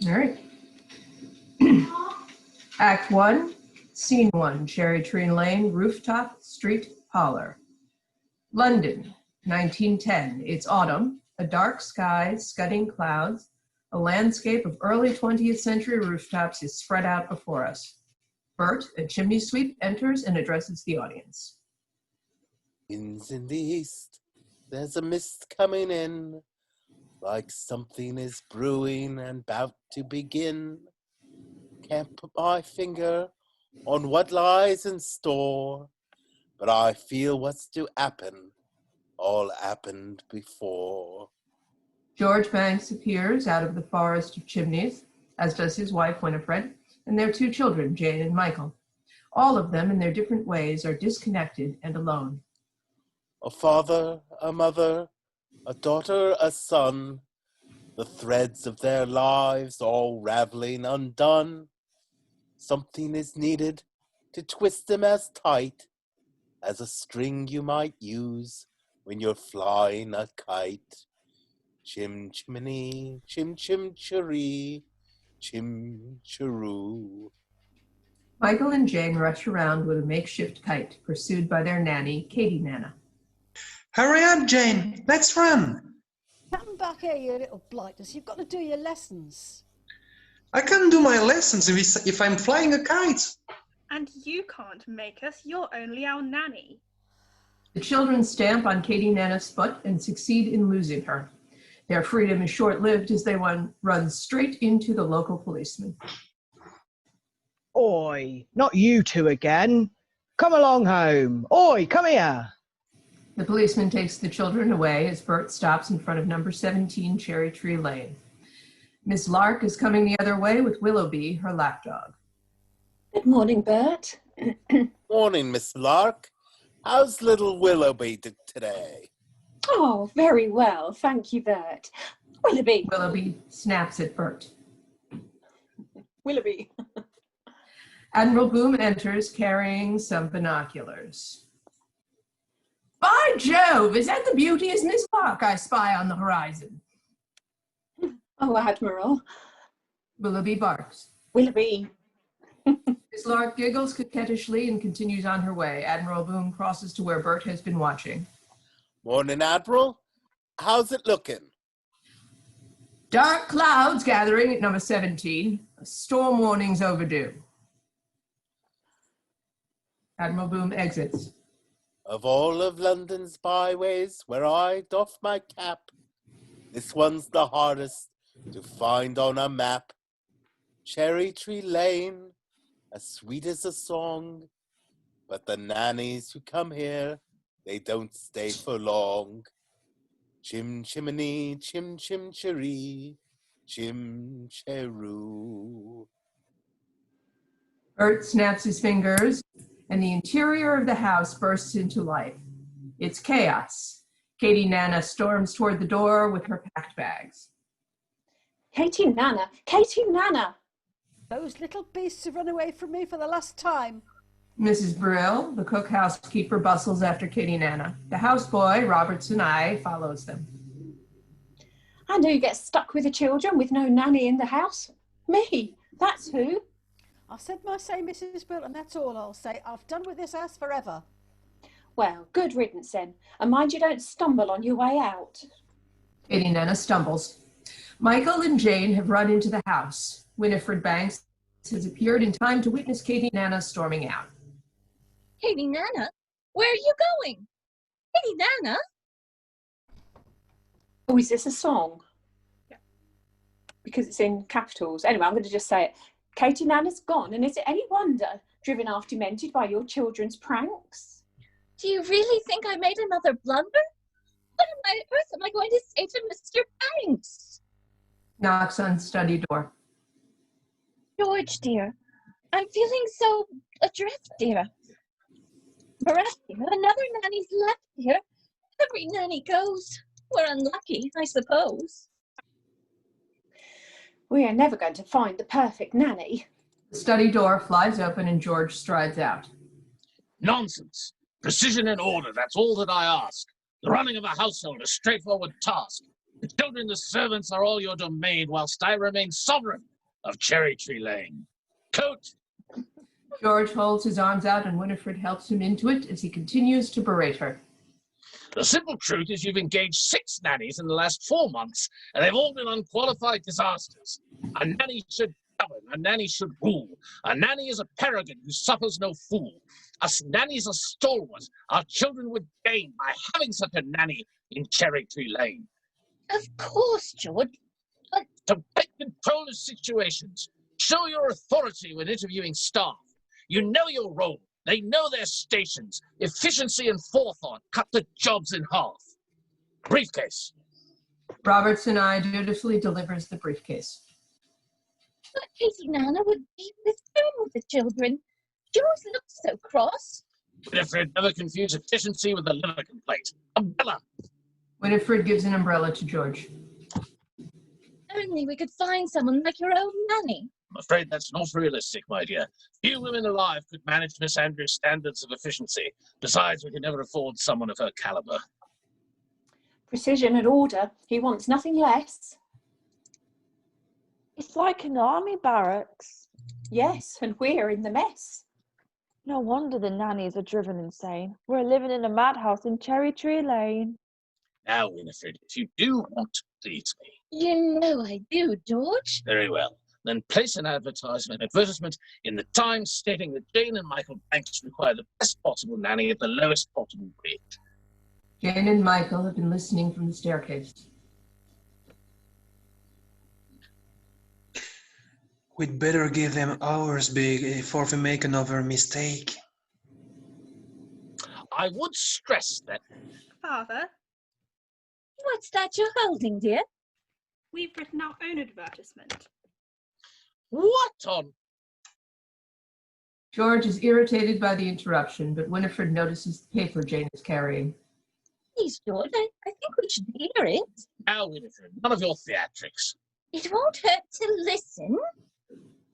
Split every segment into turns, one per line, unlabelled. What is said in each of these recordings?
All right. Act 1, Scene 1, Cherry Tree Lane, Rooftop, Street, Parlor. London, 1910. It's autumn, a dark sky, scudding clouds. A landscape of early 20th century rooftops is spread out before us. Bert, a chimney sweep, enters and addresses the audience.
Winds in the east, there's a mist coming in, like something is brewing and about to begin. Can't put my finger on what lies in store, but I feel what's to happen, all happened before.
George Banks appears out of the forest of chimneys, as does his wife Winifred, and their two children, Jane and Michael. All of them, in their different ways, are disconnected and alone.
A father, a mother, a daughter, a son, the threads of their lives all raveling undone. Something is needed to twist them as tight as a string you might use when you're flying a kite. Chim chimney, chim chim chiree, chim chiroo.
Michael and Jane rush around with a makeshift kite, pursued by their nanny, Katie Nana.
Hurry up, Jane. Let's run.
Come back here, you little blighters. You've got to do your lessons.
I can't do my lessons if I'm flying a kite.
And you can't make us. You're only our nanny.
The children stamp on Katie Nana's foot and succeed in losing her. Their freedom is short-lived as they run straight into the local policeman.
Oi, not you two again. Come along home. Oi, come here.
The policeman takes the children away as Bert stops in front of number 17 Cherry Tree Lane. Miss Lark is coming the other way with Willoughby, her lapdog.
Good morning, Bert.
Morning, Miss Lark. How's little Willoughby today?
Oh, very well. Thank you, Bert. Willoughby.
Willoughby snaps at Bert.
Willoughby.
Admiral Boom enters carrying some binoculars. By Jove, is that the beauteous Miss Lark I spy on the horizon?
Oh, Admiral.
Willoughby barks.
Willoughby.
Miss Lark giggles coquettishly and continues on her way. Admiral Boom crosses to where Bert has been watching.
Morning, Admiral. How's it looking?
Dark clouds gathering at number 17. A storm warning's overdue. Admiral Boom exits.
Of all of London's byways where I doff my cap, this one's the hardest to find on a map. Cherry Tree Lane, as sweet as a song, but the nannies who come here, they don't stay for long. Chim chimney, chim chim chiree, chim cheroo.
Bert snaps his fingers, and the interior of the house bursts into life. It's chaos. Katie Nana storms toward the door with her packed bags.
Katie Nana! Katie Nana!
Those little beasts have run away from me for the last time.
Mrs. Brill, the cook housekeeper, bustles after Katie Nana. The houseboy, Robertson I, follows them.
I know you get stuck with the children with no nanny in the house. Me, that's who.
I've said my say, Mrs. Brill, and that's all I'll say. I've done with this house forever.
Well, good riddance then. And mind you don't stumble on your way out.
Katie Nana stumbles. Michael and Jane have run into the house. Winifred Banks has appeared in time to witness Katie Nana storming out.
Katie Nana? Where are you going? Katie Nana?
Oh, is this a song?
Yeah.
Because it's in capitals. Anyway, I'm going to just say it. Katie Nana's gone, and is it any wonder, driven half demented by your children's pranks?
Do you really think I made another blunder? What on earth am I going to say to Mr. Banks?
Knocks on study door.
George, dear, I'm feeling so adrift, dear. Bereft, dear, another nanny's left, dear. Every nanny goes. We're unlucky, I suppose.
We are never going to find the perfect nanny.
The study door flies open and George strides out.
Nonsense. Precision and order, that's all that I ask. The running of a household, a straightforward task. The children, the servants are all your domain, whilst I remain sovereign of Cherry Tree Lane. Coat!
George holds his arms out and Winifred helps him into it as he continues to berate her.
The simple truth is you've engaged 6 nannies in the last 4 months, and they've all been unqualified disasters. A nanny should govern, a nanny should rule. A nanny is a paragon who suffers no fool. Us nannies are stalwart. Our children would gain by having such a nanny in Cherry Tree Lane.
Of course, George. But
To take control of situations. Show your authority when interviewing staff. You know your role. They know their stations. Efficiency and forethought cut the jobs in half. Briefcase.
Robertson I dutifully delivers the briefcase.
but Katie Nana would be with the children. She always looks so cross.
Winifred, never confuse efficiency with a liver complaint. Umbrella.
Winifred gives an umbrella to George.
Only we could find someone like your old nanny.
I'm afraid that's not realistic, my dear. Few women alive could manage Miss Andrews' standards of efficiency. Besides, we could never afford someone of her caliber.
Precision and order. He wants nothing less.
It's like an army barracks.
Yes, and we're in the mess.
No wonder the nannies are driven insane. We're living in a madhouse in Cherry Tree Lane.
Now, Winifred, if you do want to please me.
You know I do, George.
Very well. Then place an advertisement in the Times stating that Jane and Michael Banks require the best possible nanny at the lowest possible rate.
Jane and Michael have been listening from the staircase.
We'd better give them hours before we make another mistake.
I would stress that.
Father,
What's that you're holding, dear?
we've written our own advertisement.
What on?
George is irritated by the interruption, but Winifred notices the paper Jane is carrying.
Please, George, I think we should hear it.
Now, Winifred, none of your theatrics.
It won't hurt to listen.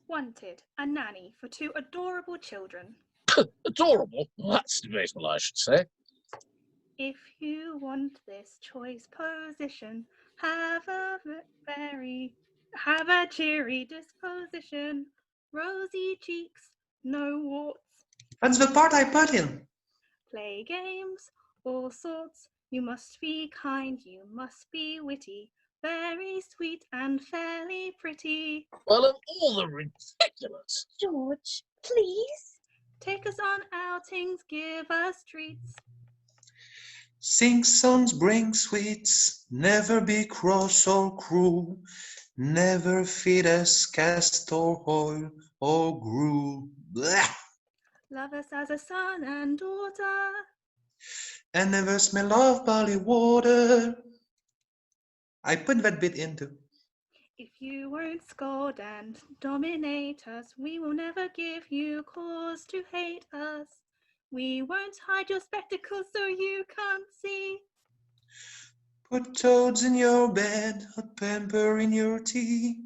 Wanted, a nanny for 2 adorable children.
Adorable. Well, that's debatable, I should say.
If you want this choice position, have a cheery disposition, rosy cheeks, no warts,
That's the part I put in.
play games, all sorts. You must be kind, you must be witty, very sweet and fairly pretty.
Well, of all the ridiculous.
George, please.
Take us on outings, give us treats.
Sing songs, bring sweets, never be cross or cruel, never feed us castor oil or gruel. Blah!
Love us as a son and daughter.
And never smell of barley water. I put that bit into.
If you won't scold and dominate us, we will never give you cause to hate us. We won't hide your spectacles so you can't see.
Put toads in your bed, hot pepper in your tea.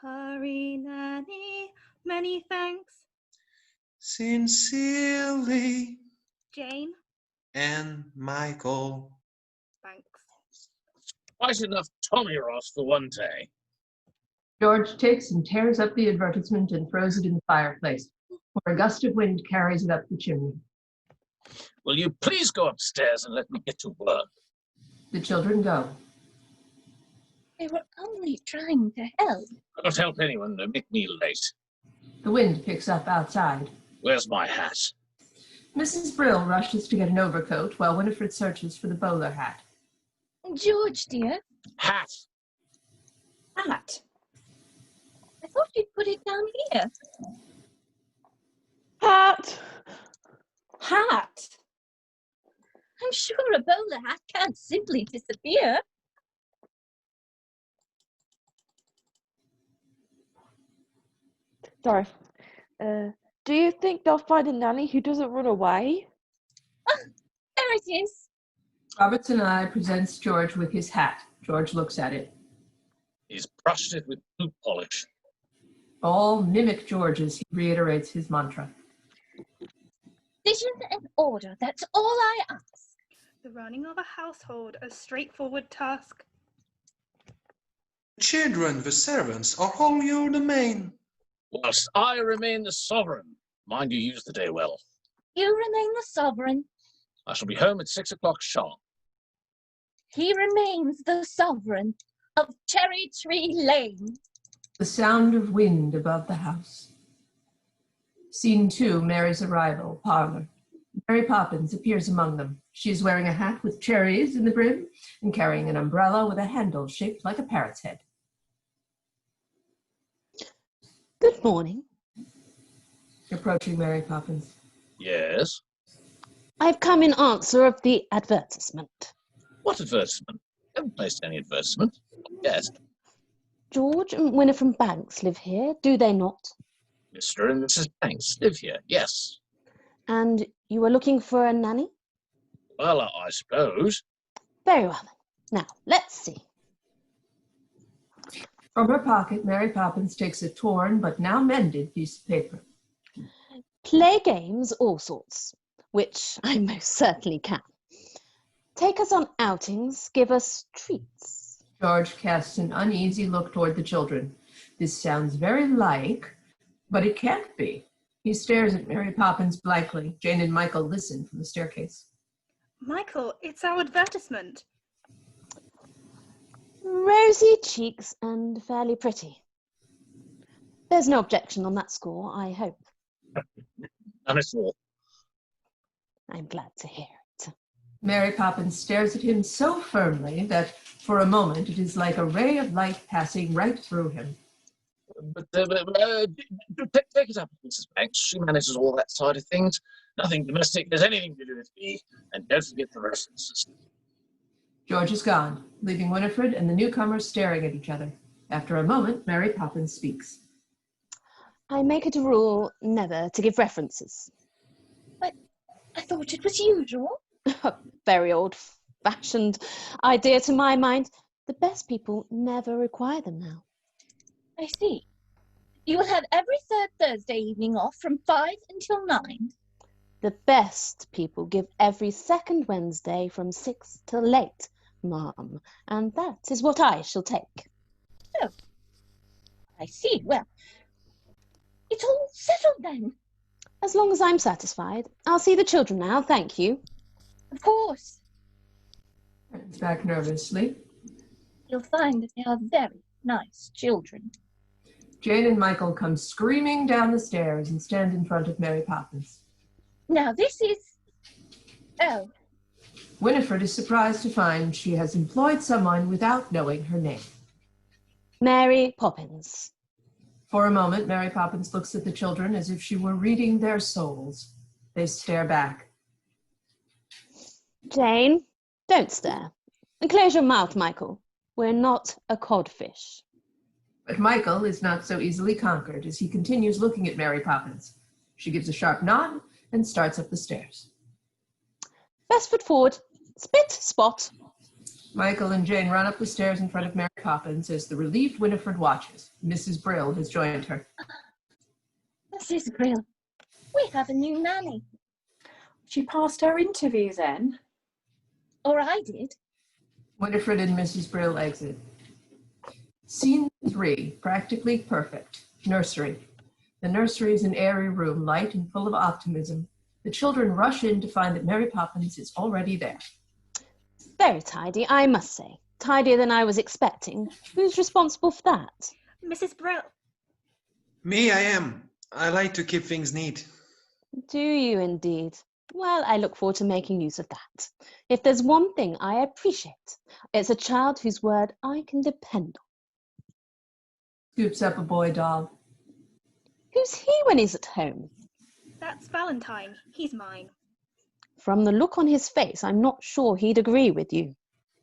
Hurry, nanny, many thanks.
Sincerely,
Jane,
and Michael.
thanks.
Quite enough Tommy Ross for one day.
George takes and tears up the advertisement and throws it in the fireplace, where a gust of wind carries it up the chimney.
Will you please go upstairs and let me get to work?
The children go.
They were only trying to help.
I don't help anyone, they make me late.
The wind picks up outside.
Where's my hat?
Mrs. Brill rushes to get an overcoat while Winifred searches for the bowler hat.
George, dear,
Hat!
Hat.
I thought you'd put it down here.
Hat!
Hat.
I'm sure a bowler hat can't simply disappear.
Sorry. Do you think they'll find a nanny who doesn't run away?
There it is.
Robertson I presents George with his hat. George looks at it.
He's brushed it with boot polish.
All mimic George as he reiterates his mantra.
Vision and order, that's all I ask.
The running of a household, a straightforward task.
children, the servants, are all your domain.
Whilst I remain the sovereign, mind you use the day well.
You remain the sovereign.
I shall be home at 6 o'clock sharp.
He remains the sovereign of Cherry Tree Lane.
The sound of wind above the house. Scene 2, Mary's arrival, parlor. Mary Poppins appears among them. She is wearing a hat with cherries in the brim and carrying an umbrella with a handle shaped like a parrot's head.
Good morning.
Approaching Mary Poppins.
Yes?
I've come in answer of the advertisement.
What advertisement? I haven't placed any advertisement. Yes.
George and Winifred Banks live here, do they not?
Mr. and Mrs. Banks live here, yes.
And you are looking for a nanny?
Well, I suppose.
Very well then. Now, let's see.
From her pocket, Mary Poppins takes a torn but now mended piece of paper.
Play games, all sorts, which I most certainly can. Take us on outings, give us treats.
George casts an uneasy look toward the children. This sounds very like, but it can't be. He stares at Mary Poppins blankly. Jane and Michael listen from the staircase.
Michael, it's our advertisement.
Rosy cheeks and fairly pretty. There's no objection on that score, I hope.
None at all.
I'm glad to hear it.
Mary Poppins stares at him so firmly that for a moment it is like a ray of light passing right through him.
But take it up, Mrs. Banks. She manages all that side of things. Nothing domestic has anything to do with me. And don't forget the rest of the system.
George is gone, leaving Winifred and the newcomers staring at each other. After a moment, Mary Poppins speaks.
I make it a rule never to give references.
But I thought it was usual.
A very old-fashioned idea to my mind. The best people never require them now.
I see. You will have every third Thursday evening off from 5 until 9.
The best people give every second Wednesday from 6 till 8, ma'am, and that is what I shall take.
Oh, I see. Well, it's all settled then.
As long as I'm satisfied. I'll see the children now, thank you.
Of course.
Turns back nervously.
You'll find that they are very nice children.
Jane and Michael come screaming down the stairs and stand in front of Mary Poppins.
Now this is... Oh.
Winifred is surprised to find she has employed someone without knowing her name.
Mary Poppins.
For a moment, Mary Poppins looks at the children as if she were reading their souls. They stare back.
Jane, don't stare. And close your mouth, Michael. We're not a codfish.
But Michael is not so easily conquered as he continues looking at Mary Poppins. She gives a sharp nod and starts up the stairs.
Best foot forward. Spit, spot.
Michael and Jane run up the stairs in front of Mary Poppins as the relieved Winifred watches. Mrs. Brill has joined her.
Mrs. Brill, we have a new nanny.
She passed her interview then?
Or I did.
Winifred and Mrs. Brill exit. Scene 3, practically perfect. Nursery. The nursery is an airy room, light and full of optimism. The children rush in to find that Mary Poppins is already there.
Very tidy, I must say. Tidier than I was expecting. Who's responsible for that?
Mrs. Brill.
Me, I am. I like to keep things neat.
Do you indeed? Well, I look forward to making use of that. If there's one thing I appreciate, it's a child whose word I can depend on.
Scoops up a boy doll.
Who's he when he's at home?
That's Valentine. He's mine.
From the look on his face, I'm not sure he'd agree with you.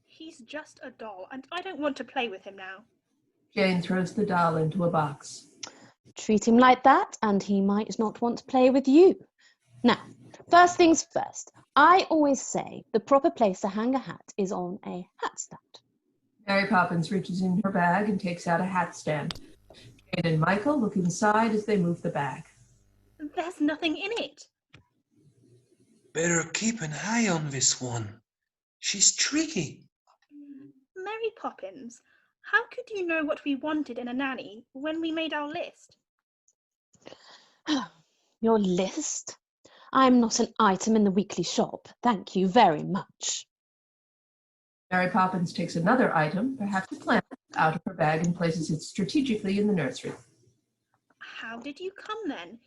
He's just a doll, and I don't want to play with him now.
Jane throws the doll into a box.
Treat him like that, and he might not want to play with you. Now, first things first. I always say the proper place to hang a hat is on a hat stand.
Mary Poppins reaches in her bag and takes out a hat stand. Jane and Michael look inside as they move the bag.
There's nothing in it.
Better keep an eye on this one. She's tricky.
Mary Poppins, How could you know what we wanted in a nanny when we made our list?
Your list? I'm not an item in the weekly shop. Thank you very much.
Mary Poppins takes another item, perhaps a plant, out of her bag and places it strategically in the nursery.
How did you come then?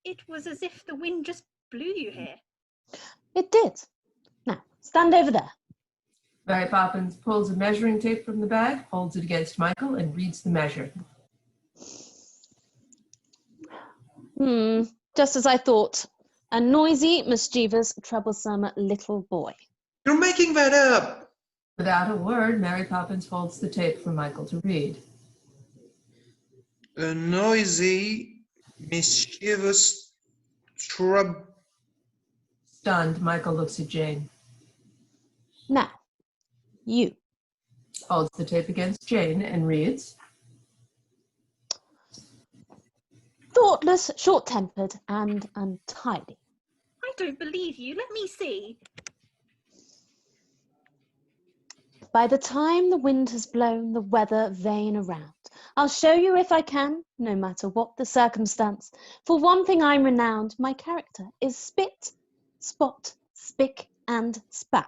It was as if the wind just blew you here.
It did. Now, stand over there.
Mary Poppins pulls a measuring tape from the bag, holds it against Michael, and reads the measure.
Just as I thought. A noisy, mischievous, troublesome little boy.
You're making that up!
Without a word, Mary Poppins holds the tape for Michael to read.
A noisy, mischievous
Stunned, Michael looks at Jane.
Now, you.
Holds the tape against Jane and reads.
Thoughtless, short-tempered, and untidy.
I don't believe you. Let me see.
By the time the wind has blown the weather vane around, I'll show you if I can, no matter what the circumstance. For one thing I'm renowned, my character is spit, spot, spick, and span.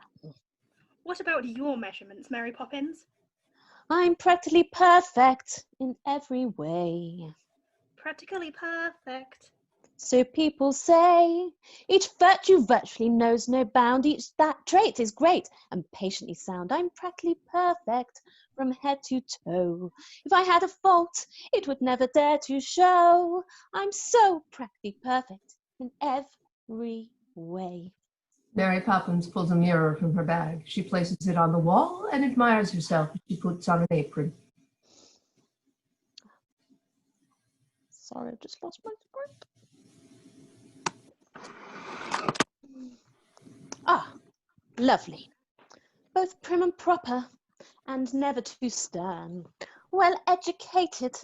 What about your measurements, Mary Poppins?
I'm practically perfect in every way.
Practically perfect.
So people say, each virtue virtually knows no bound, each that trait is great and patiently sound. I'm practically perfect from head to toe. If I had a fault, it would never dare to show. I'm so practically perfect in every way.
Mary Poppins pulls a mirror from her bag. She places it on the wall and admires herself as she puts on an apron.
Sorry, I just lost my script. Ah, lovely. Both prim and proper, and never too stern. Well educated,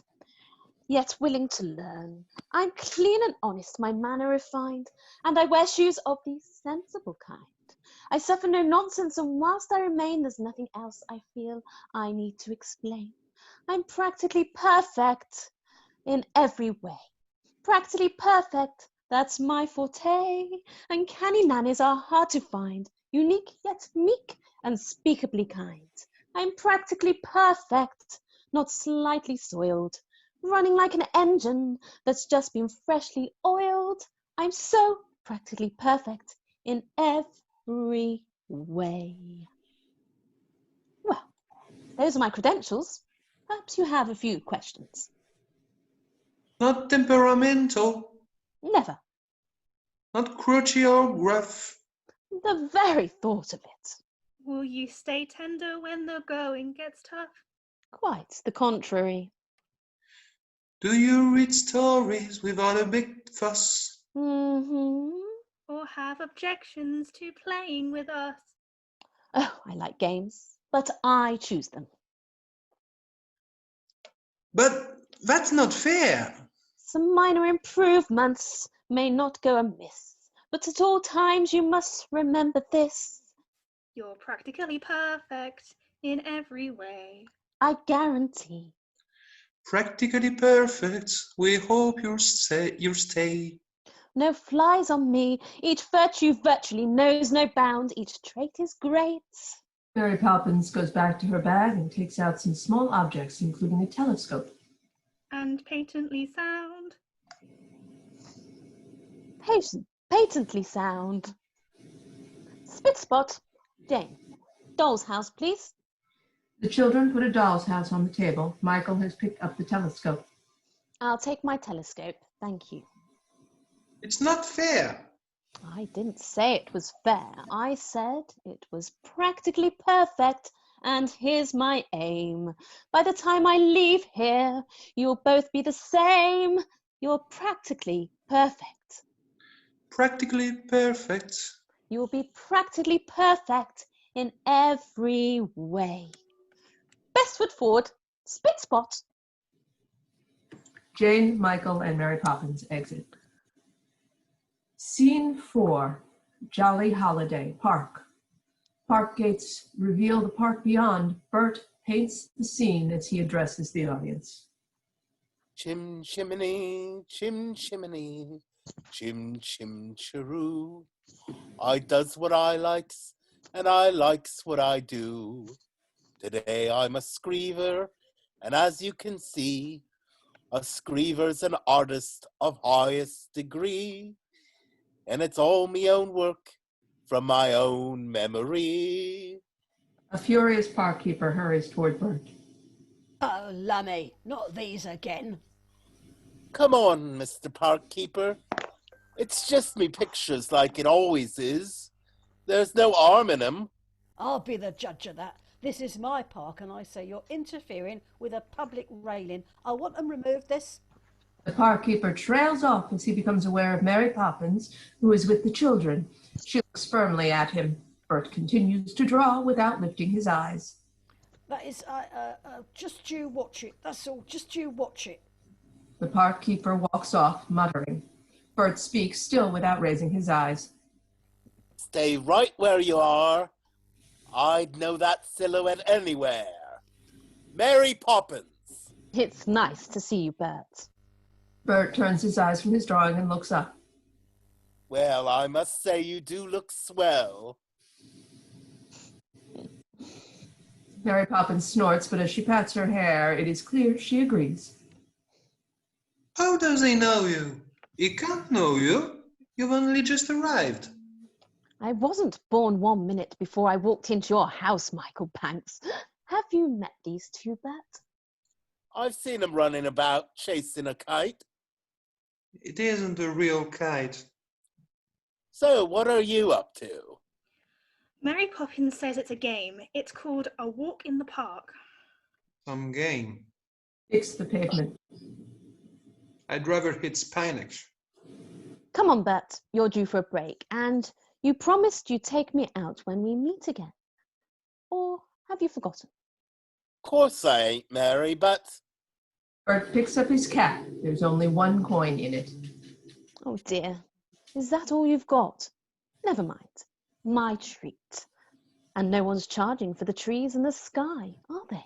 yet willing to learn. I'm clean and honest, my manner refined, and I wear shoes of the sensible kind. I suffer no nonsense, and whilst I remain, there's nothing else I feel I need to explain. I'm practically perfect in every way. Practically perfect, that's my forte. Uncanny nannies are hard to find, unique yet meek, unspeakably kind. I'm practically perfect, not slightly soiled, running like an engine that's just been freshly oiled. I'm so practically perfect in every way. Well, those are my credentials. Perhaps you have a few questions.
Not temperamental,
Never.
not crotchety or gruff.
The very thought of it.
Will you stay tender when the going gets tough?
Quite the contrary.
Do you read stories without a big fuss?
Or have objections to playing with us?
Oh, I like games, but I choose them.
But that's not fair.
Some minor improvements may not go amiss, but at all times you must remember this.
You're practically perfect in every way.
I guarantee.
Practically perfect. We hope you'll stay.
No flies on me. Each virtue virtually knows no bound. Each trait is great.
Mary Poppins goes back to her bag and takes out some small objects, including a telescope.
And patently sound.
Patently sound. Spit spot. Jane. Doll's house, please.
The children put a doll's house on the table. Michael has picked up the telescope.
I'll take my telescope. Thank you.
It's not fair.
I didn't say it was fair. I said it was practically perfect, and here's my aim. By the time I leave here, you'll both be the same. You're practically perfect.
Practically perfect.
You'll be practically perfect in every way. Best foot forward. Spit spot.
Jane, Michael, and Mary Poppins exit. Scene 4, Jolly Holiday Park. Park gates reveal the park beyond. Bert, paints the scene as he addresses the audience.
Chim chimney, chim chimney, chim chim chiroo. I does what I likes, and I likes what I do. Today I'm a screever, and as you can see, a screever's an artist of highest degree, and it's all me own work from my own memory.
A furious park keeper hurries toward Bert.
Oh, lummy, not these again.
Come on, Mr. Park Keeper. It's just me pictures like it always is. There's no harm in 'em.
I'll be the judge of that. This is my park, and I say you're interfering with a public railing. I want them removed this.
The park keeper trails off as he becomes aware of Mary Poppins, who is with the children. She looks firmly at him. Bert continues to draw without lifting his eyes.
That is, just you watch it. That's all. Just you watch it.
The park keeper walks off, muttering. Bert speaks, still without raising his eyes.
Stay right where you are. I'd know that silhouette anywhere. Mary Poppins.
It's nice to see you, Bert.
Bert turns his eyes from his drawing and looks up.
Well, I must say you do look swell.
Mary Poppins snorts, but as she pats her hair, it is clear she agrees.
How does he know you? He can't know you. You've only just arrived.
I wasn't born 1 minute before I walked into your house, Michael Banks. Have you met these two, Bert?
I've seen him running about chasing a kite.
It isn't a real kite.
So, what are you up to?
Mary Poppins says it's a game. It's called A Walk in the Park.
Some game.
Fix the pavement.
I'd rather hit Spinax.
Come on, Bert. You're due for a break, and you promised you'd take me out when we meet again. Or have you forgotten?
Course I ain't, Mary, but...
Bert picks up his cap. There's only one coin in it.
Oh dear. Is that all you've got? Never mind. My treat. And no one's charging for the trees in the sky, are they?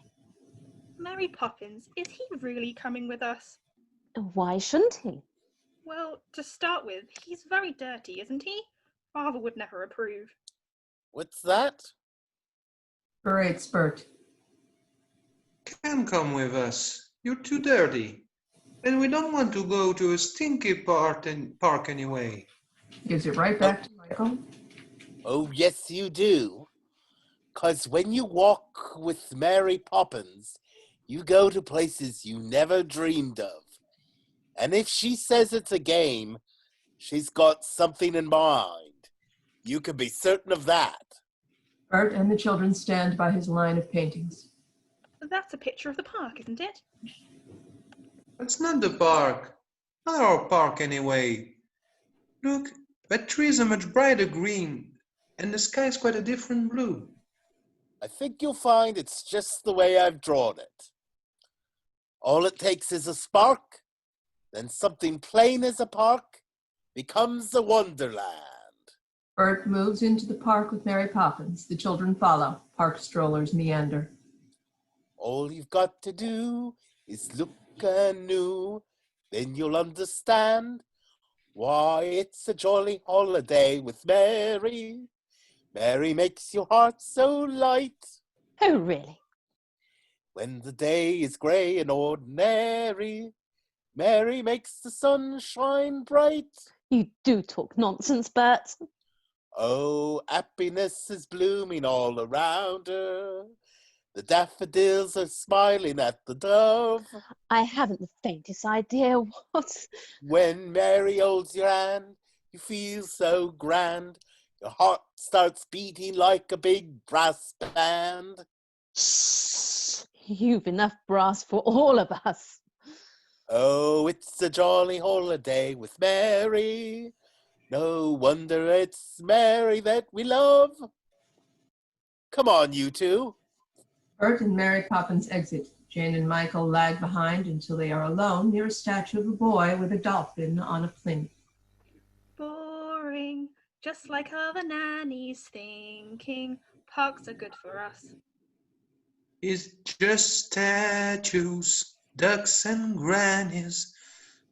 Mary Poppins, is he really coming with us?
Why shouldn't he?
Well, to start with, he's very dirty, isn't he? Father would never approve.
What's that?
Berates Bert.
Can come with us. You're too dirty. And we don't want to go to a stinky park anyway.
Gives it right back to Michael.
Oh, yes, you do. 'Cause when you walk with Mary Poppins, you go to places you never dreamed of. And if she says it's a game, she's got something in mind. You can be certain of that.
Bert and the children stand by his line of paintings.
That's a picture of the park, isn't it?
That's not the park. Not our park anyway. Look, that trees are much brighter green, and the sky's quite a different blue.
I think you'll find it's just the way I've drawn it. All it takes is a spark, then something plain as a park becomes a wonderland.
Bert moves into the park with Mary Poppins. The children follow. Park strollers meander.
All you've got to do is look anew, then you'll understand why it's a jolly holiday with Mary. Mary makes your heart so light.
Oh, really?
When the day is grey and ordinary, Mary makes the sun shine bright.
You do talk nonsense, Bert.
Oh, happiness is blooming all around her. The daffodils are smiling at the dove.
I haven't the faintest idea what...
When Mary holds your hand, you feel so grand. Your heart starts beating like a big brass band.
You've enough brass for all of us.
Oh, it's a jolly holiday with Mary. No wonder it's Mary that we love. Come on, you two.
Bert and Mary Poppins exit. Jane and Michael lag behind until they are alone near a statue of a boy with a dolphin on a plinth.
Boring, just like other nannies thinking. Parks are good for us.
It's just statues, ducks and grannies.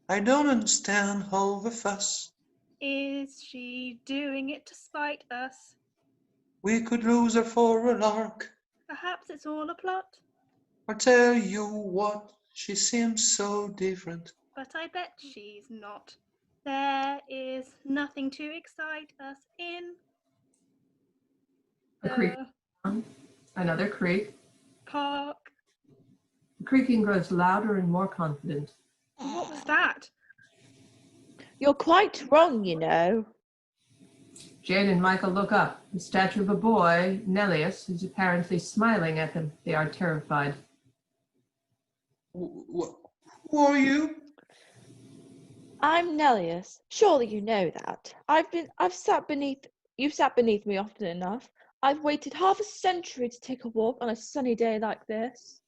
I don't understand all the fuss.
Is she doing it to spite us?
We could lose her for a lark.
Perhaps it's all a plot,
I'll tell you what, she seems so different.
but I bet she's not. There is nothing to excite us in
A creak.
the
Another creak.
park.
The creaking grows louder and more confident.
What was that?
You're quite wrong, you know.
Jane and Michael look up. The statue of a boy, Nellius, is apparently smiling at them. They are terrified.
Who are you?
I'm Nellius. Surely you know that. You've sat beneath me often enough. I've waited half a century to take a walk on a sunny day like this.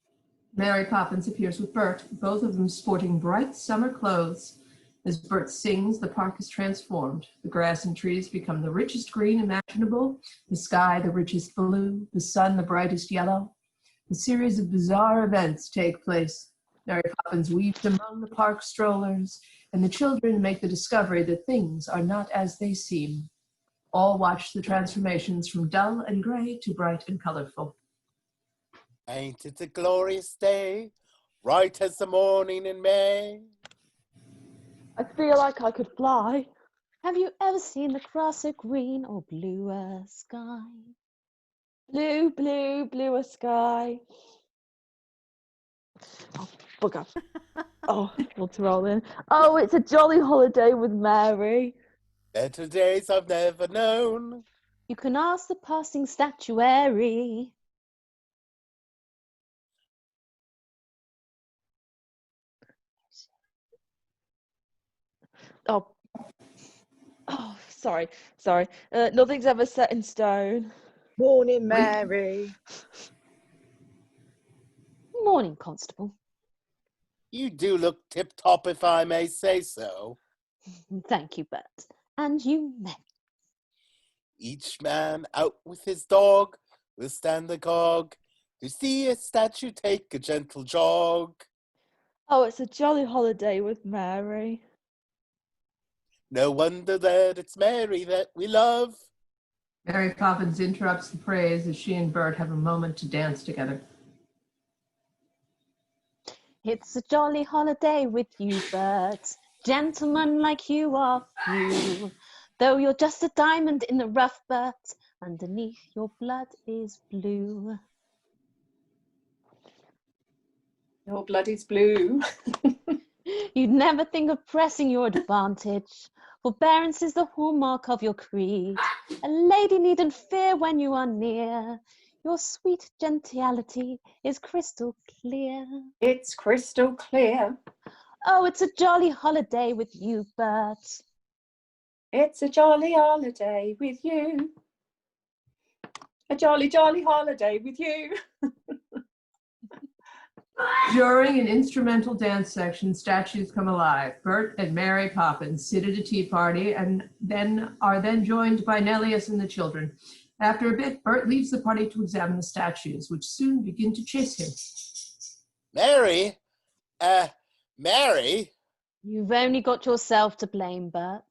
Mary Poppins appears with Bert, both of them sporting bright summer clothes. As Bert sings, the park is transformed. The grass and trees become the richest green imaginable, the sky the richest blue, the sun the brightest yellow. A series of bizarre events take place. Mary Poppins weaves among the park strollers, and the children make the discovery that things are not as they seem. All watch the transformations from dull and gray to bright and colorful.
Ain't it a glorious day, bright as the morning in May?
I feel like I could fly.
Have you ever seen the grass a green or bluer sky?
Blue, blue, bluer sky. Oh, bugger. Oh, what's rolling? Oh, it's a jolly holiday with Mary.
Better days I've never known.
You can ask the passing statuary.
Oh, sorry. Nothing's ever set in stone.
Morning, Mary.
Morning, Constable.
You do look tip-top, if I may say so.
Thank you, Bert. And you may.
Each man out with his dog will stand agog to see a statue take a gentle jog.
Oh, it's a jolly holiday with Mary.
No wonder that it's Mary that we love.
Mary Poppins interrupts the praise as she and Bert have a moment to dance together.
It's a jolly holiday with you, Bert. Gentlemen like you are few. Though you're just a diamond in the rough, Bert, underneath your blood is blue.
Your blood is blue.
You'd never think of pressing your advantage. Forbearance is the hallmark of your creed. A lady needn't fear when you are near. Your sweet gentiality is crystal clear.
It's crystal clear.
Oh, it's a jolly holiday with you, Bert.
It's a jolly holiday with you. A jolly, jolly holiday with you.
During an instrumental dance section, statues come alive. Bert and Mary Poppins sit at a tea party and are joined by Nellius and the children. After a bit, Bert leaves the party to examine the statues, which soon begin to chase him.
Mary? Mary?
You've only got yourself to blame, Bert.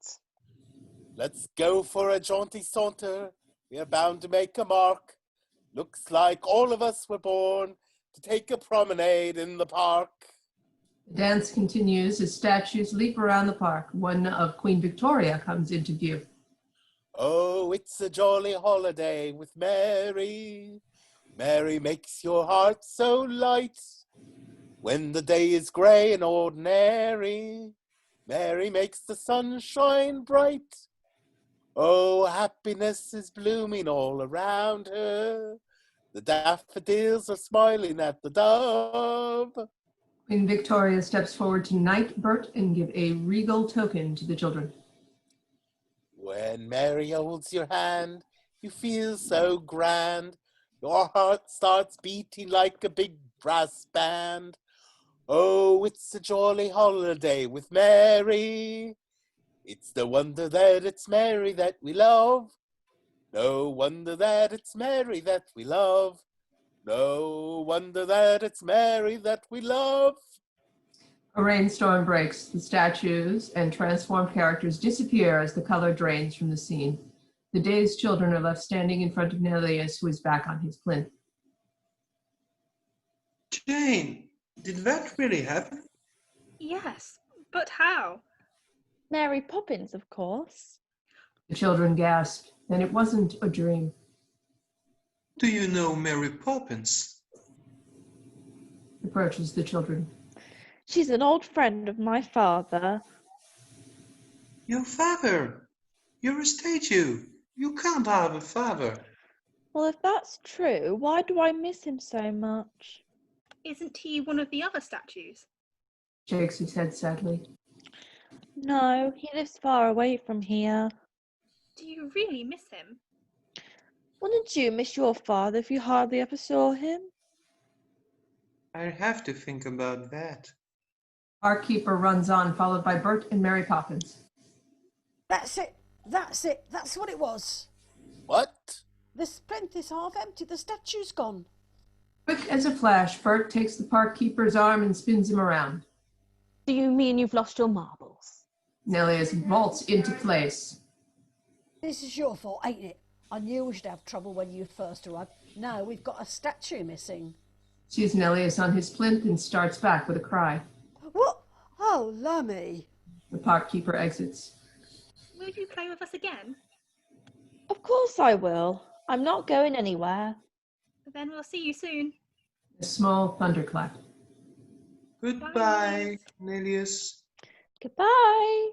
Let's go for a jaunty saunter. We are bound to make a mark. Looks like all of us were born to take a promenade in the park.
The dance continues as statues leap around the park. One of Queen Victoria comes into view.
Oh, it's a jolly holiday with Mary. Mary makes your heart so light. When the day is grey and ordinary, Mary makes the sun shine bright. Oh, happiness is blooming all around her. The daffodils are smiling at the dove.
Queen Victoria steps forward to knight Bert and give a regal token to the children.
When Mary holds your hand, you feel so grand. Your heart starts beating like a big brass band. Oh, it's a jolly holiday with Mary. It's no wonder that it's Mary that we love. No wonder that it's Mary that we love. No wonder that it's Mary that we love.
A rainstorm breaks. The statues and transformed characters disappear as the color drains from the scene. The dazed children are left standing in front of Nelius, who is back on his plinth.
Jane, did that really happen?
Yes, but how?
Mary Poppins, of course.
The children gasp. Then it wasn't a dream.
Do you know Mary Poppins?
Approaches the children.
She's an old friend of my father.
Your father? You're a statue. You can't have a father.
Well, if that's true, why do I miss him so much?
Isn't he one of the other statues?
Shakes his head sadly.
No, he lives far away from here.
Do you really miss him?
Wouldn't you miss your father if you hardly ever saw him?
I have to think about that.
Our keeper runs on, followed by Bert and Mary Poppins.
That's it. That's it. That's what it was.
What?
This plinth is half empty. The statue's gone.
Quick as a flash, Bert takes the park keeper's arm and spins him around.
Do you mean you've lost your marbles?
Nelius vaults into place.
This is your fault, ain't it? I knew we should have trouble when you first arrived. Now we've got a statue missing.
Sees Nelius on his plinth and starts back with a cry.
What? Oh, lummy.
The park keeper exits.
Will you play with us again?
Of course I will. I'm not going anywhere.
Then we'll see you soon.
A small thunderclap.
Goodbye, Nelius.
Goodbye.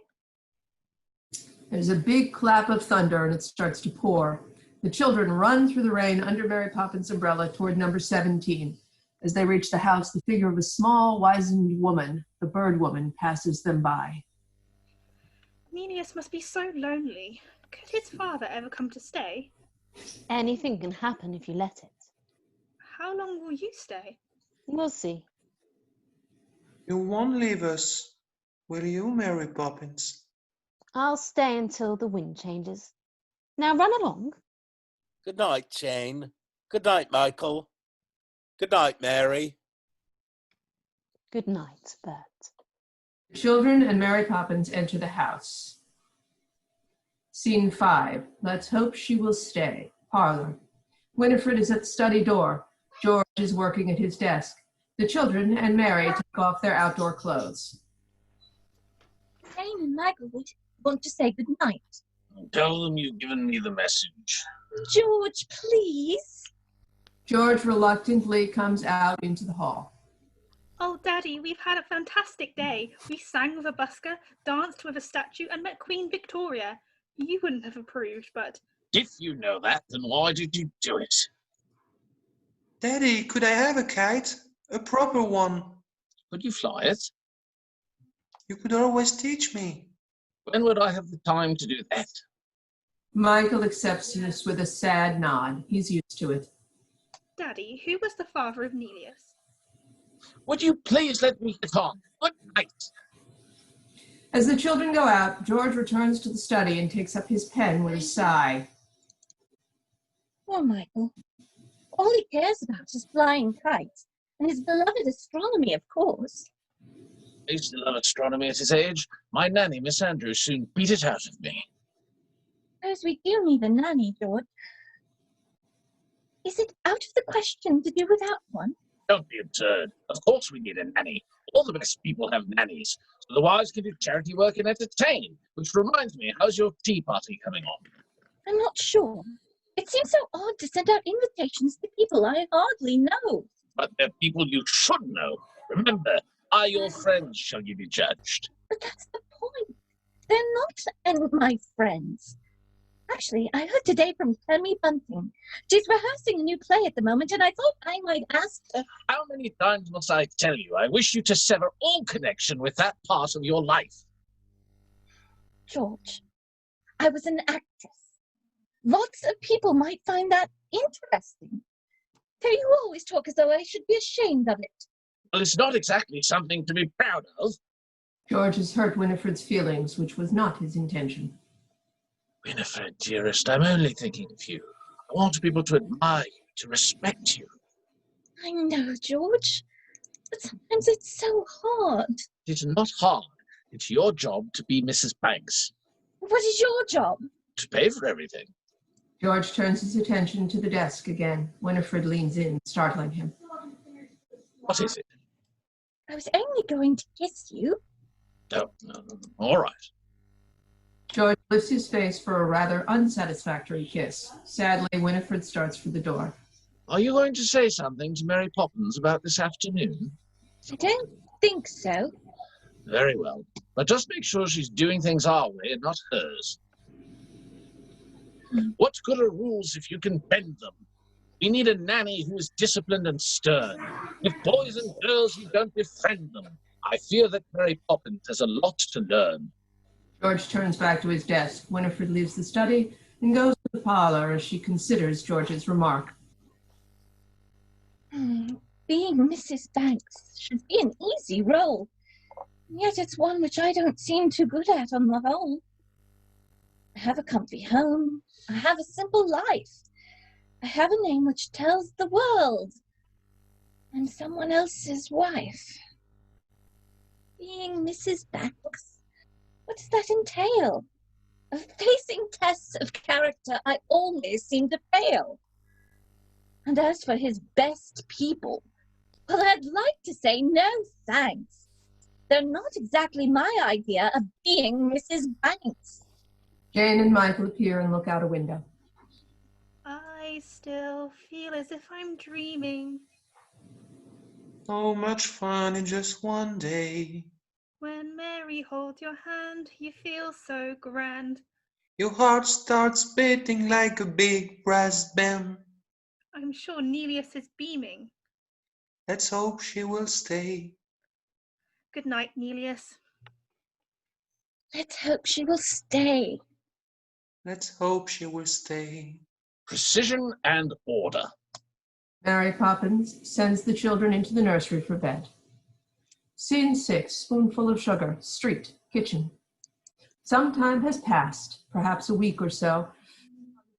There's a big clap of thunder and it starts to pour. The children run through the rain under Mary Poppins' umbrella toward number 17. As they reach the house, the figure of a small, wizened woman, the bird woman, passes them by.
Nelius must be so lonely. Could his father ever come to stay?
Anything can happen if you let it.
How long will you stay?
We'll see.
You won't leave us, will you, Mary Poppins?
I'll stay until the wind changes. Now run along.
Good night, Jane. Good night, Michael. Good night, Mary.
Good night, Bert.
The children and Mary Poppins enter the house. Scene 5. Let's hope she will stay. Parlor. Winifred is at the study door. George is working at his desk. The children and Mary take off their outdoor clothes.
Jane and Michael would want to say good night.
Tell them you've given me the message.
George, please.
George reluctantly comes out into the hall.
Oh, Daddy, we've had a fantastic day. We sang with a busker, danced with a statue, and met Queen Victoria. You wouldn't have approved, but...
If you know that, then why did you do it?
Daddy, could I have a kite? A proper one.
Could you fly it?
You could always teach me.
When would I have the time to do that?
Michael accepts this with a sad nod. He's used to it.
Daddy, who was the father of Nelius?
Would you please let me get on? Good night.
As the children go out, George returns to the study and takes up his pen with a sigh.
Poor Michael. All he cares about is flying kites and his beloved astronomy, of course.
I used to love astronomy at his age. My nanny, Miss Andrews, soon beat it out of me.
Suppose we do need a nanny, George. Is it out of the question to do without one?
Don't be absurd. Of course we need a nanny. All the best people have nannies, so the wives can do charity work and entertain. Which reminds me, how's your tea party coming on?
I'm not sure. It seems so odd to send out invitations to people I hardly know.
But they're people you should know. Remember, are your friends shall you be judged?
But that's the point. They're not my friends. Actually, I heard today from Tammy Bunting. She's rehearsing a new play at the moment, and I thought I might ask her.
How many times must I tell you I wish you to sever all connection with that part of your life?
George, I was an actress. Lots of people might find that interesting. So you always talk as though I should be ashamed of it.
Well, it's not exactly something to be proud of.
George has hurt Winifred's feelings, which was not his intention.
Winifred, dearest, I'm only thinking of you. I want people to admire you, to respect you.
I know, George, but sometimes it's so hard.
It's not hard. It's your job to be Mrs. Banks,
What is your job?
to pay for everything.
George turns his attention to the desk again. Winifred leans in, startling him.
What is it?
I was only going to kiss you.
No, no, no. All right.
George lifts his face for a rather unsatisfactory kiss. Sadly, Winifred starts for the door.
Are you going to say something to Mary Poppins about this afternoon?
I don't think so.
Very well. But just make sure she's doing things our way and not hers. What good are rules if you can bend them? We need a nanny who is disciplined and stern. With boys and girls, you don't befriend them. I fear that Mary Poppins has a lot to learn.
George turns back to his desk. Winifred leaves the study and goes to the parlor as she considers George's remark.
Being Mrs. Banks should be an easy role, yet it's one which I don't seem too good at on the whole. I have a comfy home. I have a simple life. I have a name which tells the world. I'm someone else's wife. Being Mrs. Banks, what does that entail? Of facing tests of character, I always seem to fail. And as for his best people, well, I'd like to say no thanks. They're not exactly my idea of being Mrs. Banks.
Jane and Michael appear and look out a window.
I still feel as if I'm dreaming.
So much fun in just one day.
When Mary holds your hand, you feel so grand.
Your heart starts beating like a big brass band.
I'm sure Nelius is beaming.
Let's hope she will stay.
Good night, Nelius.
Let's hope she will stay.
Let's hope she will stay.
Precision and order.
Mary Poppins sends the children into the nursery for bed. Scene 6, spoonful of sugar, street, kitchen. Some time has passed, perhaps a week or so.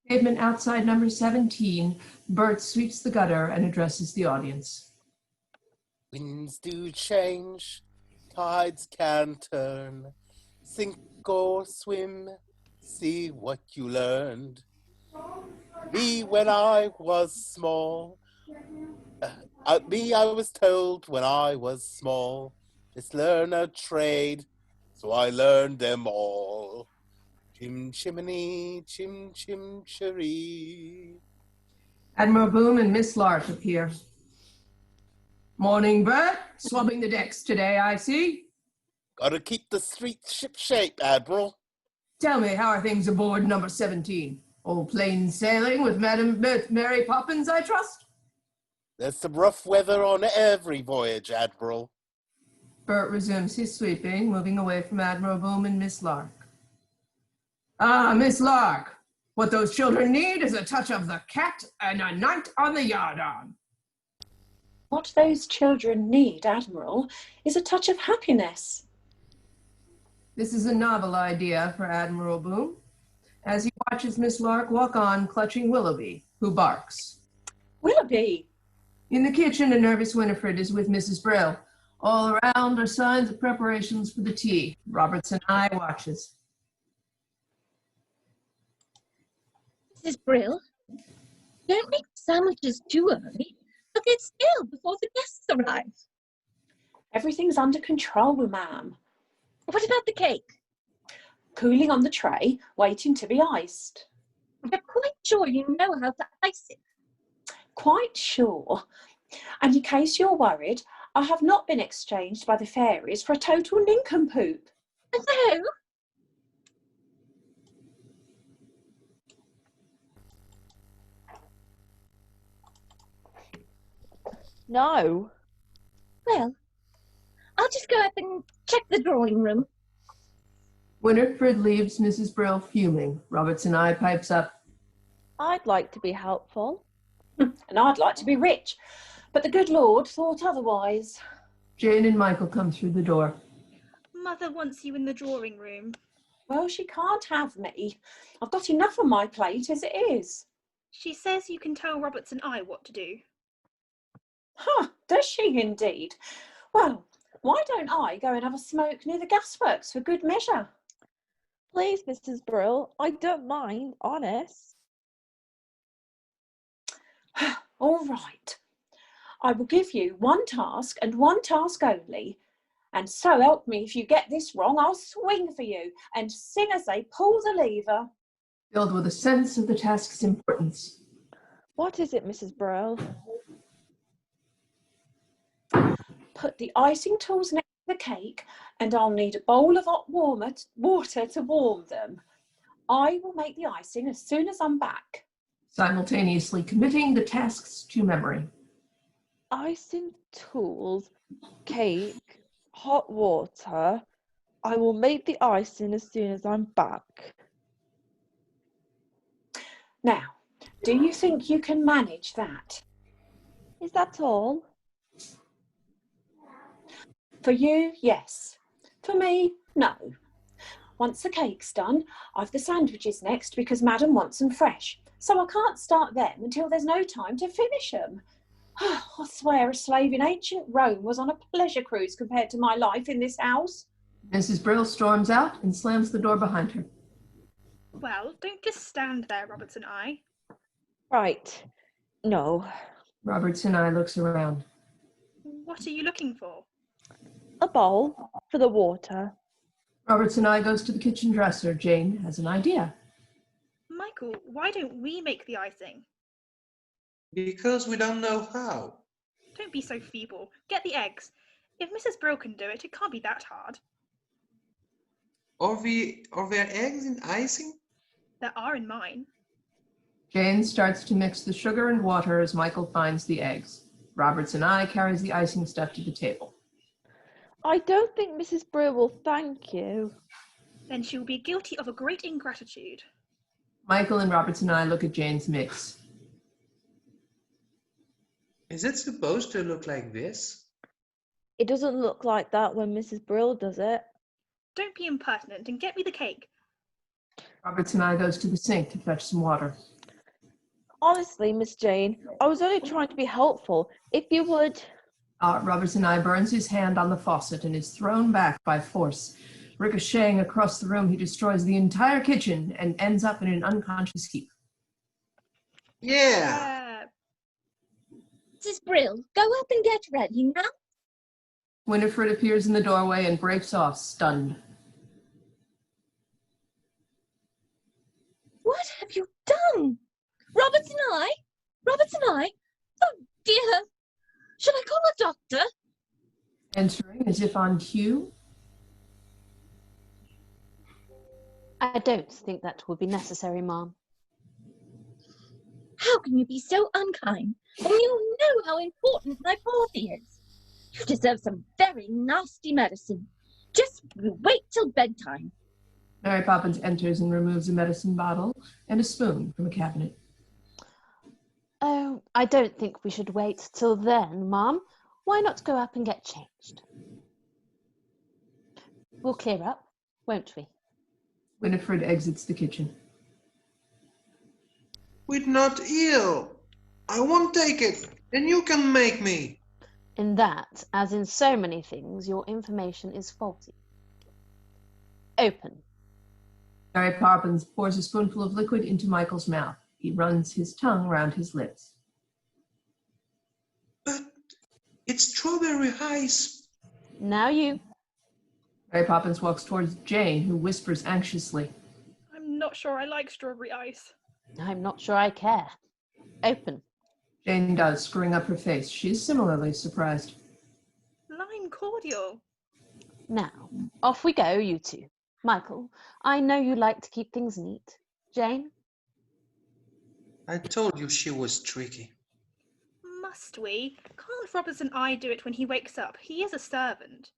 Pavement outside number 17, Bert sweeps the gutter and addresses the audience.
Winds do change, tides can turn, sink or swim, see what you learned. Me when I was small, I was told when I was small, let's learn a trade, so I learned them all. Chim chimney, chim chim cheree.
Admiral Boom and Miss Lark appear. Morning, Bert. Swabbing the decks today, I see.
Gotta keep the street ship shape, Admiral.
Tell me, how are things aboard number 17? All plain sailing with Madam Mary Poppins, I trust?
There's some rough weather on every voyage, Admiral.
Bert resumes his sweeping, moving away from Admiral Boom and Miss Lark. Ah, Miss Lark, what those children need is a touch of the cat and a night on the yardarm.
What those children need, Admiral, is a touch of happiness.
This is a novel idea for Admiral Boom, as he watches Miss Lark walk on, clutching Willoughby, who barks.
Willoughby!
In the kitchen, a nervous Winifred is with Mrs. Brill. All around are signs of preparations for the tea. Robertson Eye watches.
Mrs. Brill, don't make sandwiches too early. They'll get stale before the guests arrive.
Everything's under control, ma'am.
What about the cake?
Cooling on the tray, waiting to be iced.
You're quite sure you know how to ice it?
Quite sure. And in case you're worried, I have not been exchanged by the fairies for a total nincompoop.
No.
No.
Well, I'll just go up and check the drawing room.
Winifred leaves Mrs. Brill fuming. Robertson Eye pipes up.
I'd like to be helpful.
And I'd like to be rich, but the good Lord thought otherwise.
Jane and Michael come through the door.
Mother wants you in the drawing room.
Well, she can't have me. I've got enough on my plate as it is.
She says you can tell Robertson Eye what to do.
Huh, does she indeed? Well, why don't I go and have a smoke near the gasworks for good measure?
Please, Mrs. Brill, I don't mind, honest.
All right. I will give you one task and one task only. And so help me, if you get this wrong, I'll swing for you and sing as they pull the lever.
Filled with a sense of the task's importance.
What is it, Mrs. Brill?
Put the icing tools next to the cake, and I'll need a bowl of hot water to warm them. I will make the icing as soon as I'm back.
Simultaneously committing the tasks to memory.
Icing tools, cake, hot water. I will make the icing as soon as I'm back.
Now, do you think you can manage that?
Is that all?
For you, yes. For me, no. Once the cake's done, I've the sandwiches next because Madam wants them fresh. So I can't start them until there's no time to finish them. I swear a slave in ancient Rome was on a pleasure cruise compared to my life in this house.
Mrs. Brill storms out and slams the door behind her.
Well, don't just stand there, Robert's eye.
Right. No.
Robert's eye looks around.
What are you looking for?
A bowl for the water.
Robert's eye goes to the kitchen dresser. Jane has an idea.
Michael, why don't we make the icing?
Because we don't know how.
Don't be so feeble. Get the eggs. If Mrs. Brill can do it, it can't be that hard.
Are there eggs in icing?
There are in mine.
Jane starts to mix the sugar and water as Michael finds the eggs. Robert's eye carries the icing stuff to the table.
I don't think Mrs. Brill will thank you.
Then she will be guilty of a great ingratitude.
Michael and Robert's eye look at Jane's mix.
Is it supposed to look like this?
It doesn't look like that when Mrs. Brill does it.
Don't be impertinent and get me the cake.
Robert's eye goes to the sink to fetch some water.
Honestly, Miss Jane, I was only trying to be helpful. If you would...
Robert's eye burns his hand on the faucet and is thrown back by force. Ricocheting across the room, he destroys the entire kitchen and ends up in an unconscious heap.
Yeah!
Mrs. Brill, go up and get ready now.
Winifred appears in the doorway and breaks off, stunned.
What have you done? Robert's eye? Robert's eye? Oh dear! Shall I call a doctor?
Entering as if on cue.
I don't think that will be necessary, Ma'am.
How can you be so unkind when you know how important my party is? You deserve some very nasty medicine. Just wait till bedtime.
Mary Poppins enters and removes a medicine bottle and a spoon from a cabinet.
Oh, I don't think we should wait till then, Ma'am. Why not go up and get changed? We'll clear up, won't we?
Winifred exits the kitchen.
We're not ill. I won't take it, and you can make me.
In that, as in so many things, your information is faulty. Open.
Mary Poppins pours a spoonful of liquid into Michael's mouth. He runs his tongue round his lips.
But it's strawberry ice.
Now you.
Mary Poppins walks towards Jane, who whispers anxiously.
I'm not sure I like strawberry ice.
I'm not sure I care. Open.
Jane does, screwing up her face. She is similarly surprised.
Lime cordial.
Now, off we go, you two. Michael, I know you like to keep things neat. Jane?
I told you she was tricky.
Must we? Can't Roberts and I do it when he wakes up? He is a servant.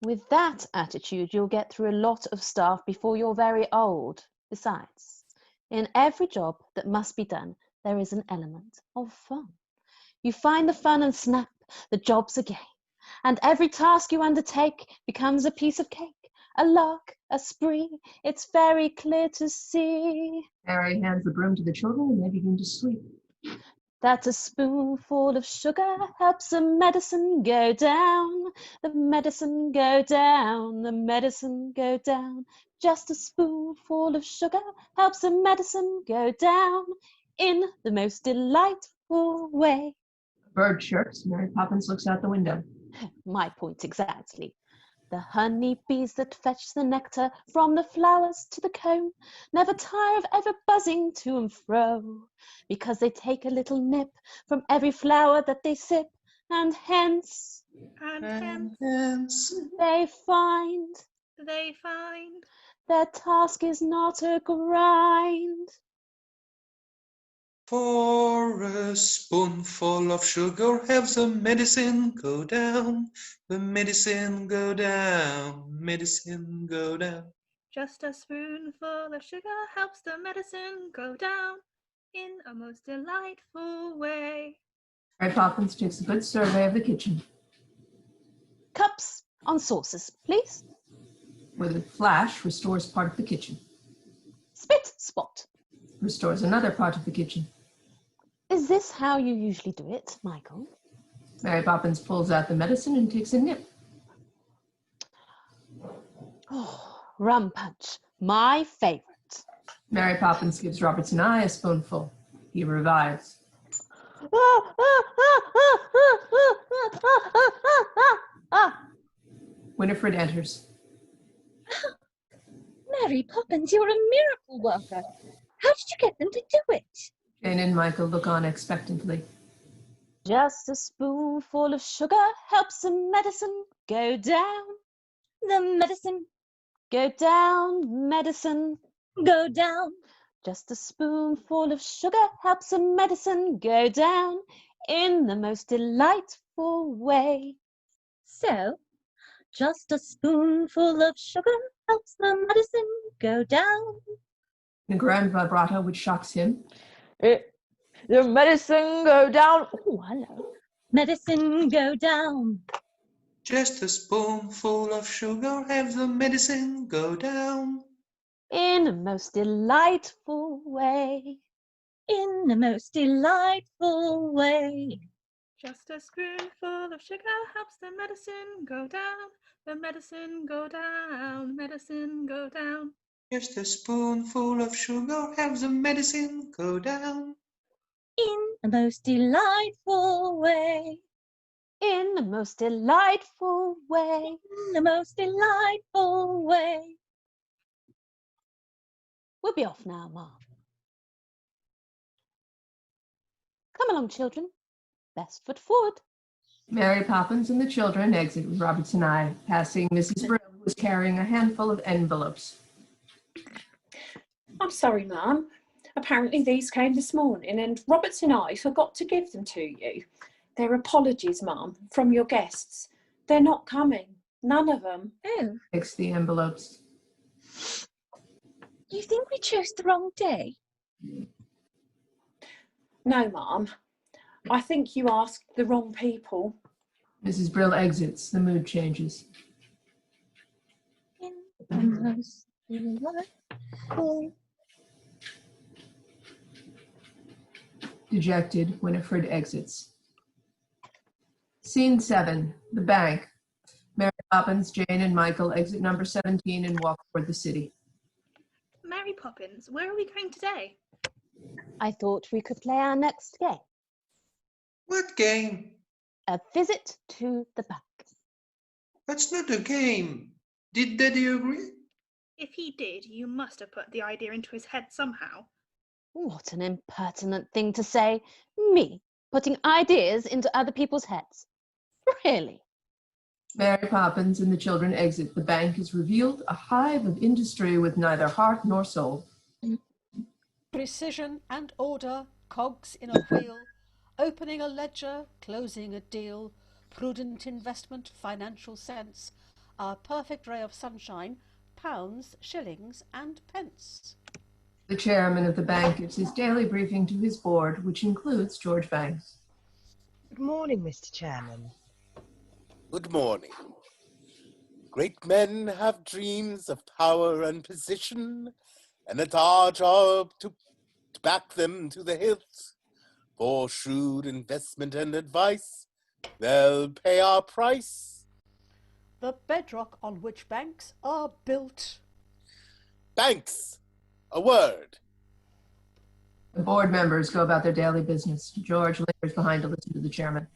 With that attitude, you'll get through a lot of stuff before you're very old. Besides, in every job that must be done, there is an element of fun. You find the fun and snap, the job's a game. And every task you undertake becomes a piece of cake, a lark, a spree. It's very clear to see.
Mary hands the broom to the children and they begin to sweep.
that a spoonful of sugar helps the medicine go down. The medicine go down, the medicine go down. Just a spoonful of sugar helps the medicine go down in the most delightful way.
A bird chirps. Mary Poppins looks out the window.
My point exactly. The honey bees that fetch the nectar from the flowers to the comb never tire of ever buzzing to and fro, because they take a little nip from every flower that they sip, and hence they find their task is not a grind.
For a spoonful of sugar helps the medicine go down. The medicine go down, medicine go down.
Just a spoonful of sugar helps the medicine go down in a most delightful way.
Mary Poppins takes a good survey of the kitchen.
Cups on saucers, please.
With a flash, restores part of the kitchen.
Spit spot.
Restores another part of the kitchen.
Is this how you usually do it, Michael?
Mary Poppins pulls out the medicine and takes a nip.
Oh, rum punch, my favourite.
Mary Poppins gives Roberts and I a spoonful. He revives. Winifred enters.
Mary Poppins, you're a miracle worker. How did you get them to do it?
Jane and Michael look on expectantly.
Just a spoonful of sugar helps the medicine go down.
The medicine
go down, medicine
go down.
Just a spoonful of sugar helps the medicine go down in the most delightful way.
So, just a spoonful of sugar helps the medicine go down.
In a grand vibrato which shocks him.
The medicine go down. Oh, hello.
Medicine go down.
Just a spoonful of sugar helps the medicine go down.
In a most delightful way.
In the most delightful way.
Just a spoonful of sugar helps the medicine go down. The medicine go down, medicine go down.
Just a spoonful of sugar helps the medicine go down.
In the most delightful way.
In the most delightful way.
In the most delightful way.
We'll be off now, Mom. Come along, children. Best foot forward.
Mary Poppins and the children exit with Roberts and I, passing Mrs. Brill, who was carrying a handful of envelopes.
I'm sorry, Mum. Apparently these came this morning and Roberts and I forgot to give them to you. They're apologies, Mum, from your guests. They're not coming. None of them.
Oh.
Takes the envelopes.
You think we chose the wrong day?
No, Mum. I think you asked the wrong people.
Mrs. Brill exits. The mood changes.
In the most delightful.
Dejected, Winifred exits. Scene 7, the bank. Mary Poppins, Jane, and Michael exit number 17 and walk toward the city.
Mary Poppins, where are we going today?
I thought we could play our next game.
What game?
A visit to the bank.
That's not a game. Did Daddy agree?
If he did, you must have put the idea into his head somehow.
What an impertinent thing to say. Me, putting ideas into other people's heads. Really?
Mary Poppins and the children exit. The bank is revealed, a hive of industry with neither heart nor soul.
Precision and order, cogs in a wheel, opening a ledger, closing a deal, prudent investment, financial sense, our perfect ray of sunshine, pounds, shillings and pence.
The chairman of the bank gives his daily briefing to his board, which includes George Banks.
Good morning, Mr. Chairman.
Good morning. Great men have dreams of power and position, and it's our job to back them to the hilt. For shrewd investment and advice, they'll pay our price.
The bedrock on which banks are built.
Banks, a word.
The board members go about their daily business. George lingers behind to listen to the chairman.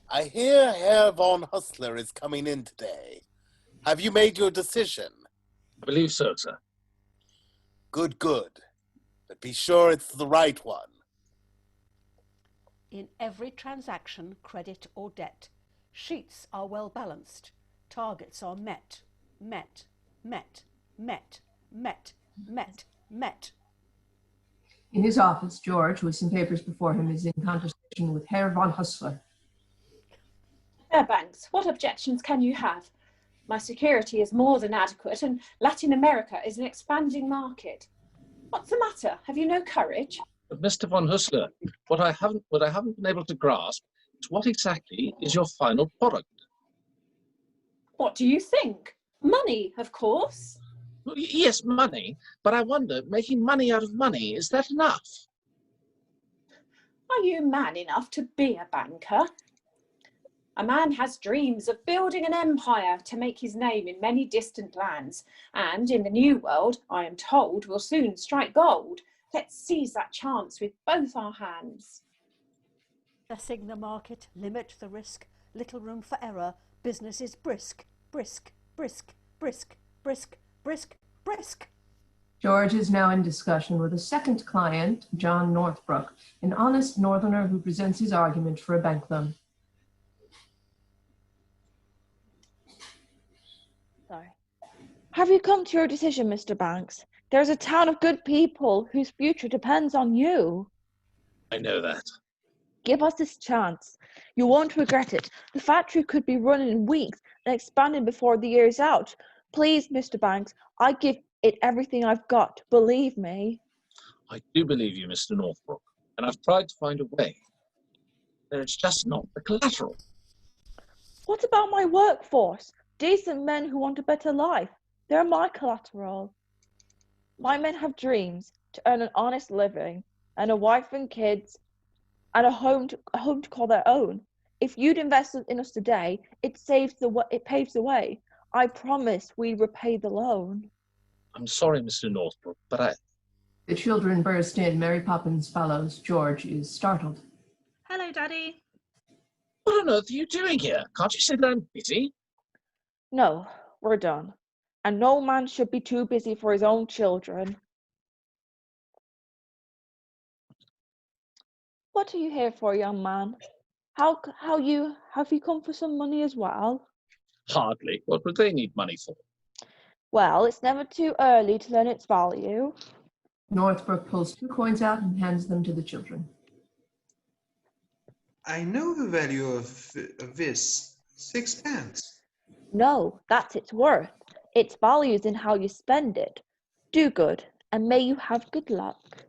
I hear Herr von Hustler is coming in today. Have you made your decision?
I believe so, sir.
Good, good. But be sure it's the right one.
In every transaction, credit or debt, sheets are well balanced. Targets are met, met, met, met, met, met, met.
In his office, George, with some papers before him, is in conversation with Herr von Hustler.
Fairbanks, what objections can you have? My security is more than adequate, and Latin America is an expanding market. What's the matter? Have you no courage?
But Mr. von Hustler, what I haven't been able to grasp is what exactly is your final product?
What do you think? Money, of course.
Well, yes, money, but I wonder, making money out of money, is that enough?
Are you man enough to be a banker? A man has dreams of building an empire to make his name in many distant lands, and in the new world, I am told, will soon strike gold. Let's seize that chance with both our hands.
Assessing the market, limit the risk, little room for error, business is brisk, brisk, brisk, brisk, brisk, brisk, brisk.
George is now in discussion with a second client, John Northbrook, an honest northerner who presents his argument for a bank loan.
Sorry. Have you come to your decision, Mr. Banks? There's a town of good people whose future depends on you.
I know that.
Give us this chance. You won't regret it. The factory could be running in weeks and expanding before the year's out. Please, Mr. Banks, I give it everything I've got. Believe me.
I do believe you, Mr. Northbrook, and I've tried to find a way. There's just not the collateral.
What about my workforce? Decent men who want a better life. They're my collateral. My men have dreams to earn an honest living and a wife and kids and a home to call their own. If you'd invested in us today, it paves the way. I promise we repay the loan.
I'm sorry, Mr. Northbrook, but
The children burst in. Mary Poppins follows. George is startled.
Hello, Daddy.
What on earth are you doing here? Can't you say that I'm busy?
No, we're done. And no man should be too busy for his own children. What are you here for, young man? Have you come for some money as well?
Hardly. What would they need money for?
Well, it's never too early to learn its value.
Northbrook pulls 2 coins out and hands them to the children.
I know the value of this. 6 pence.
No, that's its worth. Its value is in how you spend it. Do good, and may you have good luck.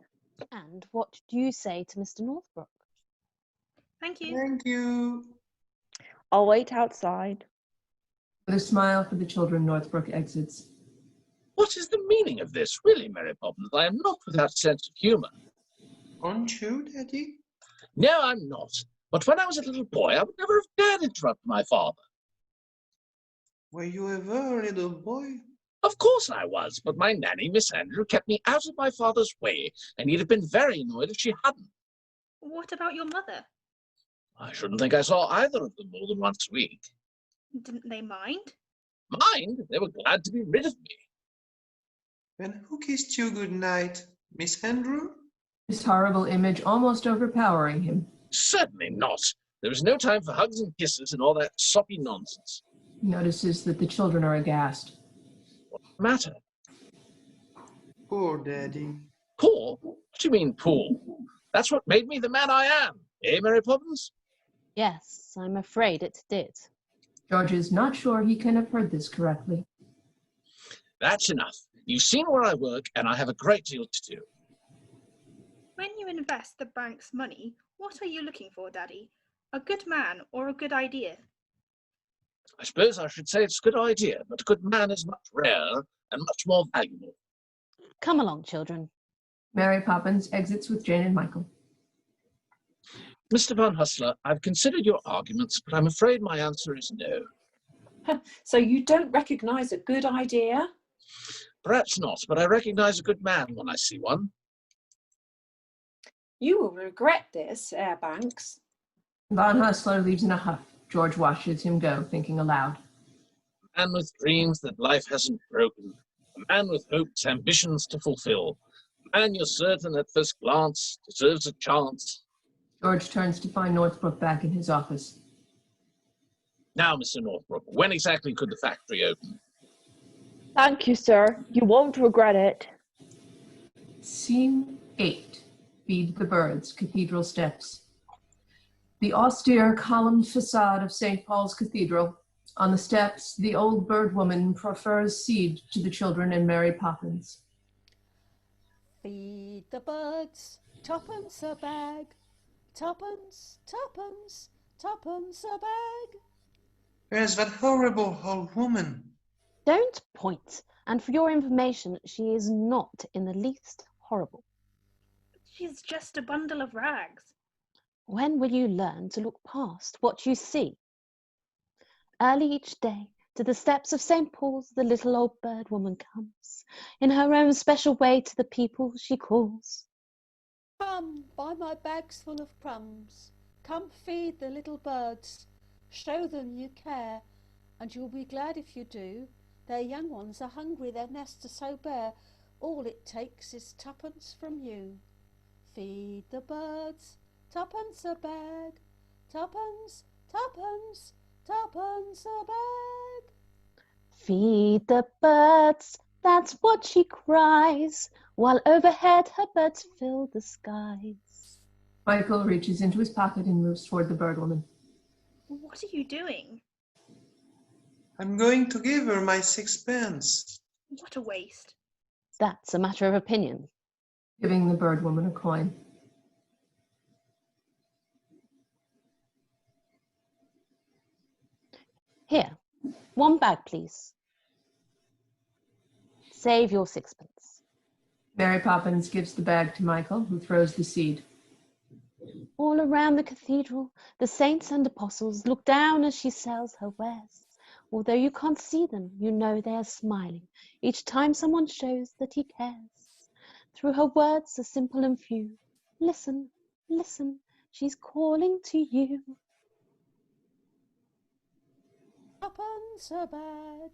And what do you say to Mr. Northbrook?
Thank you.
Thank you.
I'll wait outside.
With a smile for the children, Northbrook exits.
What is the meaning of this, really, Mary Poppins? I am not without sense of humour.
Aren't you, Daddy?
No, I'm not. But when I was a little boy, I would never have dared interrupt my father.
Were you ever a little boy?
Of course I was, but my nanny, Miss Andrew, kept me out of my father's way, and he'd have been very annoyed if she hadn't.
What about your mother?
I shouldn't think I saw either of them more than once a week.
Didn't they mind?
Mind? They were glad to be rid of me.
Then who kissed you good night? Miss Andrew?
This horrible image almost overpowering him.
Certainly not. There was no time for hugs and kisses and all that soppy nonsense.
He notices that the children are aghast.
What's the matter?
Poor Daddy.
Poor? What do you mean, poor? That's what made me the man I am. Eh, Mary Poppins?
Yes, I'm afraid it did.
George is not sure he can have heard this correctly.
That's enough. You've seen where I work, and I have a great deal to do.
When you invest the bank's money, what are you looking for, Daddy? A good man or a good idea?
I suppose I should say it's a good idea, but a good man is much rarer and much more valuable.
Come along, children.
Mary Poppins exits with Jane and Michael.
Mr. Van Hustler, I've considered your arguments, but I'm afraid my answer is no.
So you don't recognise a good idea?
Perhaps not, but I recognise a good man when I see one.
You will regret this, Herr Banks.
Von Hustler leaves in a huff. George watches him go, thinking aloud.
A man with dreams that life hasn't broken. A man with hopes, ambitions to fulfill. A man you're certain at first glance deserves a chance.
George turns to find Northbrook back in his office.
Now, Mr. Northbrook, when exactly could the factory open?
Thank you, sir. You won't regret it.
Scene 8. Feed the Birds, Cathedral Steps. The austere columned facade of St. Paul's Cathedral. On the steps, the old bird woman prefers seed to the children and Mary Poppins.
Feed the birds, twopence a bag. Twopence, twopence, twopence a bag.
Where's that horrible old woman?
Don't point. And for your information, she is not in the least horrible.
She's just a bundle of rags.
When will you learn to look past what you see? Early each day, to the steps of St. Paul's, the little old bird woman comes. In her own special way to the people she calls.
Come, buy my bags full of crumbs. Come feed the little birds. Show them you care, and you'll be glad if you do. Their young ones are hungry, their nests are so bare. All it takes is twopence from you. Feed the birds, twopence a bag. Twopence, twopence, twopence a bag.
Feed the birds, that's what she cries, while overhead her birds fill the skies.
Michael reaches into his pocket and moves toward the bird woman.
What are you doing?
I'm going to give her my 6 pence.
What a waste.
That's a matter of opinion.
Giving the bird woman a coin.
Here, one bag, please. Save your 6 pence.
Mary Poppins gives the bag to Michael, who throws the seed.
All around the cathedral, the saints and apostles look down as she sells her wares. Although you can't see them, you know they are smiling each time someone shows that he cares. Through her words, so simple and few, listen, listen, she's calling to you.
Twopence a bag.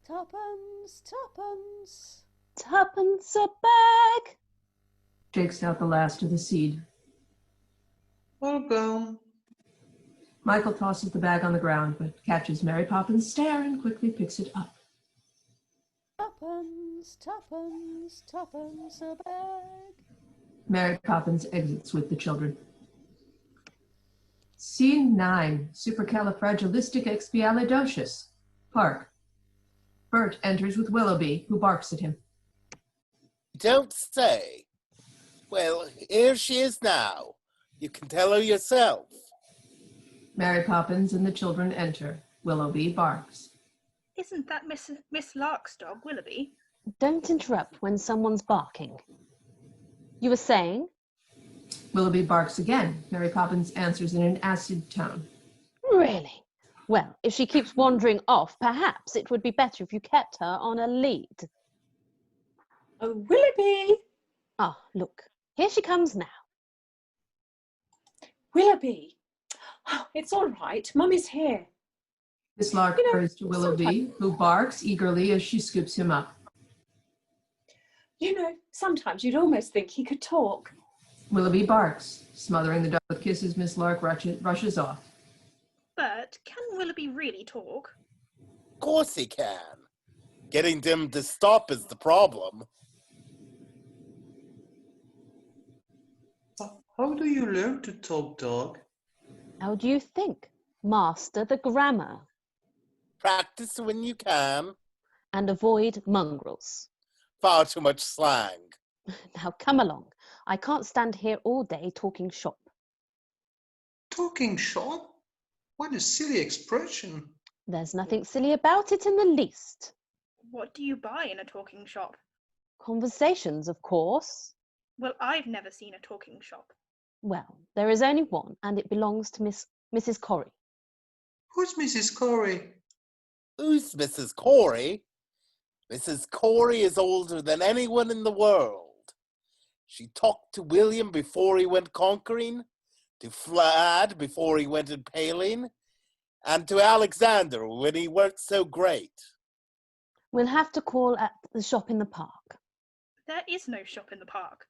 Twopence, twopence.
Twopence a bag.
Shakes out the last of the seed.
All gone.
Michael tosses the bag on the ground, but catches Mary Poppins' stare and quickly picks it up.
Twopence, twopence, twopence a bag.
Mary Poppins exits with the children. Scene 9, Supercalifragilisticexpialidocious. Park. Bert enters with Willoughby, who barks at him.
Don't say. Well, here she is now. You can tell her yourself.
Mary Poppins and the children enter. Willoughby barks.
Isn't that Miss Lark's dog, Willoughby?
Don't interrupt when someone's barking. You were saying?
Willoughby barks again. Mary Poppins answers in an acid tone.
Really? Well, if she keeps wandering off, perhaps it would be better if you kept her on a lead.
Oh, Willoughby!
Ah, look, here she comes now.
Willoughby! Oh, it's all right. Mummy's here.
Miss Lark turns to Willoughby, who barks eagerly as she scoops him up.
You know, sometimes you'd almost think he could talk.
Willoughby barks. Smothering the dog with kisses, Miss Lark rushes off.
But can Willoughby really talk?
Of course he can. Getting them to stop is the problem.
How do you learn to talk, dog?
How do you think? Master the grammar.
Practice when you can.
And avoid mongrels.
Far too much slang.
Now come along. I can't stand here all day talking shop.
Talking shop? What a silly expression.
There's nothing silly about it in the least.
What do you buy in a talking shop?
Conversations, of course.
Well, I've never seen a talking shop.
Well, there is only one, and it belongs to Mrs. Corrie.
Who's Mrs. Corrie?
Who's Mrs. Corrie? Mrs. Corrie is older than anyone in the world. She talked to William before he went conquering, to Vlad before he went impaling, and to Alexander when he weren't so great.
We'll have to call at the shop in the park.
There is no shop in the park.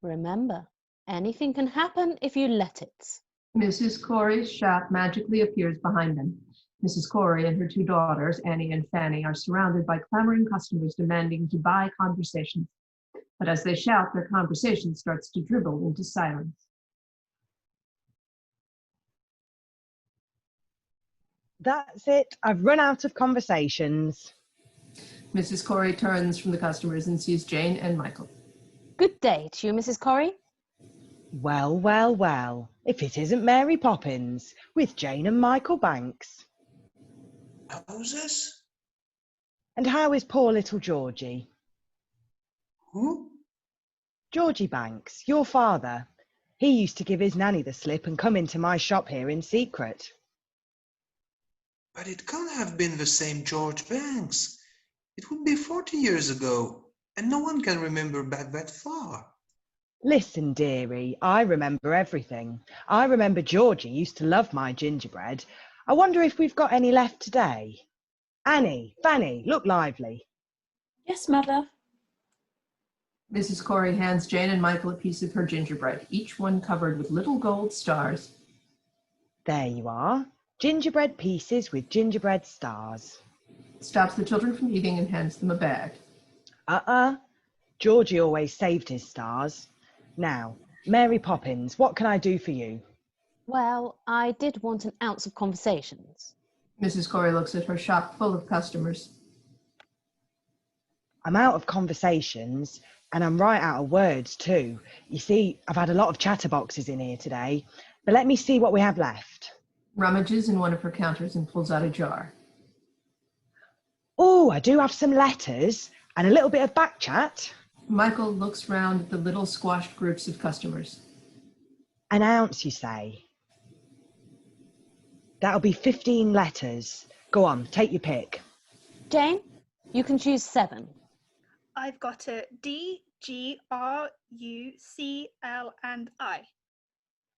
Remember, anything can happen if you let it.
Mrs. Corrie's shop magically appears behind them. Mrs. Corrie and her two daughters, Annie and Fanny, are surrounded by clamoring customers demanding to buy conversations. But as they shout, their conversation starts to dribble into silence.
That's it. I've run out of conversations.
Mrs. Corrie turns from the customers and sees Jane and Michael.
Good day to you, Mrs. Corrie.
Well, well, well. If it isn't Mary Poppins with Jane and Michael Banks.
Moses?
And how is poor little Georgie?
Who?
Georgie Banks, your father. He used to give his nanny the slip and come into my shop here in secret.
But it can't have been the same George Banks. It would be 40 years ago, and no one can remember back that far.
Listen, dearie, I remember everything. I remember Georgie used to love my gingerbread. I wonder if we've got any left today. Annie, Fanny, look lively.
Yes, Mother.
Mrs. Corrie hands Jane and Michael a piece of her gingerbread, each one covered with little gold stars.
There you are. Gingerbread pieces with gingerbread stars.
Stops the children from eating and hands them a bag.
Georgie always saved his stars. Now, Mary Poppins, what can I do for you?
Well, I did want an ounce of conversations.
Mrs. Corrie looks at her shop full of customers.
I'm out of conversations, and I'm right out of words too. You see, I've had a lot of chatterboxes in here today, but let me see what we have left.
Rummages in one of her counters and pulls out a jar.
Oh, I do have some letters and a little bit of back chat.
Michael looks round at the little squashed groups of customers.
An ounce, you say? That'll be 15 letters. Go on, take your pick.
Jane, you can choose 7.
I've got a D, G, R, U, C, L, and I.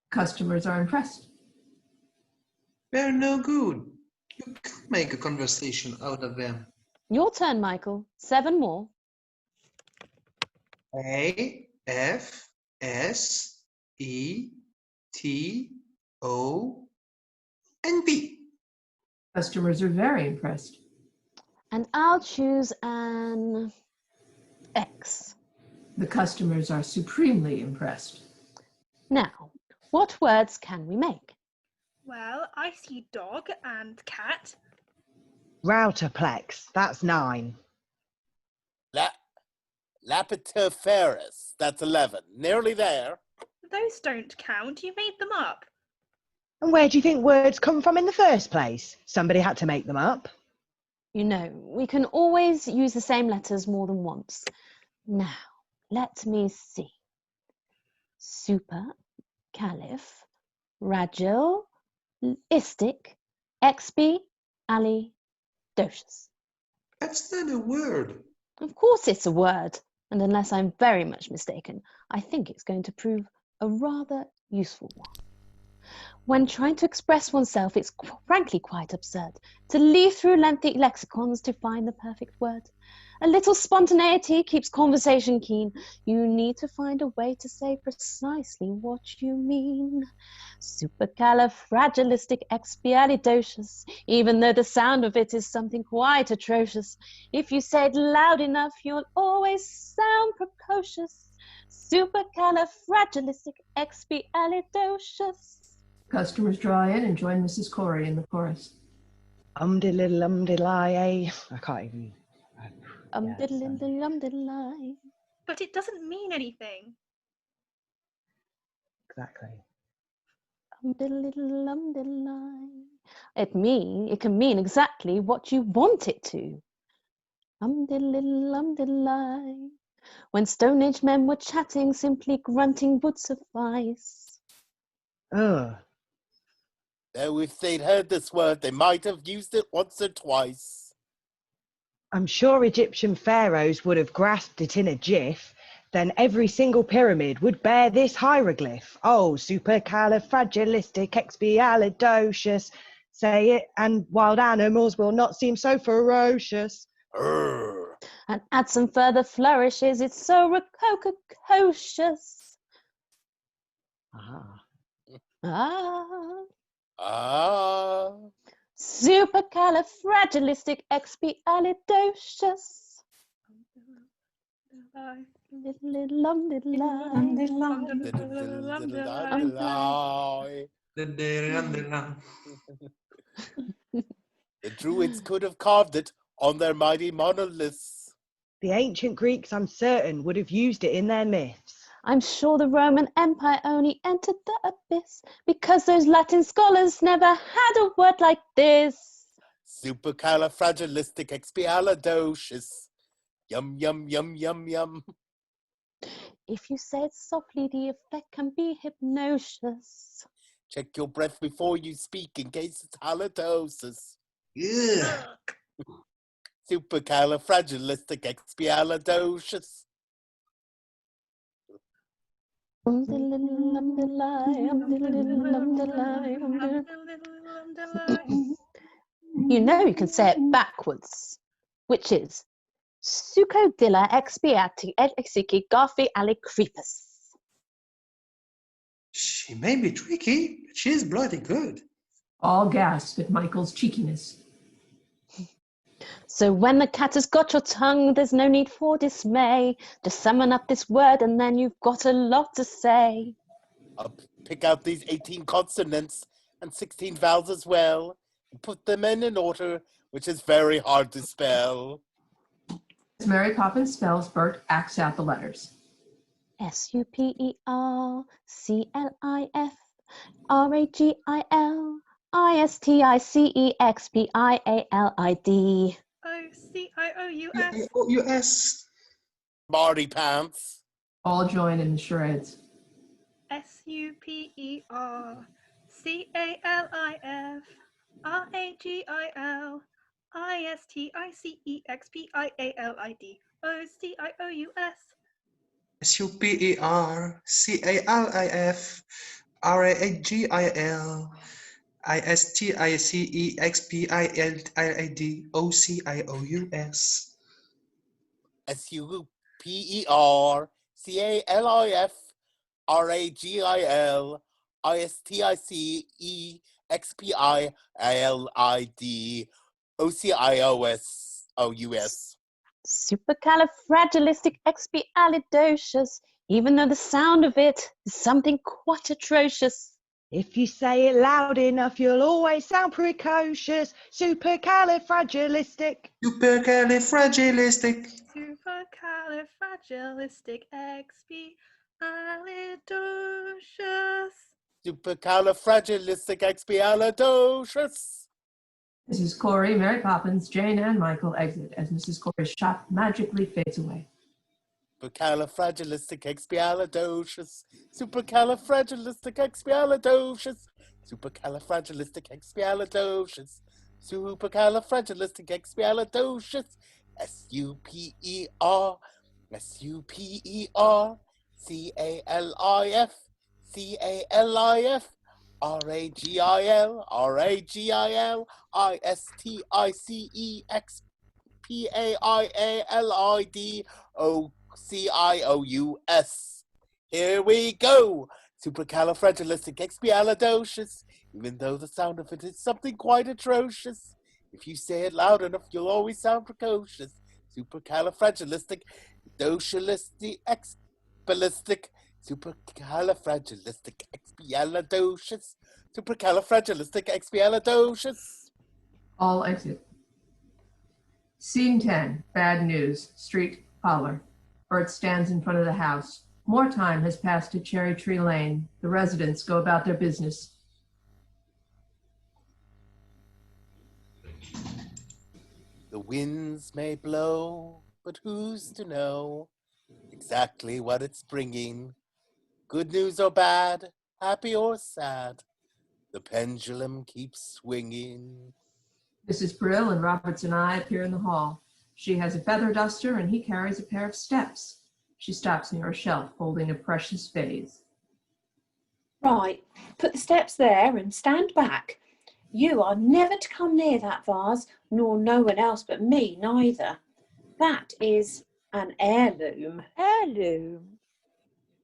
Customers are impressed.
They're no good. You can't make a conversation out of them.
Your turn, Michael. 7 more.
A, F, S, E, T, O, and B.
Customers are very impressed.
And I'll choose an X.
The customers are supremely impressed.
Now, what words can we make?
Well, I see dog and cat.
Routerplex, that's 9.
Lapitiferous, that's 11. Nearly there.
Those don't count. You made them up.
And where do you think words come from in the first place? Somebody had to make them up.
You know, we can always use the same letters more than once. Now, let me see. Super, caliph, ragil, istic, expi, ali, docious.
That's not a word.
Of course it's a word, and unless I'm very much mistaken, I think it's going to prove a rather useful one. When trying to express oneself, it's frankly quite absurd to leaf through lengthy lexicons to find the perfect word. A little spontaneity keeps conversation keen. You need to find a way to say precisely what you mean. Supercalifragilisticexpialidocious, even though the sound of it is something quite atrocious. If you say it loud enough, you'll always sound precocious. Supercalifragilisticexpialidocious.
Customers draw in and join Mrs. Corrie in the chorus.
Diddly-lum-diddly, I can't even...
Diddly-diddly-lum-diddly.
But it doesn't mean anything.
Exactly.
Diddly-diddly-lum-diddly. It can mean exactly what you want it to. Diddly-diddly-lum-diddly. When Stone Age men were chatting, simply grunting would suffice.
Ugh.
Though if they'd heard this word, they might have used it once or twice.
I'm sure Egyptian pharaohs would have grasped it in a jiff. Then every single pyramid would bear this hieroglyph. Oh, supercalifragilisticexpialidocious. Say it, and wild animals will not seem so ferocious.
Urgh.
And add some further flourishes, it's so rococious.
Ah.
Ah. Supercalifragilisticexpialidocious.
The Druids could have carved it on their mighty monoliths.
The ancient Greeks, I'm certain, would have used it in their myths.
I'm sure the Roman Empire only entered the abyss because those Latin scholars never had a word like this.
Supercalifragilisticexpialidocious. Yum, yum, yum, yum, yum.
If you say it softly, the effect can be hypnosis.
Check your breath before you speak in case it's halitosis.
Yeah.
Supercalifragilisticexpialidocious.
You know you can say it backwards, which is Sucodilla expiati exiki garfi ali creepus.
She may be tricky, but she's bloody good.
All gasp at Michael's cheekiness.
So when the cat has got your tongue, there's no need for dismay. Just summon up this word and then you've got a lot to say.
I'll pick out these 18 consonants and 16 vowels as well, and put them in an order which is very hard to spell.
As Mary Poppins spells, Bert acts out the letters.
SUPERCALIFRAGILISTICEXPIALID.
OCIOUS.
U.S.
Marty Pants.
All join in the charades.
SUPERCALIFRAGILISTICEXPIALID. OCIOUS.
SUPERCALIFRAGILISTICEXPIALID
SUPERCALIFRAGILISTICEXPIALID
Supercalifragilisticexpialidocious, even though the sound of it is something quite atrocious.
If you say it loud enough, you'll always sound precocious. Supercalifragilistic.
Supercalifragilistic.
Supercalifragilisticexpialidocious.
Supercalifragilisticexpialidocious.
Mrs. Corey, Mary Poppins, Jane, and Michael exit as Mrs. Corey's shop magically fades away.
Supercalifragilisticexpialidocious. Supercalifragilisticexpialidocious. Supercalifragilisticexpialidocious. Supercalifragilisticexpialidocious. SUPER. SUPER. CALIF. CALIF. RAGIL. RAGIL. ISTICEXPAIALIDOCIOUS. Here we go. Supercalifragilisticexpialidocious. Even though the sound of it is something quite atrocious. If you say it loud enough, you'll always sound precocious. Supercalifragilisticexpialidocious. Supercalifragilisticexpialidocious. Supercalifragilisticexpialidocious.
All exit. Scene 10, bad news, street, parlor. Bert stands in front of the house. More time has passed at Cherry Tree Lane. The residents go about their business.
The winds may blow, but who's to know exactly what it's bringing? Good news or bad, happy or sad, the pendulum keeps swinging.
Mrs. Brill and Roberts and I appear in the hall. She has a feather duster and he carries a pair of steps. She stops near a shelf holding a precious vase.
Right, put the steps there and stand back. You are never to come near that vase, nor no one else but me neither. That is an heirloom.
Heirloom.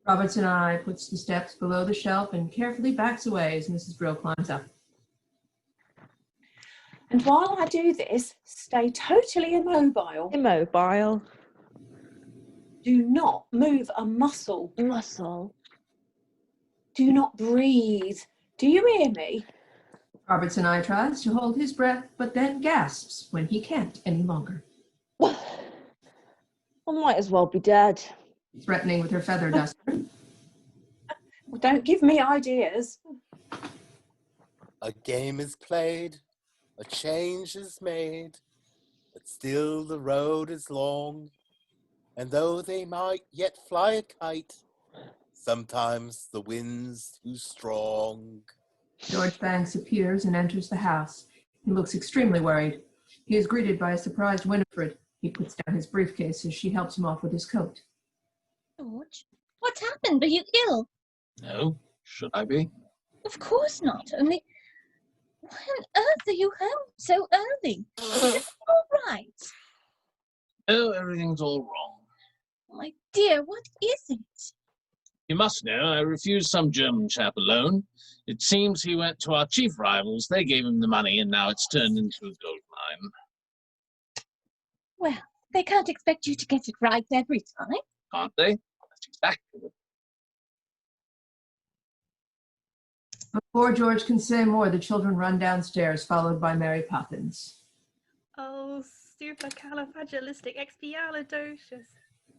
Roberts and I puts the steps below the shelf and carefully backs away as Mrs. Brill climbs up.
And while I do this, stay totally immobile.
Immobile.
Do not move a muscle.
Muscle.
Do not breathe. Do you hear me?
Roberts and I tries to hold his breath, but then gasps when he can't any longer.
I might as well be dead.
Threatening with her feather duster.
Well, don't give me ideas.
A game is played, a change is made, but still the road is long. And though they might yet fly a kite, sometimes the wind's too strong.
George Banks appears and enters the house. He looks extremely worried. He is greeted by a surprised Winifred. He puts down his briefcase as she helps him off with his coat.
George, what's happened? Are you ill?
No, should I be?
Of course not. Only, why on earth are you home so early? Is it all right?
No, everything's all wrong.
My dear, what is it?
You must know I refused some German chap a loan. It seems he went to our chief rivals. They gave him the money, and now it's turned into a gold mine.
Well, they can't expect you to get it right every time.
Can't they? That's exactly what.
Before George can say more, the children run downstairs, followed by Mary Poppins.
Oh, supercalifragilisticexpialidocious.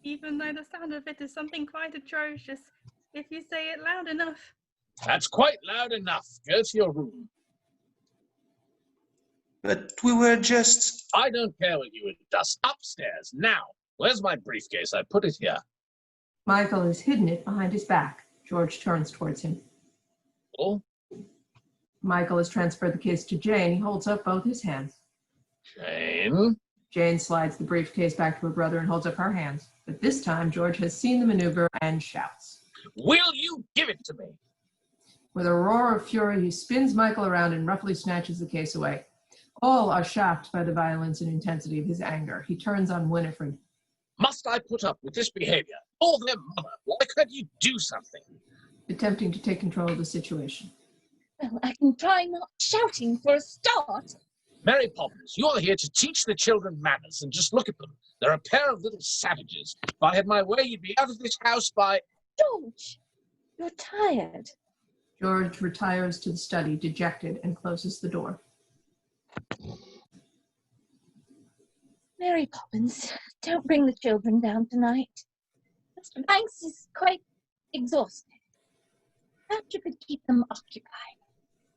Even though the sound of it is something quite atrocious, if you say it loud enough.
That's quite loud enough. Go to your room.
But we were just...
I don't care what you were just. Upstairs, now. Where's my briefcase? I put it here.
Michael has hidden it behind his back. George turns towards him.
Oh?
Michael has transferred the case to Jane. He holds up both his hands.
Jane?
Jane slides the briefcase back to her brother and holds up her hands. But this time, George has seen the maneuver and shouts.
Will you give it to me?
With a roar of fury, he spins Michael around and roughly snatches the case away. All are shocked by the violence and intensity of his anger. He turns on Winifred.
Must I put up with this behavior? Or their mother? Why can't you do something?
Attempting to take control of the situation.
Well, I can try not shouting for a start.
Mary Poppins, you're here to teach the children manners, and just look at them. They're a pair of little savages. If I had my way, you'd be out of this house by...
George, you're tired.
George retires to the study, dejected, and closes the door.
Mary Poppins, don't bring the children down tonight. Mr. Banks is quite exhausted. Perhaps you could keep them occupied.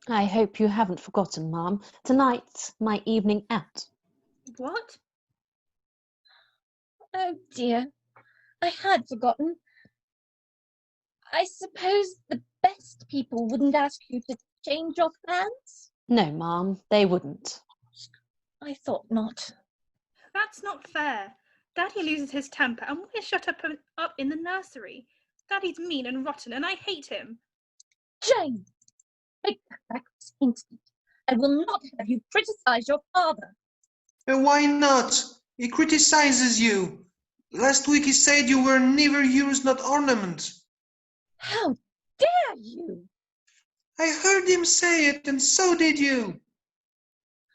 I hope you haven't forgotten, Ma'am. Tonight's my evening out.
What?
Oh dear, I had forgotten. I suppose the best people wouldn't ask you to change your plans?
No, Ma'am, they wouldn't.
I thought not.
That's not fair. Daddy loses his temper and we're shut up in the nursery. Daddy's mean and rotten and I hate him.
Jane, take that back this instant. I will not have you criticize your father.
And why not? He criticizes you. Last week he said you were neither use not ornament.
How dare you?
I heard him say it, and so did you.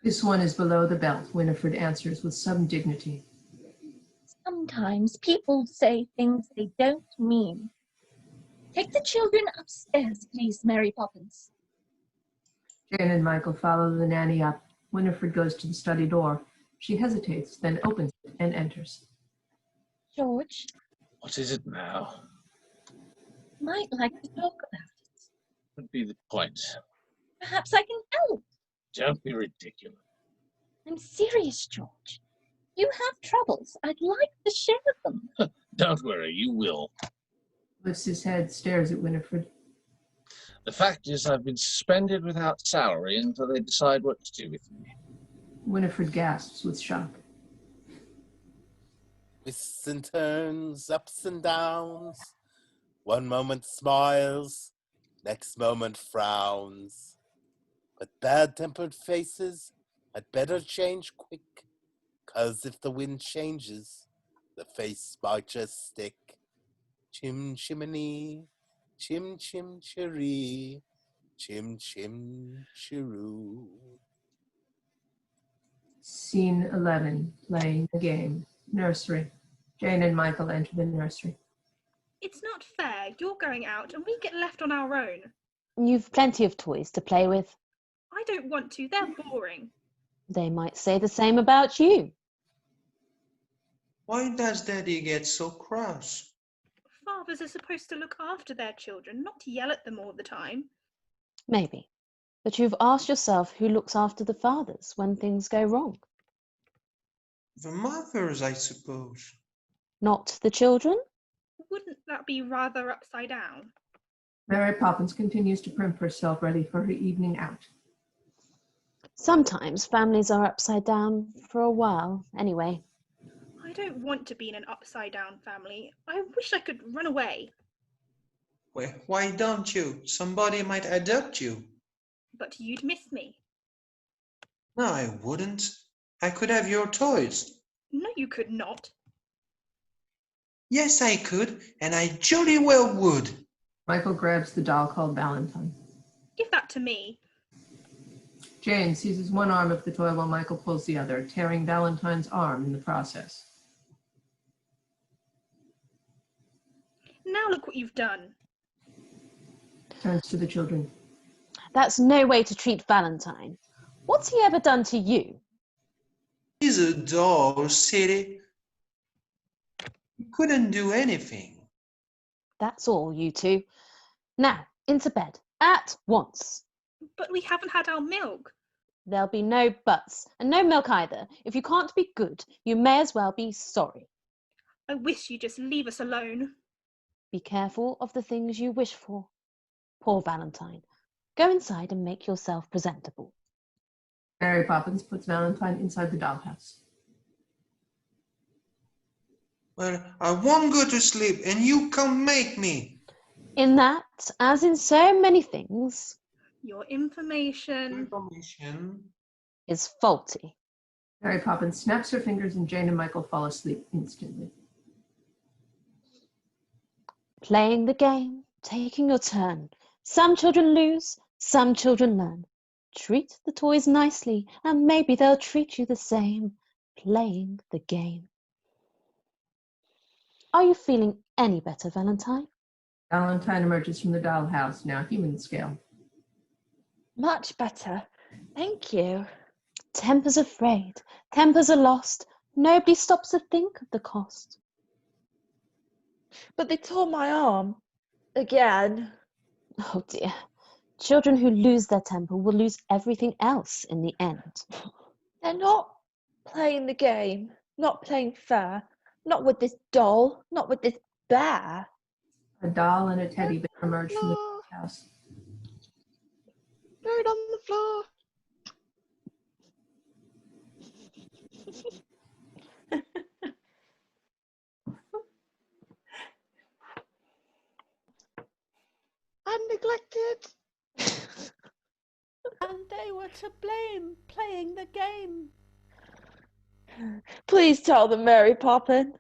This one is below the belt, Winifred answers with some dignity.
Sometimes people say things they don't mean. Take the children upstairs, please, Mary Poppins.
Jane and Michael follow the nanny up. Winifred goes to the study door. She hesitates, then opens it and enters.
George,
What is it now?
might like to talk about it.
What would be the point?
Perhaps I can help.
Don't be ridiculous.
I'm serious, George. You have troubles. I'd like to share them.
Don't worry, you will.
Lifts his head, stares at Winifred.
The fact is, I've been suspended without salary until they decide what to do with me.
Winifred gasps with shock.
Twists and turns, ups and downs. One moment smiles, next moment frowns. But bad-tempered faces had better change quick, 'cause if the wind changes, the face might just stick. Chim chimney, chim chim chiree, chim chim chiroo.
Scene 11, playing the game. Nursery. Jane and Michael enter the nursery.
It's not fair. You're going out and we get left on our own.
You've plenty of toys to play with.
I don't want to. They're boring.
They might say the same about you.
Why does Daddy get so cross?
Fathers are supposed to look after their children, not yell at them all the time.
Maybe. But you've asked yourself who looks after the fathers when things go wrong.
The mothers, I suppose.
Not the children?
Wouldn't that be rather upside down?
Mary Poppins continues to primp herself, ready for her evening out.
Sometimes families are upside down for a while, anyway.
I don't want to be in an upside down family. I wish I could run away.
Well, why don't you? Somebody might adopt you.
But you'd miss me.
No, I wouldn't. I could have your toys.
No, you could not.
Yes, I could, and I jolly well would.
Michael grabs the doll called Valentine.
Give that to me.
Jane seizes one arm of the toy while Michael pulls the other, tearing Valentine's arm in the process.
Now look what you've done.
Turns to the children.
That's no way to treat Valentine. What's he ever done to you?
He's a doll, silly. He couldn't do anything.
That's all, you two. Now, into bed, at once.
But we haven't had our milk.
There'll be no buts, and no milk either. If you can't be good, you may as well be sorry.
I wish you'd just leave us alone.
Be careful of the things you wish for. Poor Valentine. Go inside and make yourself presentable.
Mary Poppins puts Valentine inside the dollhouse.
Well, I won't go to sleep, and you can't make me.
In that, as in so many things,
Your information
is faulty.
Mary Poppins snaps her fingers and Jane and Michael fall asleep instantly.
Playing the game, taking your turn. Some children lose, some children learn. Treat the toys nicely, and maybe they'll treat you the same. Playing the game. Are you feeling any better, Valentine?
Valentine emerges from the dollhouse, now human scale.
Much better. Thank you.
Tempers are frayed, tempers are lost. Nobody stops to think of the cost.
But they tore my arm. Again.
Oh dear. Children who lose their temper will lose everything else in the end.
They're not playing the game. Not playing fair. Not with this doll. Not with this bear.
A doll and a teddy bear emerge from the house.
Throw it on the floor. I'm neglected.
And they were to blame, playing the game.
Please tell them, Mary Poppins.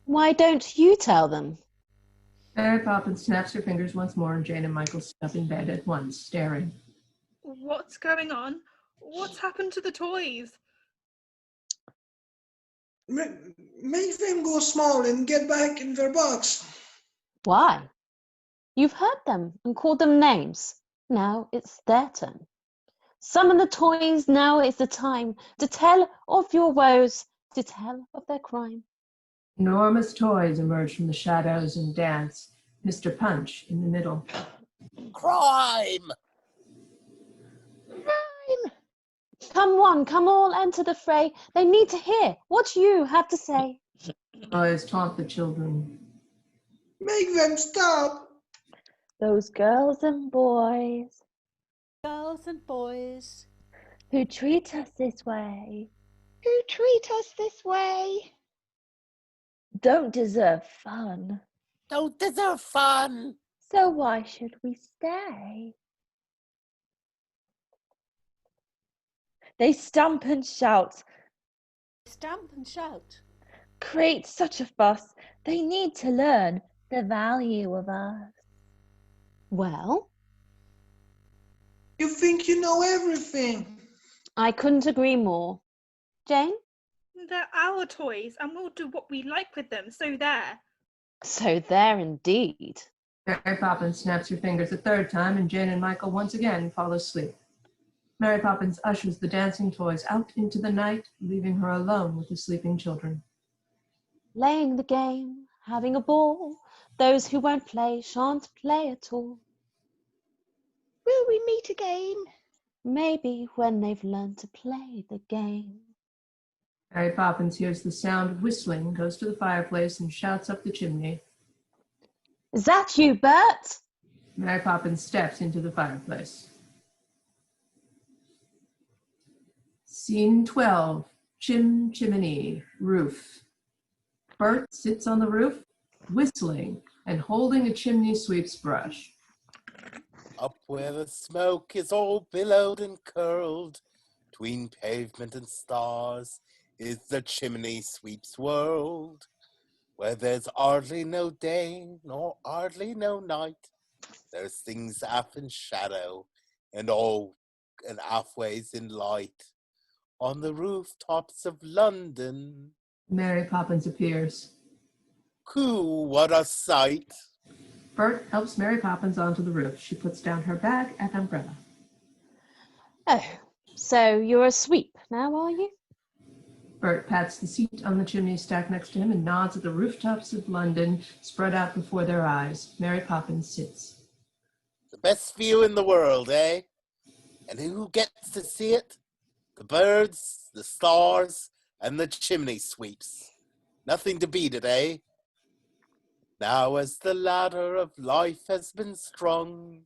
Why don't you tell them?
Mary Poppins snaps her fingers once more and Jane and Michael sit up in bed at once, staring.
What's going on? What's happened to the toys?
Make them go small and get back in their box.
Why? You've heard them and called them names. Now it's their turn. Summon the toys, now is the time to tell of your woes, to tell of their crime.
Enormous toys emerge from the shadows and dance. Mr. Punch in the middle.
Crime!
Crime!
Come all, enter the fray. They need to hear what you have to say.
Toys taunt the children.
Make them stop.
Those girls and boys
Girls and boys
who treat us this way
Who treat us this way?
don't deserve fun.
Don't deserve fun.
So why should we stay? They stamp and shout,
stamp and shout.
create such a fuss. They need to learn the value of us.
Well,
You think you know everything.
I couldn't agree more. Jane?
They're our toys, and we'll do what we like with them, so there.
So there indeed.
Mary Poppins snaps her fingers a third time, and Jane and Michael once again fall asleep. Mary Poppins ushers the dancing toys out into the night, leaving her alone with the sleeping children.
Playing the game, having a ball. Those who won't play shan't play at all.
Will we meet again?
Maybe when they've learned to play the game.
Mary Poppins hears the sound of whistling, goes to the fireplace, and shouts up the chimney.
Is that you, Bert?
Mary Poppins steps into the fireplace. Scene 12, Chim Chimney, Roof. Bert sits on the roof, whistling and holding a chimney sweep's brush.
Up where the smoke is all billowed and curled, between pavement and stars, is the chimney sweep's world, where there's hardly no day, nor hardly no night. There's things half in shadow, and all and halfways in light. On the rooftops of London,
Mary Poppins appears.
coo, what a sight!
Bert helps Mary Poppins onto the roof. She puts down her bag and umbrella.
Oh, so you're a sweep now, are you?
Bert pats the seat on the chimney stack next to him and nods at the rooftops of London spread out before their eyes. Mary Poppins sits.
The best view in the world, eh? And who gets to see it? The birds, the stars, and the chimney sweeps. Nothing to beat it, eh? Now as the ladder of life has been strung,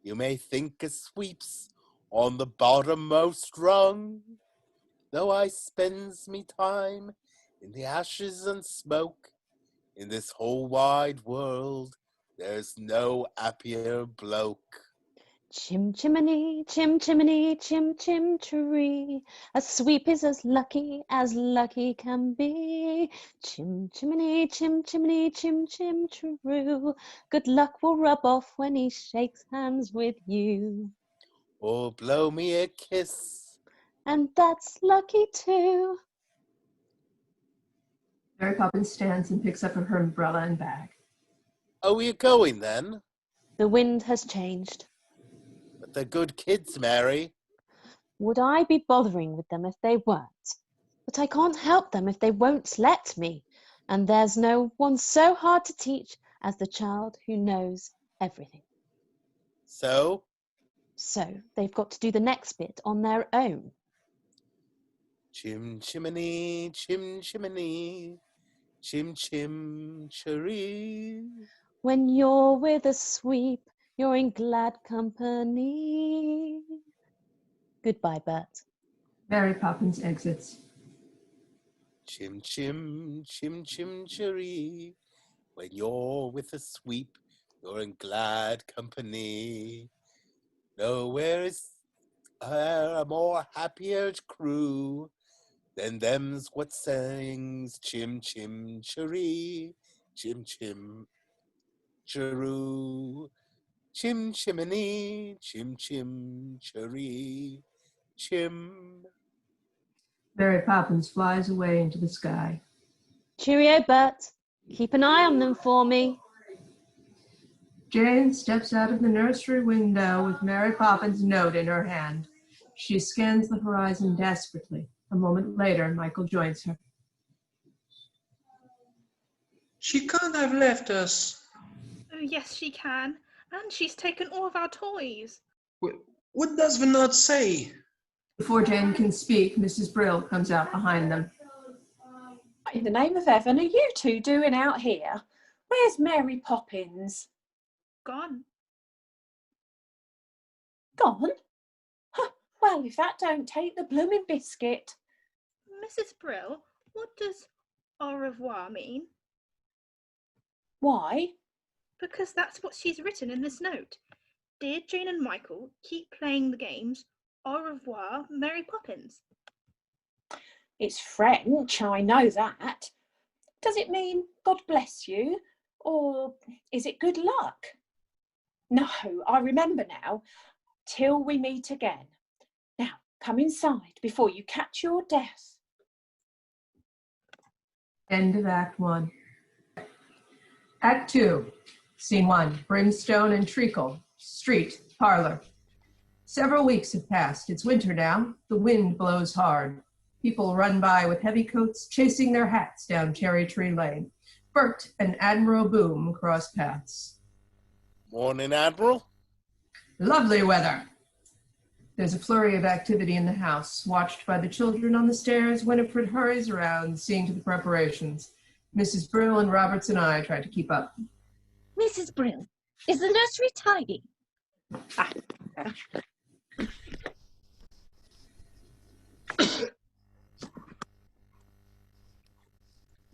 you may think a sweeps on the bottommost rung. Though I spends me time in the ashes and smoke, in this whole wide world, there's no happier bloke.
Chim chimney, chim chimney, chim chim chiree. A sweep is as lucky can be. Chim chimney, chim chimney, chim chim chiroo. Good luck will rub off when he shakes hands with you.
Or blow me a kiss.
And that's lucky too.
Mary Poppins stands and picks up her umbrella and bag.
Oh, you going then?
The wind has changed.
But they're good kids, Mary.
Would I be bothering with them if they weren't? But I can't help them if they won't let me. And there's no one so hard to teach as the child who knows everything.
So?
So they've got to do the next bit on their own.
Chim chimney, chim chimney, chim chim chiree.
When you're with a sweep, you're in glad company. Goodbye, Bert.
Mary Poppins exits.
Chim chim, chim chim chiree. When you're with a sweep, you're in glad company. Nowhere is a more happier crew than them's what sings chim chim chiree, chim chim chiroo, chim chimney, chim chim chiree, chim.
Mary Poppins flies away into the sky.
Cheerio, Bert. Keep an eye on them for me.
Jane steps out of the nursery window with Mary Poppins' note in her hand. She scans the horizon desperately. A moment later, Michael joins her.
She can't have left us.
Oh, yes, she can. And she's taken all of our toys.
What does the note say?
Before Jane can speak, Mrs. Brill comes out behind them.
What in the name of heaven are you two doing out here? Where's Mary Poppins?
Gone.
Gone? Huh, well, if that don't take the blooming biscuit.
Mrs. Brill, what does au revoir mean?
Why?
Because that's what she's written in this note. Dear Jane and Michael, keep playing the games. Au revoir, Mary Poppins.
It's French, I know that. Does it mean God bless you? Or is it good luck? No, I remember now. Till we meet again. Now, come inside before you catch your death.
End of Act 1. Act 2, Scene 1, Brimstone and Treacle, street, parlor. Several weeks have passed. It's winter now. The wind blows hard. People run by with heavy coats, chasing their hats down Cherry Tree Lane. Bert and Admiral Boom cross paths.
Morning, Admiral.
Lovely weather. There's a flurry of activity in the house. Watched by the children on the stairs, Winifred hurries around, seeing to the preparations. Mrs. Brill and Roberts and I try to keep up.
Mrs. Brill, is the nursery tidy?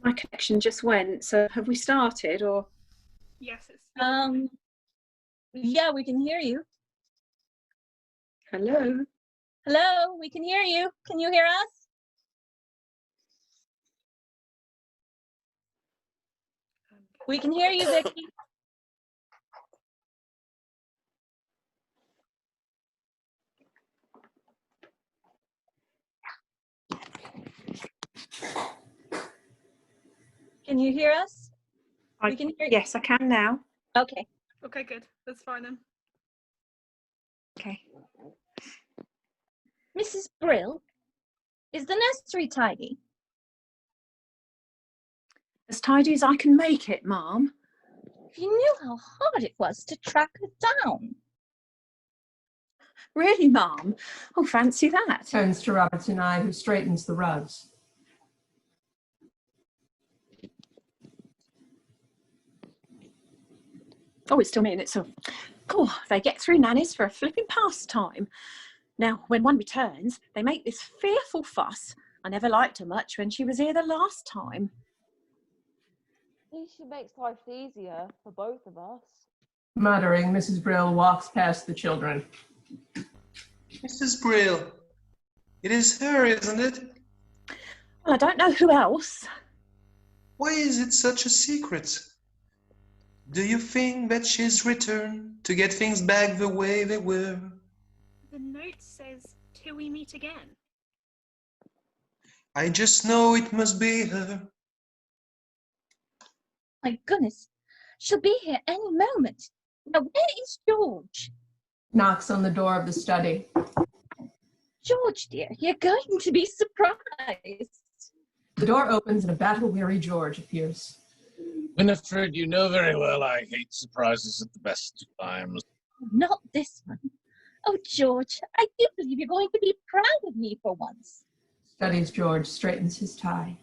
My connection just went, so have we started or?
Yes, it's
Yeah, we can hear you.
Hello?
Hello, we can hear you. Can you hear us? We can hear you, Vicky. Can you hear us? We can hear you.
Yes, I can now.
Okay.
okay, good. That's fine then.
Okay.
Mrs. Brill, is the nursery tidy?
As tidy as I can make it, Ma'am.
If you knew how hard it was to track her down.
Really, Ma'am? Oh, fancy that.
Turns to Roberts and I, who straightens the rugs.
Oh, it's still minutes of. Oh, they get through nannies for a flipping pastime. Now, when one returns, they make this fearful fuss. I never liked her much when she was here the last time.
At least she makes life easier for both of us.
Muttering, Mrs. Brill walks past the children.
Mrs. Brill, it is her, isn't it?
Well, I don't know who else.
Why is it such a secret? Do you think that she's returned to get things back the way they were?
The note says, till we meet again.
I just know it must be her.
My goodness, she'll be here any moment. Now, where is George?
Knocks on the door of the study.
George, dear, you're going to be surprised.
The door opens and a battle-weary George appears.
Winifred, you know very well I hate surprises at the best of times.
Not this one. Oh, George, I do believe you're going to be proud of me for once.
Studies George, straightens his tie.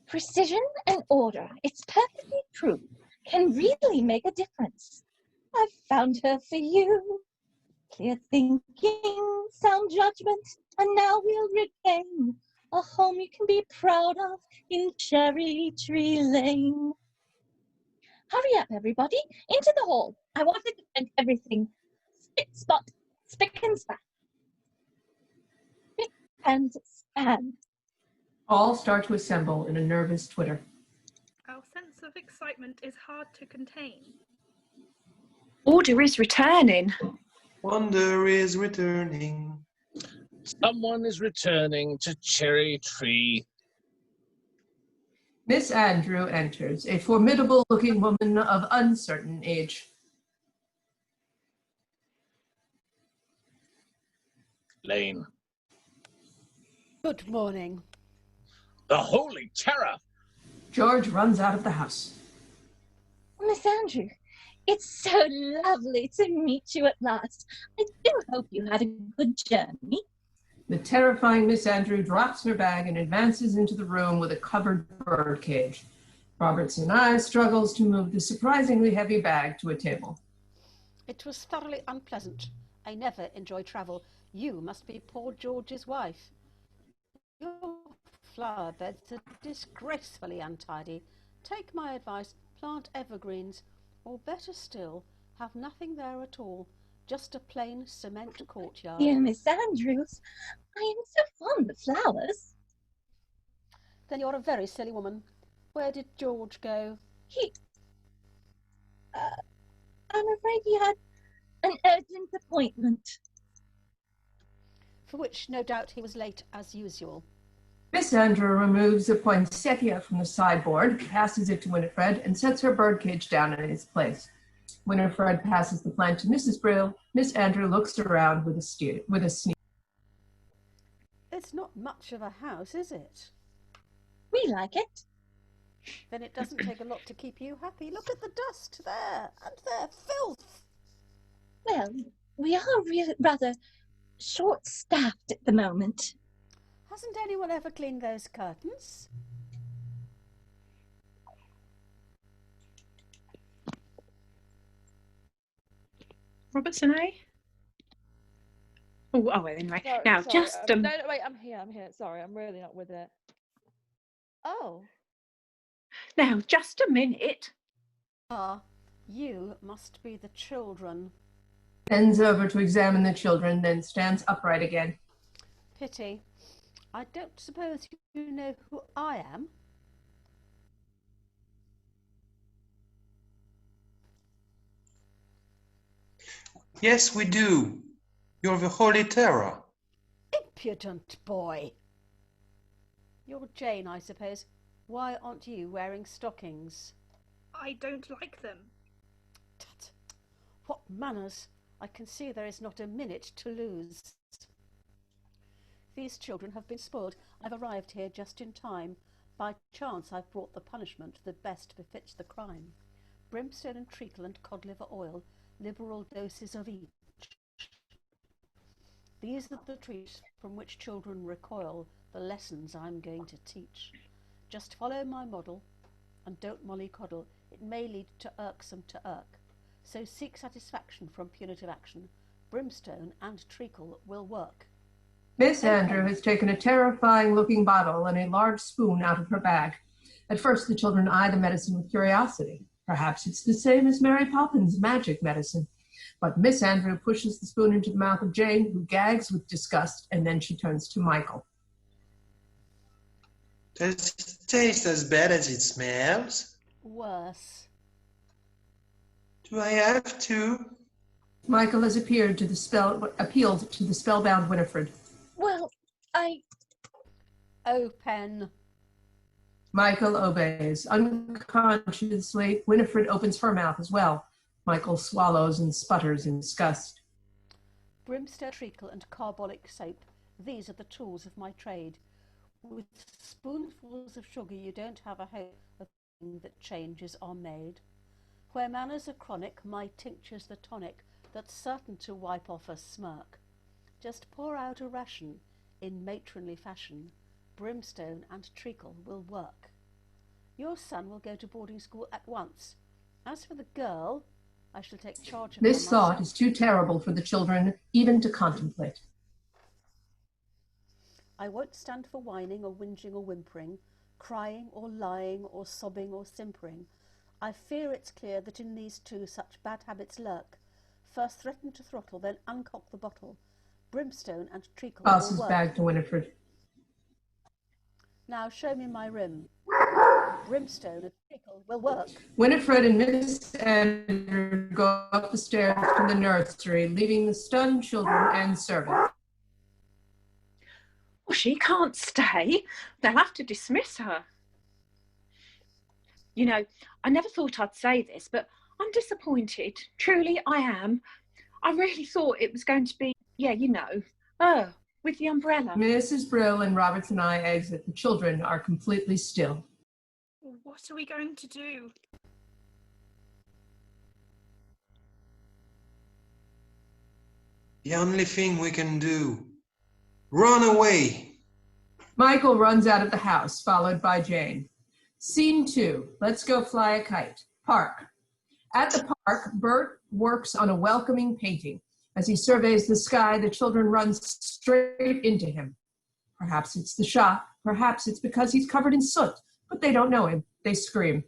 Precision and order, it's perfectly true, can really make a difference. I've found her for you. Clear thinking, sound judgment, and now we'll regain a home you can be proud of in Cherry Tree Lane. Hurry up, everybody, into the hall. I wanted to find everything. Spick and span. Spick and span.
All start to assemble in a nervous twitter.
Our sense of excitement is hard to contain.
Order is returning.
Wonder is returning.
Someone is returning to Cherry Tree.
Miss Andrew enters, a formidable-looking woman of uncertain age.
Lane.
Good morning.
The holy terror!
George runs out of the house.
Miss Andrew, it's so lovely to meet you at last. I do hope you had a good journey.
The terrifying Miss Andrew drops her bag and advances into the room with a covered bird cage. Roberts and I struggles to move the surprisingly heavy bag to a table.
It was thoroughly unpleasant, I never enjoy travel. You must be poor George's wife. Your flower beds are disgracefully untidy. Take my advice, plant evergreens, or better still, have nothing there at all, just a plain cement courtyard.
Dear Miss Andrews, I am so fond of flowers.
Then you're a very silly woman. Where did George go?
I'm afraid he had an urgent appointment.
For which no doubt he was late as usual.
Miss Andrew removes a poinsettia from the sideboard, passes it to Winifred, and sets her birdcage down in its place. Winifred passes the plant to Mrs. Brill. Miss Andrew looks around with a sneer.
It's not much of a house, is it?
We like it.
Then it doesn't take a lot to keep you happy. Look at the dust there, and their filth.
Well, we are rather short-staffed at the moment.
Hasn't anyone ever cleaned those curtains?
Robertson, eh? Oh, anyway.
Sorry,
Now,
sorry,
just
no, wait, I'm here. Sorry, I'm really not with it. Oh.
now, just a minute.
Ah, you must be the children.
Bends over to examine the children, then stands upright again.
Pity. I don't suppose you know who I am?
Yes, we do. You're the Holy Terror.
Impudent boy. You're Jane, I suppose. Why aren't you wearing stockings?
I don't like them.
Tut! What manners! I can see there is not a minute to lose. These children have been spoiled. I've arrived here just in time. By chance I've brought the punishment that best befits the crime. Brimstone and treacle and cod liver oil, liberal doses of each. These are the treats from which children recoil, the lessons I'm going to teach. Just follow my model and don't mollycoddle. It may lead to irksome to irk. So seek satisfaction from punitive action. Brimstone and treacle will work.
Miss Andrew has taken a terrifying-looking bottle and a large spoon out of her bag. At first, the children eye the medicine with curiosity. Perhaps it's the same as Mary Poppins' magic medicine. But Miss Andrew pushes the spoon into the mouth of Jane, who gags with disgust, and then she turns to Michael.
Does it taste as bad as it smells?
Worse.
Do I have to?
Michael has appealed to the spellbound Winifred.
Well,
Open.
Michael obeys. Unconsciously, Winifred opens her mouth as well. Michael swallows and sputters in disgust.
Brimstone, treacle and carbolic soap. These are the tools of my trade. With spoonfuls of sugar you don't have a hope of that changes are made. Where manners are chronic, my tincture's the tonic that's certain to wipe off a smirk. Just pour out a ration in matronly fashion. Brimstone and treacle will work. Your son will go to boarding school at once. As for the girl, I shall take charge of her
This thought
myself.
is too terrible for the children even to contemplate.
I won't stand for whining or whinging or whimpering, crying or lying or sobbing or simpering. I fear it's clear that in these two such bad habits lurk. First threaten to throttle, then uncock the bottle. Brimstone and treacle will
Passes
work.
back to Winifred.
Now show me my rim. Brimstone and treacle will work.
Winifred and Miss Andrew go up the stairs to the nursery, leaving the stunned children and servant.
Well, she can't stay. They'll have to dismiss her. You know, I never thought I'd say this, but I'm disappointed. Truly, I am. I really thought it was going to be, with the umbrella.
Mrs. Brill and Roberts and I exit. The children are completely still.
What are we going to do?
The only thing we can do. Run away!
Michael runs out of the house, followed by Jane. Scene 2. Let's go fly a kite. Park. At the park, Bert works on a welcoming painting. As he surveys the sky, the children run straight into him. Perhaps it's the shock, perhaps it's because he's covered in soot, but they don't know him. They scream.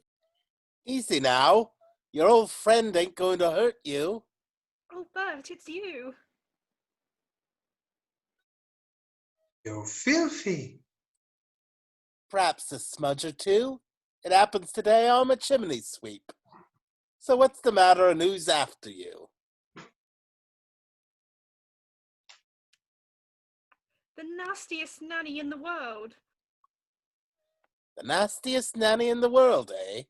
Easy now. Your old friend ain't going to hurt you.
Oh, Bert, it's you.
You're filthy.
Perhaps a smudge or two. It happens today I'm a chimney sweep. So what's the matter and who's after you?
The nastiest nanny in the world.
The nastiest nanny in the world, eh?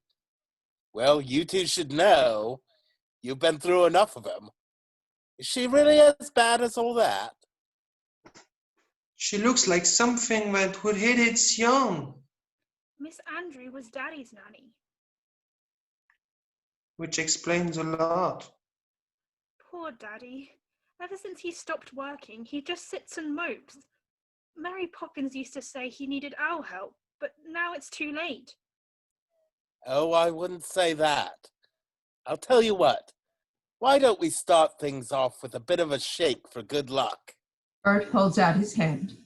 Well, you two should know. You've been through enough of them. Is she really as bad as all that?
She looks like something that would hit its young,
Miss Andrew was Daddy's nanny.
which explains a lot.
Poor Daddy. Ever since he stopped working, he just sits and mopes. Mary Poppins used to say he needed our help, but now it's too late.
Oh, I wouldn't say that. I'll tell you what. Why don't we start things off with a bit of a shake for good luck?
Bert holds out his hand.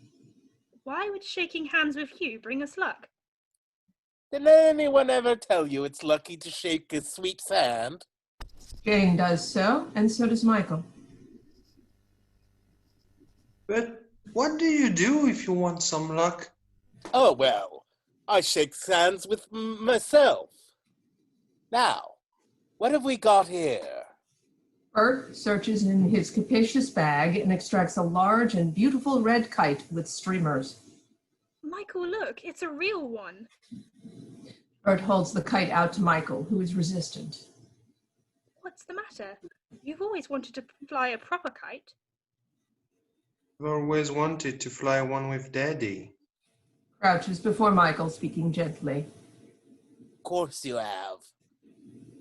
Why would shaking hands with you bring us luck?
Did anyone ever tell you it's lucky to shake a sweep's hand?
Jane does so, and so does Michael.
But what do you do if you want some luck?
Oh, well, I shake hands with myself. Now, what have we got here?
Bert searches in his capacious bag and extracts a large and beautiful red kite with streamers.
Michael, look, it's a real one.
Bert holds the kite out to Michael, who is resistant.
What's the matter? You've always wanted to fly a proper kite.
I've always wanted to fly one with Daddy.
Crouches before Michael, speaking gently.
Of course you have.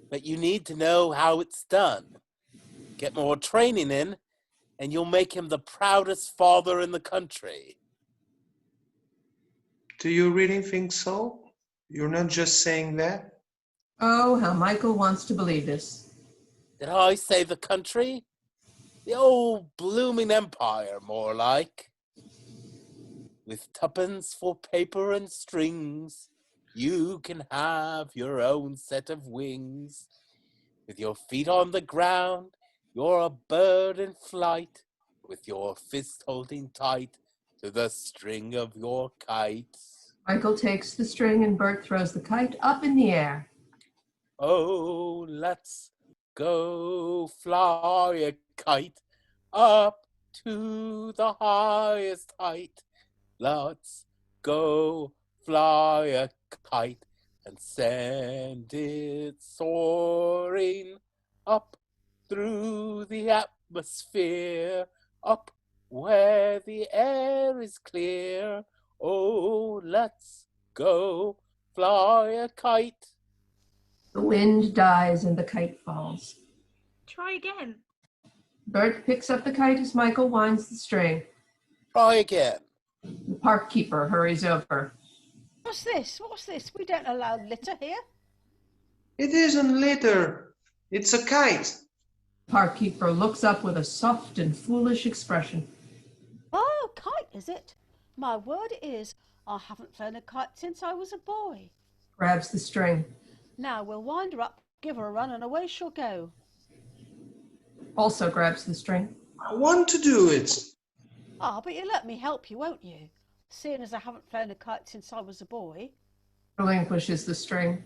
But you need to know how it's done. Get more training in, and you'll make him the proudest father in the country.
Do you really think so? You're not just saying that?
Oh, how Michael wants to believe this.
Did I say the country? The old blooming empire, more like. With tuppence for paper and strings, you can have your own set of wings. With your feet on the ground, you're a bird in flight, with your fist holding tight to the string of your kite.
Michael takes the string and Bert throws the kite up in the air.
Oh, let's go fly a kite up to the highest height. Let's go fly a kite and send it soaring up through the atmosphere, up where the air is clear. Oh, let's go fly a kite.
The wind dies and the kite falls.
Try again.
Bert picks up the kite as Michael winds the string.
Try again.
The park keeper hurries over.
What's this? What's this? We don't allow litter here.
It isn't litter. It's a kite.
The park keeper looks up with a soft and foolish expression.
Oh, kite, is it? My word it is, I haven't flown a kite since I was a boy.
Grabs the string.
Now we'll wind her up, give her a run, and away she'll go.
Also grabs the string.
I want to do it.
Ah, but you'll let me help you, won't you? Seeing as I haven't flown a kite since I was a boy.
Relinquishes the string.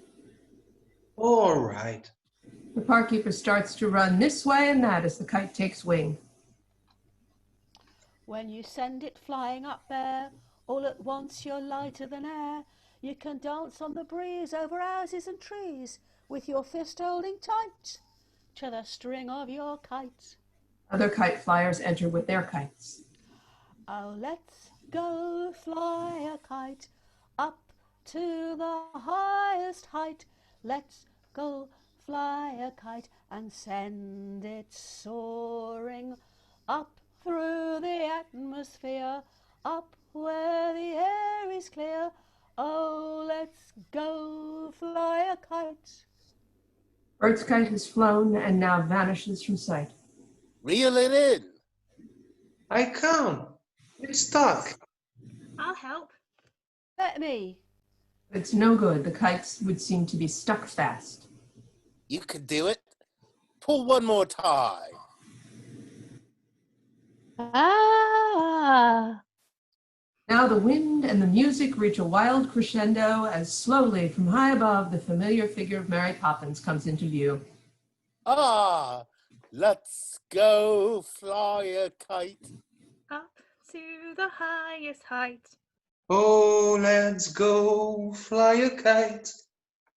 All right.
The park keeper starts to run this way and that as the kite takes wing.
When you send it flying up there, all at once you're lighter than air. You can dance on the breeze over houses and trees with your fist holding tight to the string of your kite.
Other kite flyers enter with their kites.
Oh, let's go fly a kite up to the highest height. Let's go fly a kite and send it soaring up through the atmosphere, up where the air is clear. Oh, let's go fly a kite.
Bert's kite has flown and now vanishes from sight.
Reel it in.
I can't. It's stuck.
I'll help.
Let me.
It's no good. The kites would seem to be stuck fast.
You can do it. Pull one more time.
Ah!
Now the wind and the music reach a wild crescendo as slowly from high above the familiar figure of Mary Poppins comes into view.
Ah, let's go fly a kite.
Up to the highest height.
Oh, let's go fly a kite.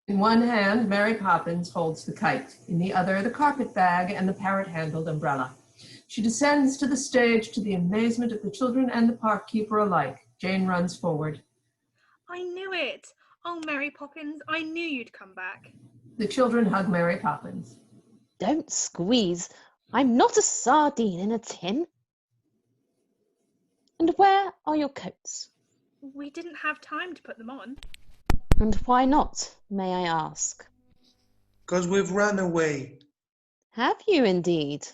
In one hand, Mary Poppins holds the kite. In the other, the carpet bag and the parrot-handled umbrella. She descends to the stage to the amazement of the children and the park keeper alike. Jane runs forward.
I knew it. Oh, Mary Poppins, I knew you'd come back.
The children hug Mary Poppins.
Don't squeeze. I'm not a sardine in a tin. And where are your coats?
We didn't have time to put them on.
And why not, may I ask?
'Cause we've run away.
Have you indeed?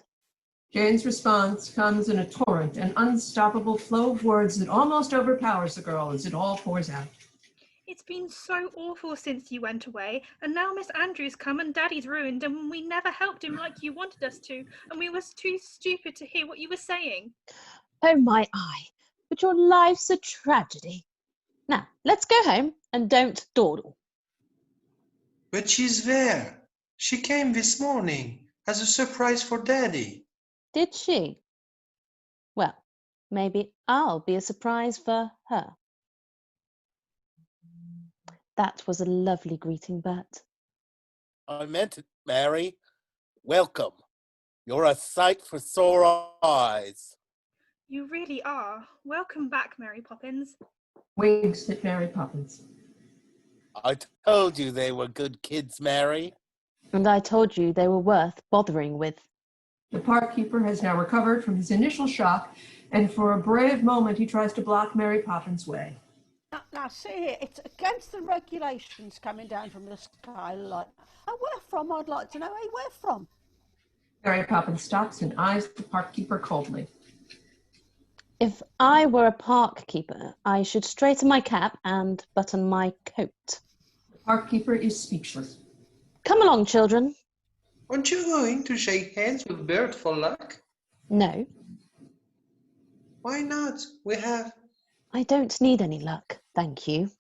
Jane's response comes in a torrent, an unstoppable flow of words that almost overpowers the girl as it all pours out.
It's been so awful since you went away, and now Miss Andrews come and Daddy's ruined, and we never helped him like you wanted us to, and we was too stupid to hear what you were saying.
Oh my eye, but your life's a tragedy. Now, let's go home and don't dawdle.
But she's there. She came this morning as a surprise for Daddy.
Did she? Well, maybe I'll be a surprise for her. That was a lovely greeting, Bert.
I meant it, Mary. Welcome. You're a sight for sore eyes.
You really are. Welcome back, Mary Poppins.
Winks at Mary Poppins.
I told you they were good kids, Mary.
And I told you they were worth bothering with.
The park keeper has now recovered from his initial shock, and for a brave moment he tries to block Mary Poppins' way.
Now, see here, it's against the regulations coming down from the sky like that. And where from, I'd like to know, hey, where from?
Mary Poppins stops and eyes the park keeper coldly.
If I were a park keeper, I should straighten my cap and button my coat.
The park keeper is speechless.
Come along, children.
Aren't you going to shake hands with Bert for luck?
No,
Why not?
I don't need any luck, thank you.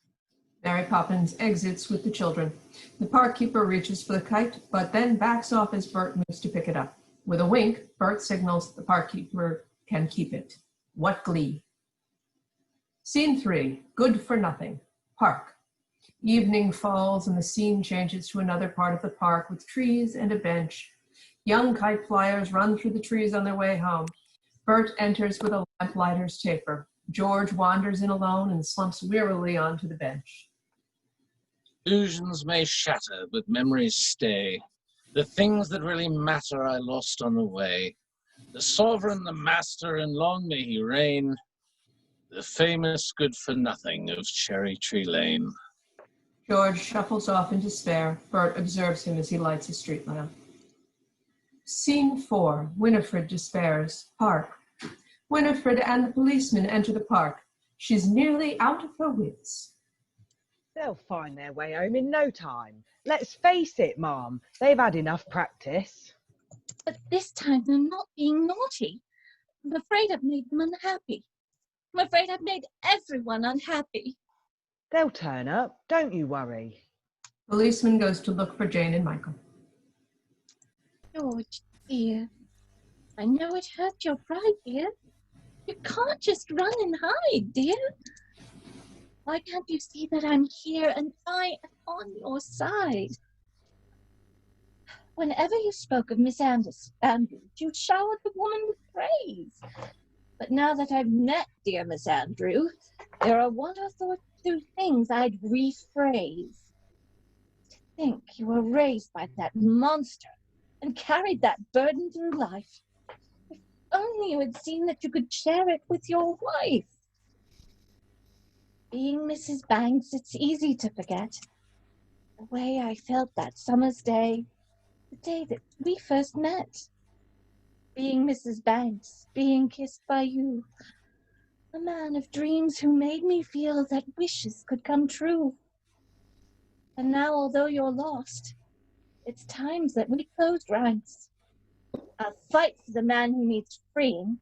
Mary Poppins exits with the children. The park keeper reaches for the kite, but then backs off as Bert moves to pick it up. With a wink, Bert signals the park keeper can keep it. What glee! Scene 3, Good for Nothing, Park. Evening falls and the scene changes to another part of the park with trees and a bench. Young kite flyers run through the trees on their way home. Bert enters with a lamplighter's taper. George wanders in alone and slumps wearily onto the bench.
Illusions may shatter, but memories stay. The things that really matter I lost on the way. The sovereign, the master, and long may he reign. The famous good-for-nothing of Cherry Tree Lane.
George shuffles off in despair. Bert observes him as he lights a street lamp. Scene 4, Winifred despairs, Park. Winifred and the policeman enter the park. She's nearly out of her wits.
They'll find their way home in no time. Let's face it, Mom, they've had enough practice.
But this time they're not being naughty. I'm afraid I've made them unhappy. I'm afraid I've made everyone unhappy.
They'll turn up, don't you worry.
Policeman goes to look for Jane and Michael.
George, dear, I know it hurt your pride, dear. You can't just run and hide, dear. Why can't you see that I'm here and I am on your side? Whenever you spoke of Miss Andrews, you showered the woman with praise. But now that I've met dear Miss Andrew, there are one or two things I'd rephrase. To think you were raised by that monster and carried that burden through life. If only you had seen that you could share it with your wife. Being Mrs. Banks, it's easy to forget the way I felt that summer's day, the day that we first met. being Mrs. Banks, being kissed by you. A man of dreams who made me feel that wishes could come true. And now, although you're lost, it's times that we closed ranks. I'll fight for the man who needs freeing,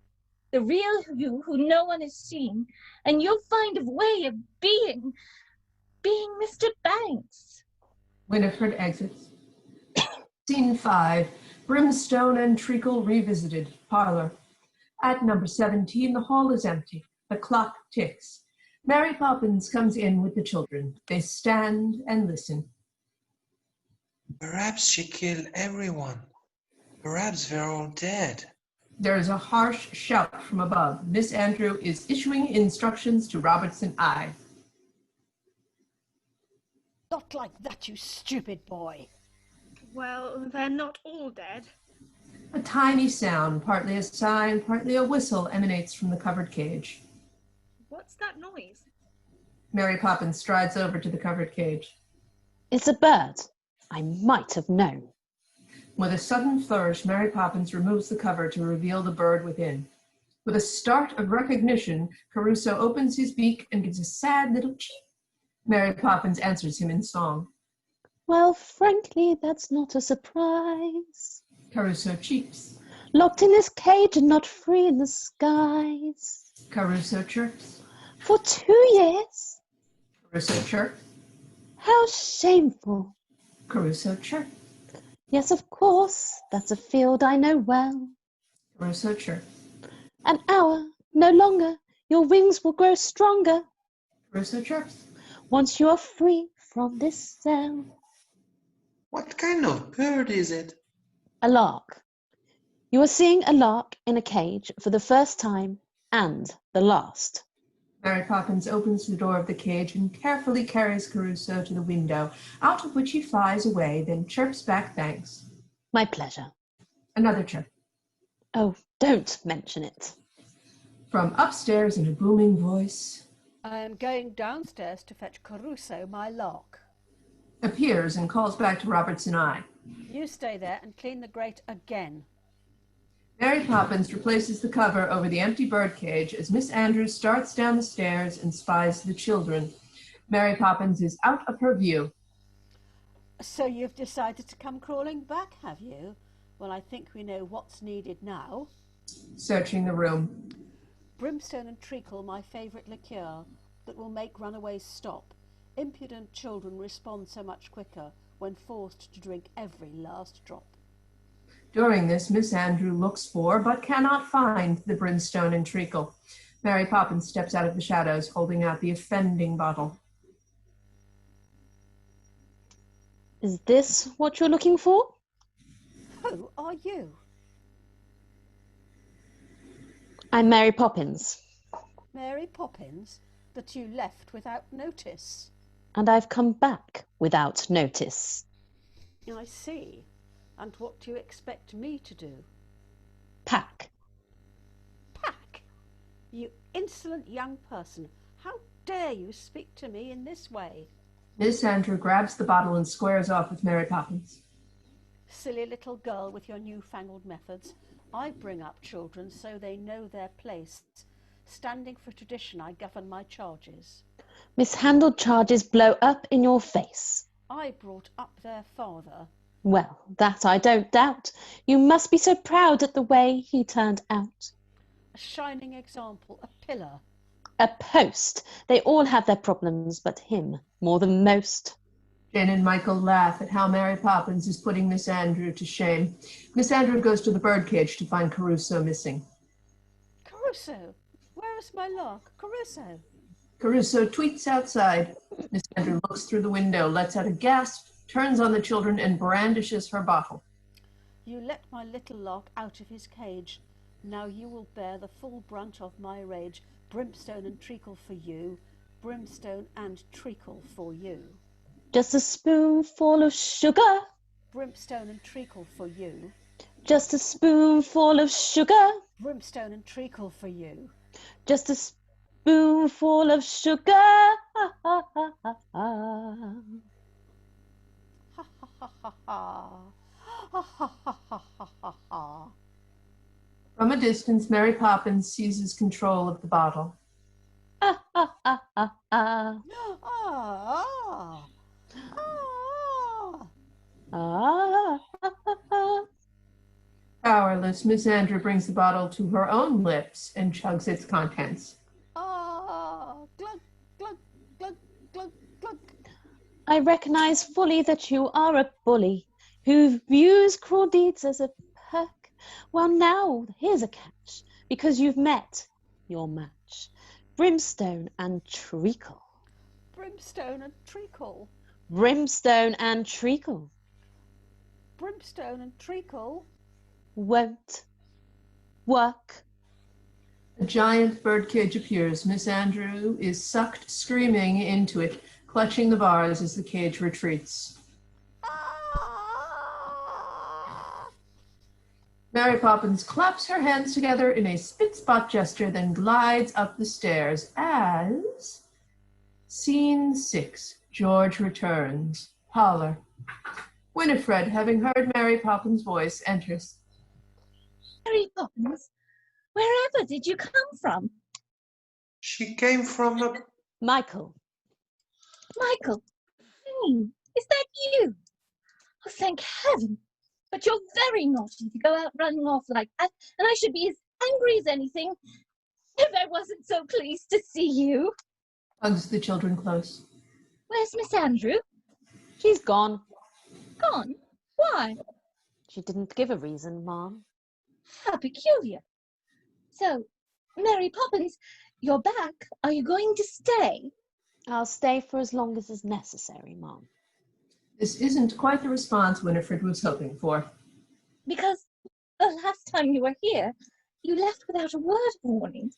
the real you who no one has seen, and you'll find a way of being Mr. Banks.
Winifred exits. Scene 5. Brimstone and Treacle revisited. Parlor. At number 17, the hall is empty. The clock ticks. Mary Poppins comes in with the children. They stand and listen.
Perhaps she killed everyone. Perhaps they're all dead.
There is a harsh shout from above. Miss Andrew is issuing instructions to Robertson I.
Not like that, you stupid boy.
Well, they're not all dead.
A tiny sound, partly a sigh and partly a whistle, emanates from the covered cage.
What's that noise?
Mary Poppins strides over to the covered cage.
It's a bird. I might have known.
With a sudden flourish, Mary Poppins removes the cover to reveal the bird within. With a start of recognition, Caruso opens his beak and gives a sad little cheep. Mary Poppins answers him in song.
Well, frankly, that's not a surprise.
Caruso cheeps.
Locked in this cage and not free in the skies.
Caruso chirps.
For 2 years?
Caruso chirps.
How shameful.
Caruso chirps.
Yes, of course, that's a field I know well.
Caruso chirps.
An hour, no longer, your wings will grow stronger.
Caruso chirps.
Once you are free from this cell.
What kind of bird is it?
A lark. You are seeing a lark in a cage for the first time and the last.
Mary Poppins opens the door of the cage and carefully carries Caruso to the window, out of which he flies away, then chirps back thanks.
My pleasure.
Another chirp.
Oh, don't mention it.
From upstairs in a booming voice.
I am going downstairs to fetch Caruso, my lark.
Appears and calls back to Robertson I.
You stay there and clean the grate again.
Mary Poppins replaces the cover over the empty birdcage as Miss Andrews starts down the stairs and spies the children. Mary Poppins is out of her view.
So you've decided to come crawling back, have you? Well, I think we know what's needed now.
Searching the room.
Brimstone and treacle, my favourite liqueur, that will make runaways stop. Impudent children respond so much quicker when forced to drink every last drop.
During this, Miss Andrew looks for, but cannot find, the brimstone and treacle. Mary Poppins steps out of the shadows, holding out the offending bottle.
Is this what you're looking for?
Who are you?
I'm Mary Poppins.
Mary Poppins, that you left without notice.
And I've come back without notice.
I see. And what do you expect me to do?
Pack.
Pack? You insolent young person. How dare you speak to me in this way?
Miss Andrew grabs the bottle and squares off with Mary Poppins.
Silly little girl with your newfangled methods. I bring up children so they know their place. Standing for tradition, I govern my charges.
Mishandled charges blow up in your face.
I brought up their father.
Well, that I don't doubt. You must be so proud at the way he turned out.
A shining example, a pillar.
A post. They all have their problems, but him more than most.
Jane and Michael laugh at how Mary Poppins is putting Miss Andrew to shame. Miss Andrew goes to the birdcage to find Caruso missing.
Caruso! Where is my lark? Caruso!
Caruso tweets outside. Miss Andrew looks through the window, lets out a gasp, turns on the children, and brandishes her bottle.
You let my little lark out of his cage. Now you will bear the full brunt of my rage. Brimstone and treacle for you. Brimstone and treacle for you.
Just a spoonful of sugar.
Brimstone and treacle for you.
Just a spoonful of sugar.
Brimstone and treacle for you.
Just a spoonful of sugar. Ha ha ha ha ha.
Ha ha ha ha ha. Ha ha ha ha ha ha.
From a distance, Mary Poppins seizes control of the bottle.
Ah, ah, ah, ah, ah.
Ah, ah,
Ah, ah, ah, ah.
Powerless, Miss Andrew brings the bottle to her own lips and chugs its contents.
ah, glug, glug, glug, glug, glug.
I recognize fully that you are a bully who views cruel deeds as a perk. Well, now here's a catch, because you've met your match. Brimstone and treacle.
Brimstone and treacle.
Brimstone and treacle.
Brimstone and treacle.
Won't work.
A giant birdcage appears. Miss Andrew is sucked screaming into it, clutching the bars as the cage retreats. Mary Poppins claps her hands together in a spit-spot gesture, then glides up the stairs as... Scene 6. George returns. Parlor. Winifred, having heard Mary Poppins' voice, enters.
Mary Poppins, wherever did you come from?
She came from a...
Michael.
Michael, is that you? Oh, thank heaven. But you're very naughty to go out running off like that, and I should be as angry as anything if I wasn't so pleased to see you.
Hugs the children close.
Where's Miss Andrew?
She's gone.
Gone? Why?
She didn't give a reason, Mom.
How peculiar. So, Mary Poppins, you're back. Are you going to stay?
I'll stay for as long as is necessary, Mom.
This isn't quite the response Winifred was hoping for.
Because the last time you were here, you left without a word of warning.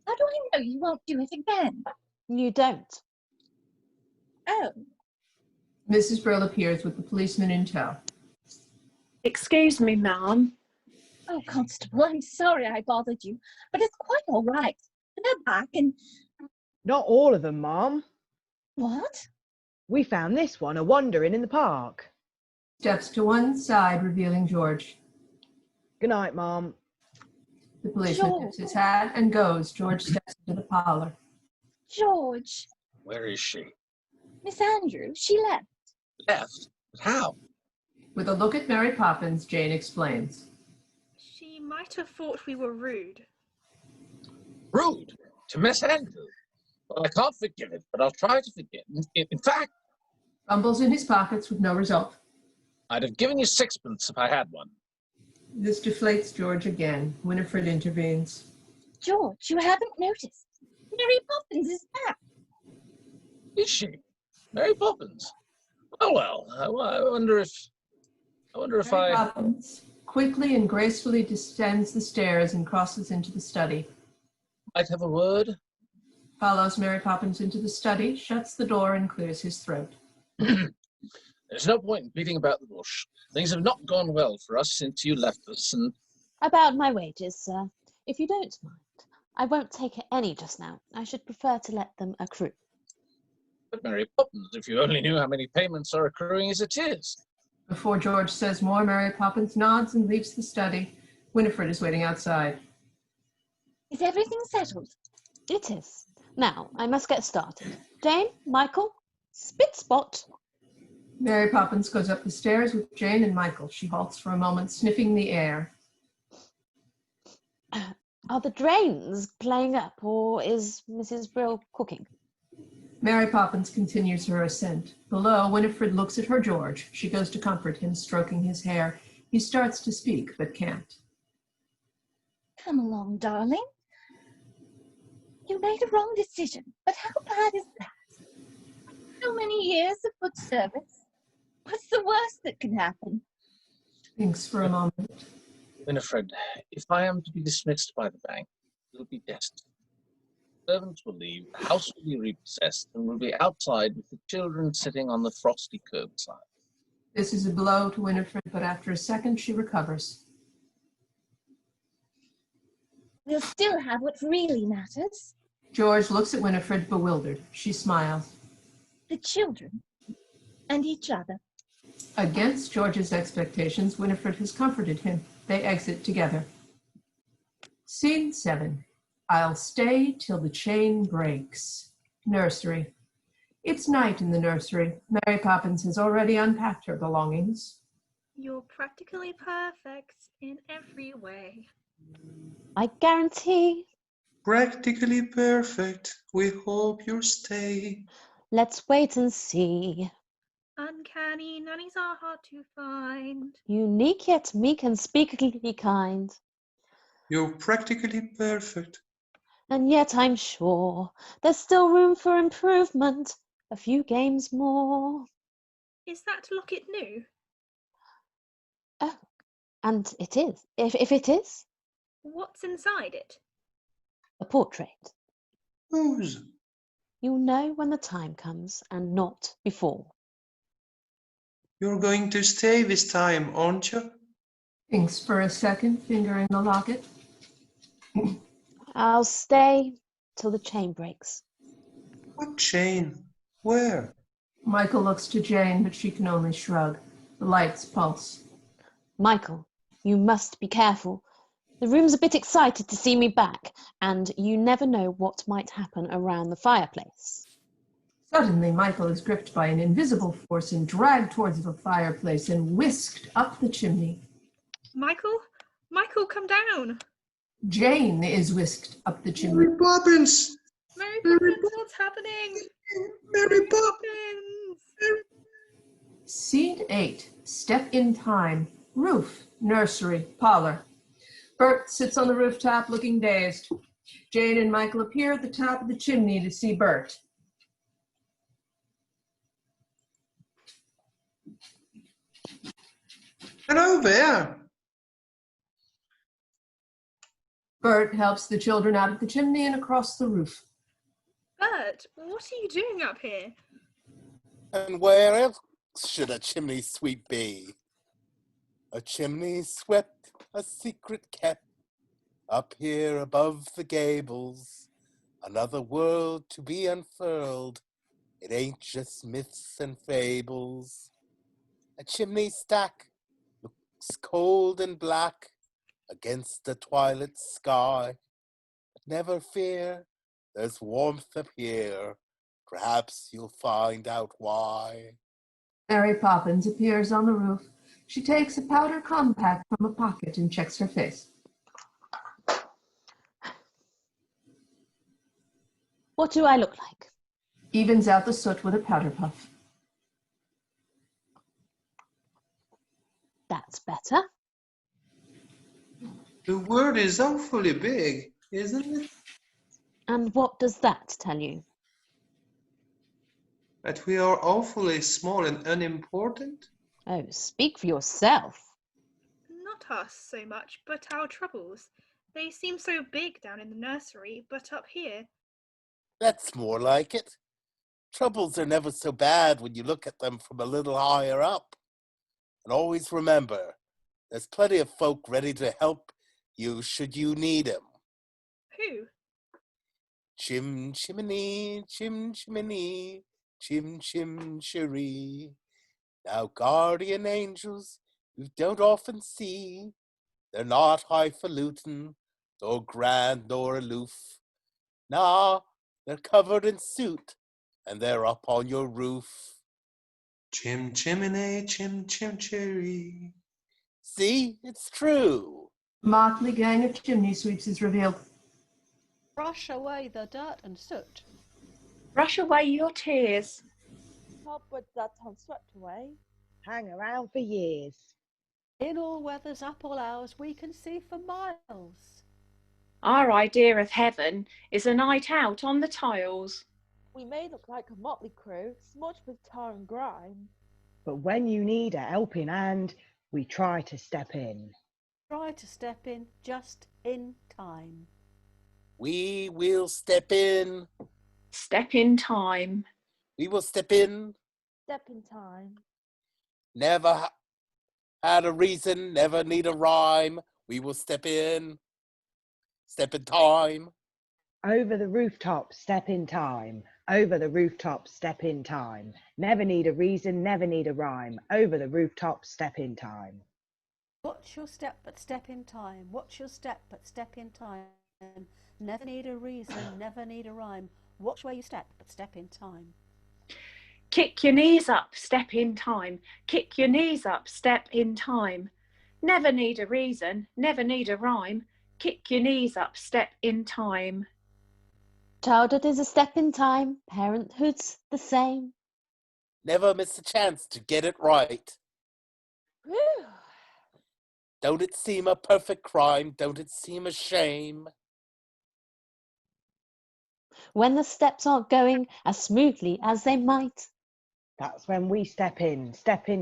How do I know you won't do it again?
You don't.
Oh.
Mrs. Brill appears with the policeman in tow.
Excuse me, ma'am.
Oh, Constable, I'm sorry I bothered you, but it's quite all right. They're back and...
Not all of them, Mom.
What?
We found this one wandering in the park.
Steps to one side, revealing George.
Good night, Mom.
The policeman tips his hat and goes. George steps into the parlor.
George.
Where is she?
Miss Andrew, she left.
Left? But how?
With a look at Mary Poppins, Jane explains.
She might have thought we were rude.
Rude? To Miss Andrew? Well, I can't forgive it, but I'll try to forgive. In fact...
Fumbles in his pockets with no result.
I'd have given you sixpence if I had one.
This deflates George again. Winifred intervenes.
George, you haven't noticed. Mary Poppins is back.
Is she? Mary Poppins? Well, I wonder if
Mary Poppins quickly and gracefully descends the stairs and crosses into the study.
Might have a word?
Follows Mary Poppins into the study, shuts the door, and clears his throat.
There's no point in beating about the bush. Things have not gone well for us since you left us, and...
About my wages, sir. If you don't mind, I won't take any just now. I should prefer to let them accrue.
But Mary Poppins, if you only knew how many payments are accruing as it is.
Before George says more, Mary Poppins nods and leaves the study. Winifred is waiting outside.
Is everything settled?
It is. Now, I must get started. Jane, Michael, spit spot.
Mary Poppins goes up the stairs with Jane and Michael. She halts for a moment, sniffing the air.
Are the drains playing up, or is Mrs. Brill cooking?
Mary Poppins continues her ascent. Below, Winifred looks at her George. She goes to comfort him, stroking his hair. He starts to speak, but can't.
Come along, darling. You made a wrong decision, but how bad is that? So many years of good service. What's the worst that can happen?
Thinks for a moment.
Winifred, if I am to be dismissed by the bank, it will be destined. Servants will leave, the house will be repossessed, and we'll be outside with the children sitting on the frosty curbside.
This is a blow to Winifred, but after a second she recovers.
We'll still have what really matters.
George looks at Winifred, bewildered. She smiles.
The children and each other.
Against George's expectations, Winifred has comforted him. They exit together. Scene 7. I'll stay till the chain breaks. Nursery. It's night in the nursery. Mary Poppins has already unpacked her belongings.
You're practically perfect in every way.
I guarantee.
Practically perfect. We hope you'll stay.
Let's wait and see.
Uncanny nannies are hard to find.
Unique yet meek and speakingly kind.
You're practically perfect.
And yet I'm sure there's still room for improvement. A few games more.
Is that locket new?
Oh, and it is. If it is,
What's inside it?
a portrait.
Whose?
You'll know when the time comes and not before.
You're going to stay this time, aren't you?
Thinks for a second, fingering the locket.
I'll stay till the chain breaks.
What chain? Where?
Michael looks to Jane, but she can only shrug. The lights pulse.
Michael, you must be careful. The room's a bit excited to see me back, and you never know what might happen around the fireplace.
Suddenly, Michael is gripped by an invisible force and dragged towards the fireplace and whisked up the chimney.
Michael? Michael, come down!
Jane is whisked up the chimney.
Mary Poppins!
Mary Poppins, what's happening?
Mary Poppins!
Scene 8. Step in time. Roof. Nursery. Parlor. Bert sits on the rooftop looking dazed. Jane and Michael appear at the top of the chimney to see Bert.
Hello there!
Bert helps the children out of the chimney and across the roof.
Bert, what are you doing up here?
And where else should a chimney sweep be? A chimney swept, a secret kept, up here above the gables. Another world to be unfurled. It ain't just myths and fables. A chimney stack looks cold and black against the twilight sky. But never fear, there's warmth up here. Perhaps you'll find out why.
Mary Poppins appears on the roof. She takes a powder compact from a pocket and checks her face.
What do I look like?
Evens out the soot with a powder puff.
That's better.
The word is awfully big, isn't it?
And what does that tell you?
That we are awfully small and unimportant?
Oh, speak for yourself.
Not us so much, but our troubles. They seem so big down in the nursery, but up here...
That's more like it. Troubles are never so bad when you look at them from a little higher up. And always remember, there's plenty of folk ready to help you should you need 'em.
Who?
Chim chimney, chim chimney, chim chim chiree. Now guardian angels you don't often see. They're not highfalutin, nor grand nor aloof. Nah, they're covered in soot, and they're up on your roof.
Chim chimney, chim chim cherry.
See, it's true.
Motley gang of chimney sweeps is revealed.
Brush away the dirt and soot.
Brush away your tears.
Cobwebs that aren't swept away.
Hang around for years.
In all weathers, up all hours, we can see for miles.
Our idea of heaven is a night out on the tiles.
We may look like a motley crew, smudged with tar and grime.
But when you need a helping hand, we try to step in.
Try to step in just in time.
We will step in.
Step in time.
We will step in.
Step in time.
Never had a reason, never need a rhyme. We will step in. Step in time.
Over the rooftop, step in time. Over the rooftop, step in time. Never need a reason, never need a rhyme. Over the rooftop, step in time.
Watch your step, but step in time. Watch your step, but step in time. Never need a reason, never need a rhyme. Watch where you step, but step in time.
Kick your knees up, step in time. Kick your knees up, step in time. Never need a reason, never need a rhyme. Kick your knees up, step in time.
Childhood is a step in time, parenthood's the same.
Never miss a chance to get it right.
Whew.
Don't it seem a perfect crime? Don't it seem a shame?
When the steps aren't going as smoothly as they might.
That's when we step in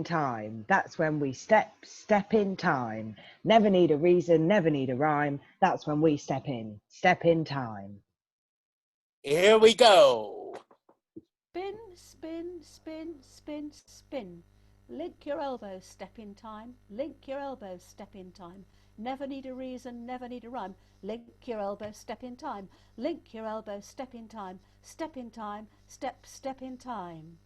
time. That's when we step in time. Never need a reason, never need a rhyme. That's when we step in time.
Here we go.
Spin, spin, spin, spin, spin. Link your elbows, step in time. Link your elbows, step in time. Never need a reason, never need a rhyme. Link your elbows, step in time. Link your elbows, step in time. Step in time, step, step in time.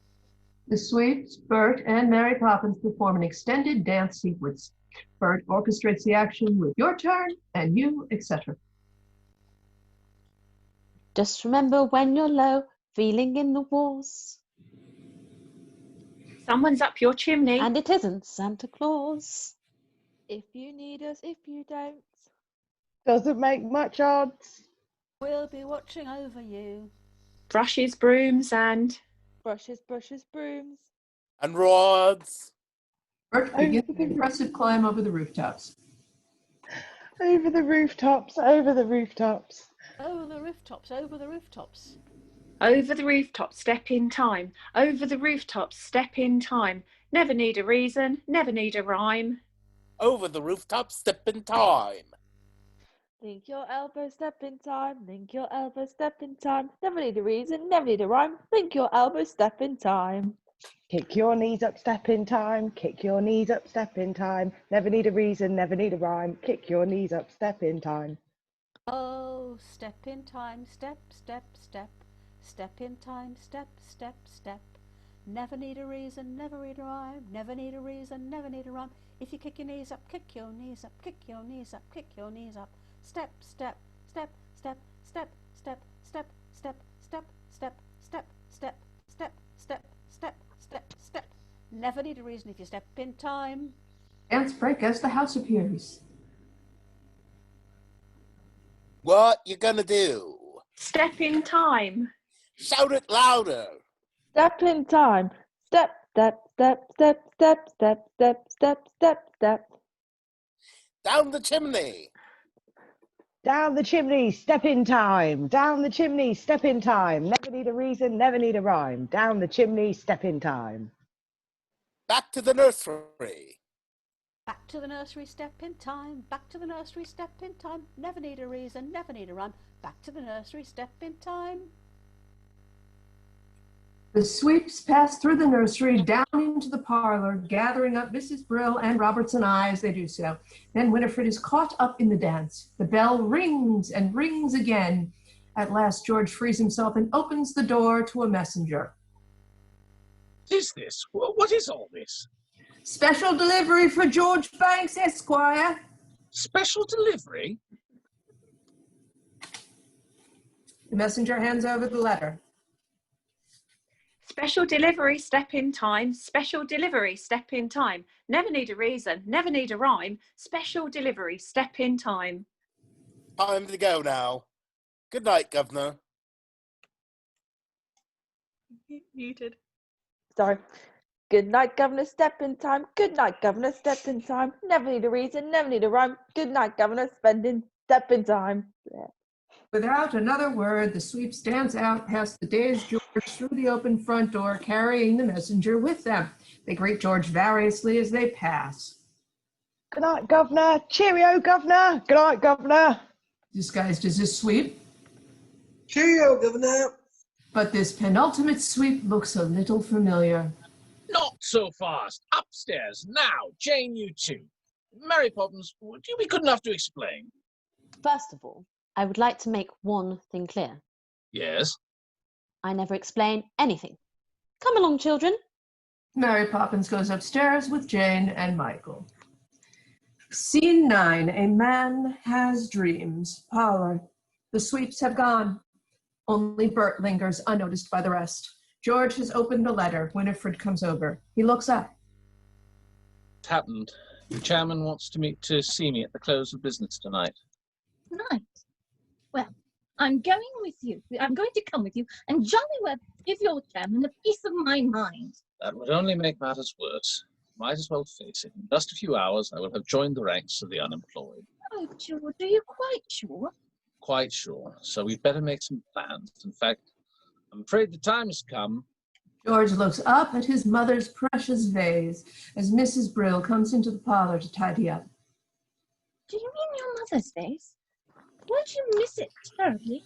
The Sweeps, Bert, and Mary Poppins perform an extended dance sequence. Bert orchestrates the action with your turn and you, etc.
Just remember when you're low, feeling in the walls.
Someone's up your chimney.
And it isn't Santa Claus.
If you need us, if you don't.
Doesn't make much odds.
We'll be watching over you.
Brushes, brooms, and
Brushes, brushes, brooms.
And rods.
Bert begins an impressive climb over the rooftops.
Over the rooftops, over the rooftops.
Over the rooftops, over the rooftops.
over the rooftop, step in time. Over the rooftop, step in time. Never need a reason, never need a rhyme.
Over the rooftop, step in time.
Link your elbow, step in time. Link your elbow, step in time. Never need a reason, never need a rhyme. Link your elbow, step in time.
Kick your knees up, step in time. Kick your knees up, step in time. Never need a reason, never need a rhyme. Kick your knees up, step in time.
Oh, step in time, step, step, step. Step in time, step, step, step. Never need a reason, never need a rhyme. Never need a reason, never need a rhyme. If you kick your knees up, kick your knees up, kick your knees up, kick your knees up. Step, step, step, step, step, step, step, step, step, step, step, step, step, step, step, step, step. Never need a reason if you step in time.
Dance break as the house appears.
What you gonna do?
Step in time.
Shout it louder.
Step in time. Step, step, step, step, step, step, step, step, step, step.
Down the chimney.
Down the chimney, step in time. Down the chimney, step in time. Never need a reason, never need a rhyme. Down the chimney, step in time.
Back to the nursery.
Back to the nursery, step in time. Back to the nursery, step in time. Never need a reason, never need a rhyme. Back to the nursery, step in time.
The Sweeps pass through the nursery down into the parlor, gathering up Mrs. Brill and Roberts and I as they do so. Then Winifred is caught up in the dance. The bell rings and rings again. At last, George frees himself and opens the door to a messenger.
What is this? What is all this?
Special delivery for George Banks, Esquire.
Special delivery?
The messenger hands over the letter.
Special delivery, step in time. Special delivery, step in time. Never need a reason, never need a rhyme. Special delivery, step in time.
Time to go now. Good night, Governor.
Muted.
Sorry. Good night, Governor, step in time. Good night, Governor, step in time. Never need a reason, never need a rhyme. Good night, Governor, step in time. Yeah.
Without another word, the Sweep stands out past the dazed George through the open front door, carrying the messenger with them. They greet George variously as they pass.
Good night, Governor. Cheerio, Governor. Good night, Governor.
Disguised as his sweep.
Cheerio, Governor.
But this penultimate sweep looks a little familiar.
Not so fast. Upstairs. Now, Jane, you too. Mary Poppins, would you be good enough to explain?
First of all, I would like to make one thing clear.
Yes.
I never explain anything. Come along, children.
Mary Poppins goes upstairs with Jane and Michael. Scene 9, a man has dreams. Parlor. The sweeps have gone. Only Bert lingers unnoticed by the rest. George has opened a letter. Winifred comes over. He looks up.
What happened? The chairman wants to meet to see me at the close of business tonight.
Right. Well, I'm going with you. I'm going to come with you and jolly well give your chairman a piece of my mind.
That would only make matters worse. Might as well face it. In just a few hours, I will have joined the ranks of the unemployed.
Oh, George, are you quite sure?
Quite sure. So we'd better make some plans. In fact, I'm afraid the time has come.
George looks up at his mother's precious vase as Mrs. Brill comes into the parlor to tidy up.
Do you mean your mother's vase? Won't you miss it terribly?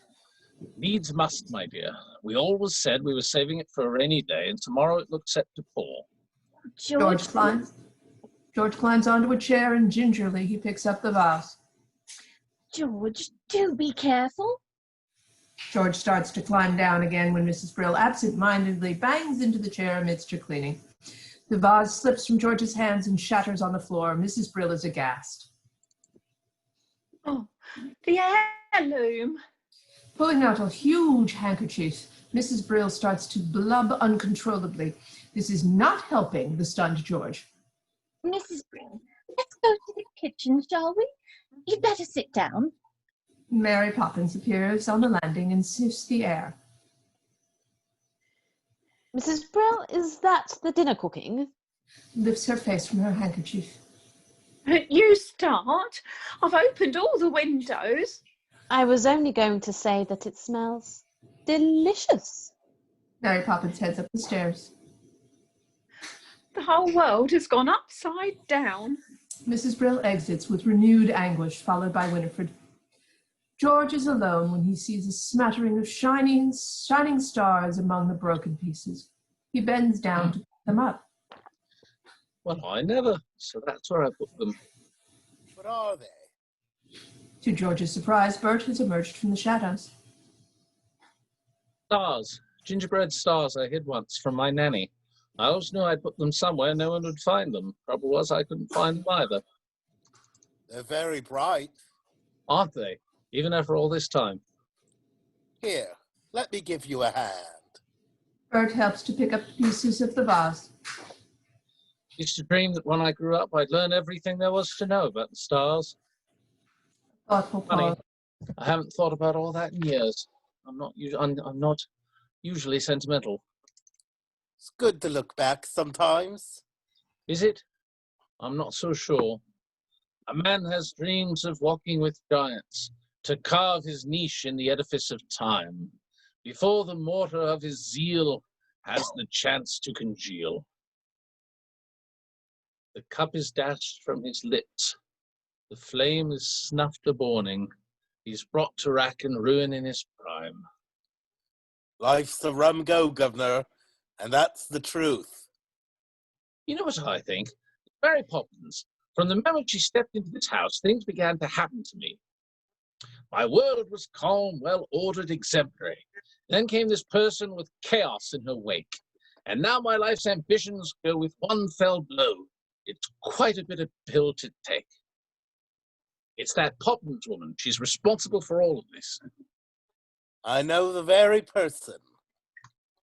Needs must, my dear. We always said we were saving it for a rainy day, and tomorrow it looked set to pour.
George climbs onto a chair and gingerly he picks up the vase.
George, do be careful.
George starts to climb down again when Mrs. Brill absent-mindedly bangs into the chair amidst her cleaning. The vase slips from George's hands and shatters on the floor. Mrs. Brill is aghast.
Oh, the heirloom.
Pulling out a huge handkerchief, Mrs. Brill starts to blub uncontrollably. This is not helping the stunned George.
Mrs. Brill, let's go to the kitchen, shall we? You'd better sit down.
Mary Poppins appears on the landing and sniffs the air.
Mrs. Brill, is that the dinner cooking?
Lifts her face from her handkerchief.
You start. I've opened all the windows.
I was only going to say that it smells delicious.
Mary Poppins heads up the stairs.
The whole world has gone upside down.
Mrs. Brill exits with renewed anguish, followed by Winifred. George is alone when he sees a smattering of shining stars among the broken pieces. He bends down to pick them up.
Well, I never. So that's where I put them.
What are they?
To George's surprise, Bert has emerged from the shadows.
Stars. Gingerbread stars I hid once from my nanny. I always knew I'd put them somewhere no one would find them. Trouble was I couldn't find them either.
They're very bright.
Aren't they? Even after all this time.
Here, let me give you a hand.
Bert helps to pick up the pieces of the vase.
Used to dream that when I grew up I'd learn everything there was to know about the stars.
Thoughtful
Funny,
pause.
I haven't thought about all that in years. I'm not usually sentimental.
It's good to look back sometimes.
Is it? I'm not so sure. A man has dreams of walking with giants, to carve his niche in the edifice of time, before the mortar of his zeal has the chance to congeal. The cup is dashed from his lips, the flame is snuffed a-burning, he's brought to rack and ruin in his prime.
Life's a rum go, governor, and that's the truth.
You know what I think? Mary Poppins, from the moment she stepped into this house, things began to happen to me. My world was calm, well-ordered, exemplary. Then came this person with chaos in her wake. And now my life's ambitions go with one fell blow. It's quite a bit of pill to take. It's that Poppins woman. She's responsible for all of this.
I know the very person.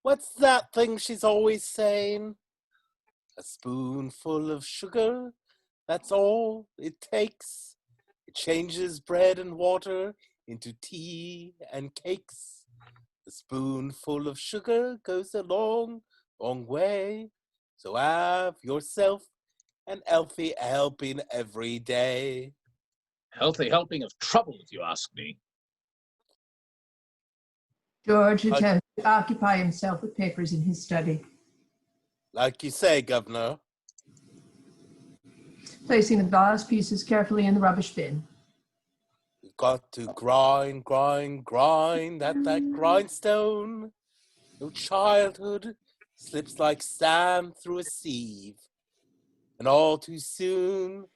What's that thing she's always saying? A spoonful of sugar, that's all it takes. It changes bread and water into tea and cakes. A spoonful of sugar goes a long, long way. So have yourself an healthy helping every day.
Healthy helping of trouble, if you ask me.
George attempts to occupy himself with papers in his study.
Like you say, governor.
Placing the vase pieces carefully in the rubbish bin.
We've got to grind that grindstone. No childhood slips like sand through a sieve. And all too soon,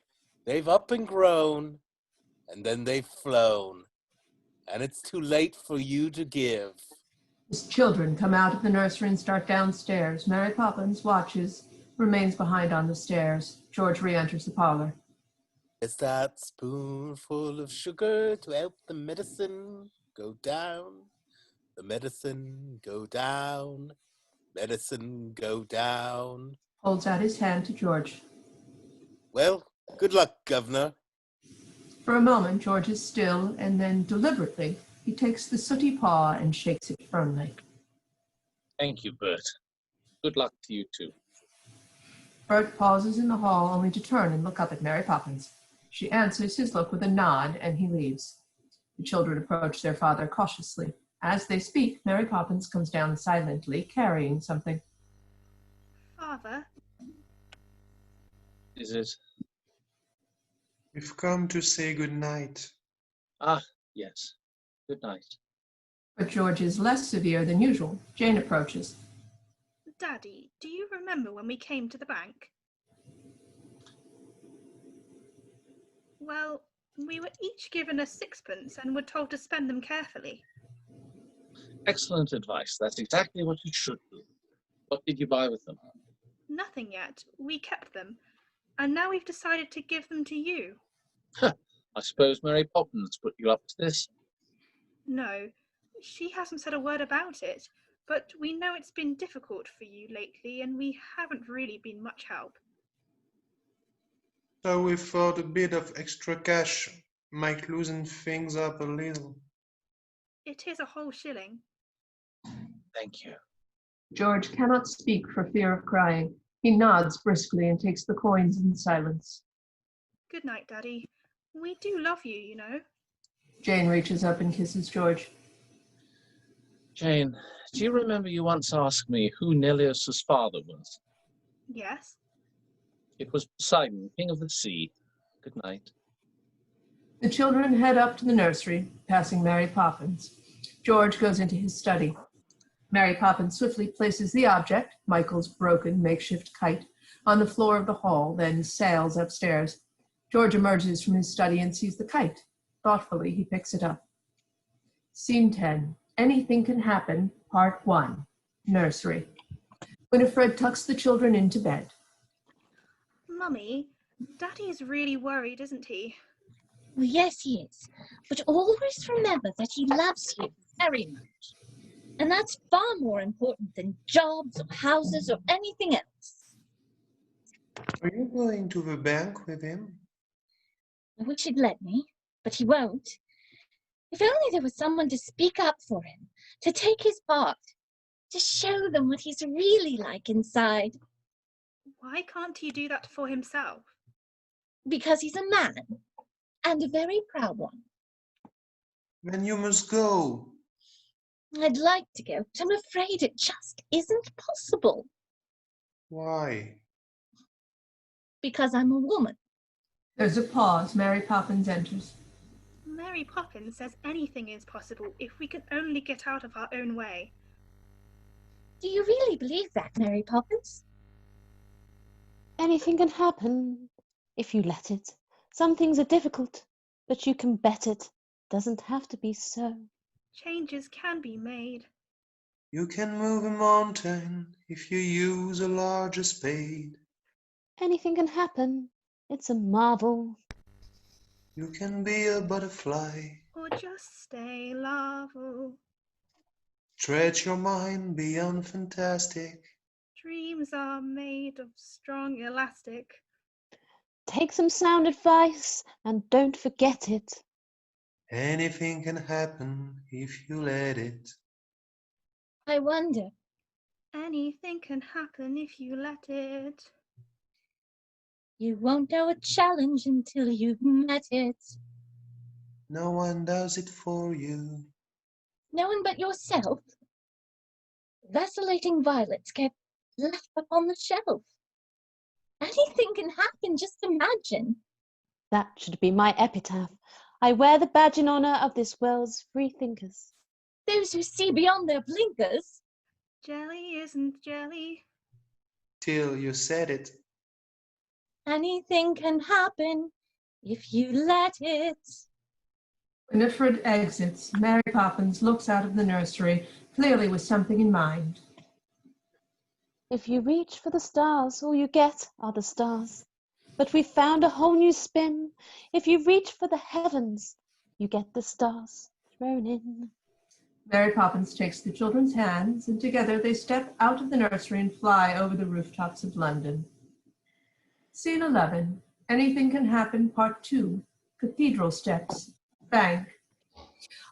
they've up and grown, and then they've flown. And it's too late for you to give.
His children come out of the nursery and start downstairs. Mary Poppins watches, remains behind on the stairs. George re-enters the parlor.
Is that spoonful of sugar to help the medicine go down? The medicine go down. Medicine go down.
Holds out his hand to George.
Well, good luck, Governor.
For a moment, George is still, and then deliberately, he takes the sooty paw and shakes it firmly.
Thank you, Bert. Good luck to you too.
Bert pauses in the hall only to turn and look up at Mary Poppins. She answers his look with a nod, and he leaves. The children approach their father cautiously. As they speak, Mary Poppins comes down silently, carrying something.
Father,
Is it?
We've come to say good night.
Ah, yes. Good night.
But George is less severe than usual. Jane approaches.
Daddy, do you remember when we came to the bank? Well, we were each given a sixpence and were told to spend them carefully.
Excellent advice. That's exactly what you should do. What did you buy with them?
Nothing yet. We kept them. And now we've decided to give them to you.
I suppose Mary Poppins put you up to this?
No, she hasn't said a word about it. But we know it's been difficult for you lately, and we haven't really been much help.
So we thought a bit of extra cash might loosen things up a little.
It is a whole shilling.
Thank you.
George cannot speak for fear of crying. He nods briskly and takes the coins in silence.
Good night, Daddy. We do love you, you know.
Jane reaches up and kisses George.
Jane, do you remember you once asked me who Neleus's father was?
Yes.
It was Poseidon, king of the sea. Good night.
The children head up to the nursery, passing Mary Poppins. George goes into his study. Mary Poppins swiftly places the object, Michael's broken makeshift kite, on the floor of the hall, then sails upstairs. George emerges from his study and sees the kite. Thoughtfully, he picks it up. Scene 10. Anything Can Happen, Part 1. Nursery. Winifred tucks the children into bed.
Mummy, Daddy is really worried, isn't he?
Well, yes, he is. But always remember that he loves you very much. And that's far more important than jobs or houses or anything else.
Are you going to the bank with him?
I wish he'd let me, but he won't. If only there was someone to speak up for him, to take his part, to show them what he's really like inside.
Why can't he do that for himself?
Because he's a man, and a very proud one.
Then you must go.
I'd like to go, but I'm afraid it just isn't possible.
Why?
Because I'm a woman.
There's a pause. Mary Poppins enters.
Mary Poppins says anything is possible if we can only get out of our own way.
Do you really believe that, Mary Poppins?
Anything can happen if you let it. Some things are difficult, but you can bet it doesn't have to be so.
Changes can be made.
You can move a mountain if you use a larger spade.
Anything can happen. It's a marvel.
You can be a butterfly.
Or just stay larval.
Stretch your mind beyond fantastic.
Dreams are made of strong elastic.
Take some sound advice and don't forget it.
Anything can happen if you let it.
I wonder.
Anything can happen if you let it.
You won't know a challenge until you've met it.
No one does it for you.
No one but yourself. Vacillating violets get left upon the shelf. Anything can happen, just imagine.
That should be my epitaph. I wear the badge in honor of this world's free thinkers.
Those who see beyond their blinkers.
Jelly isn't jelly.
Till you said it.
Anything can happen if you let it.
Winifred exits. Mary Poppins looks out of the nursery, clearly with something in mind.
If you reach for the stars, all you get are the stars. But we found a whole new spin. If you reach for the heavens, you get the stars thrown in.
Mary Poppins takes the children's hands, and together they step out of the nursery and fly over the rooftops of London. Scene 11. Anything Can Happen, Part 2. Cathedral Steps. Bank.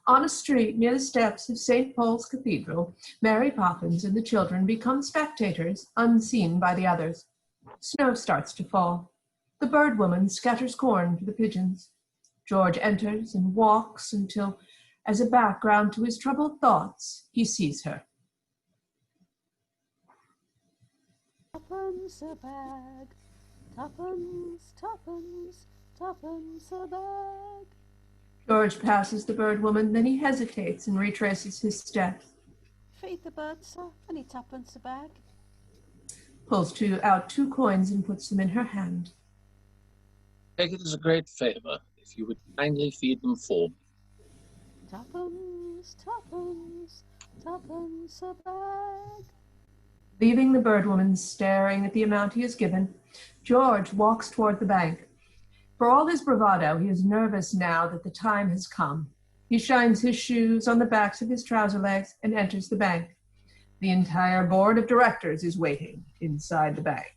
On a street near the steps of St. Paul's Cathedral, Mary Poppins and the children become spectators, unseen by the others. Snow starts to fall. The bird woman scatters corn for the pigeons. George enters and walks until, as a background to his troubled thoughts, he sees her.
Tuppence a bag, tuppence, tuppence, tuppence a bag.
George passes the bird woman, then he hesitates and retraces his steps.
Feed the birds, sir. Only tuppence a bag.
Pulls out two coins and puts them in her hand.
Take it as a great favour if you would kindly feed them for me.
Tuppence, tuppence, tuppence a bag.
Leaving the bird woman staring at the amount he is given, George walks toward the bank. For all his bravado, he is nervous now that the time has come. He shines his shoes on the backs of his trouser legs and enters the bank. The entire board of directors is waiting inside the bank.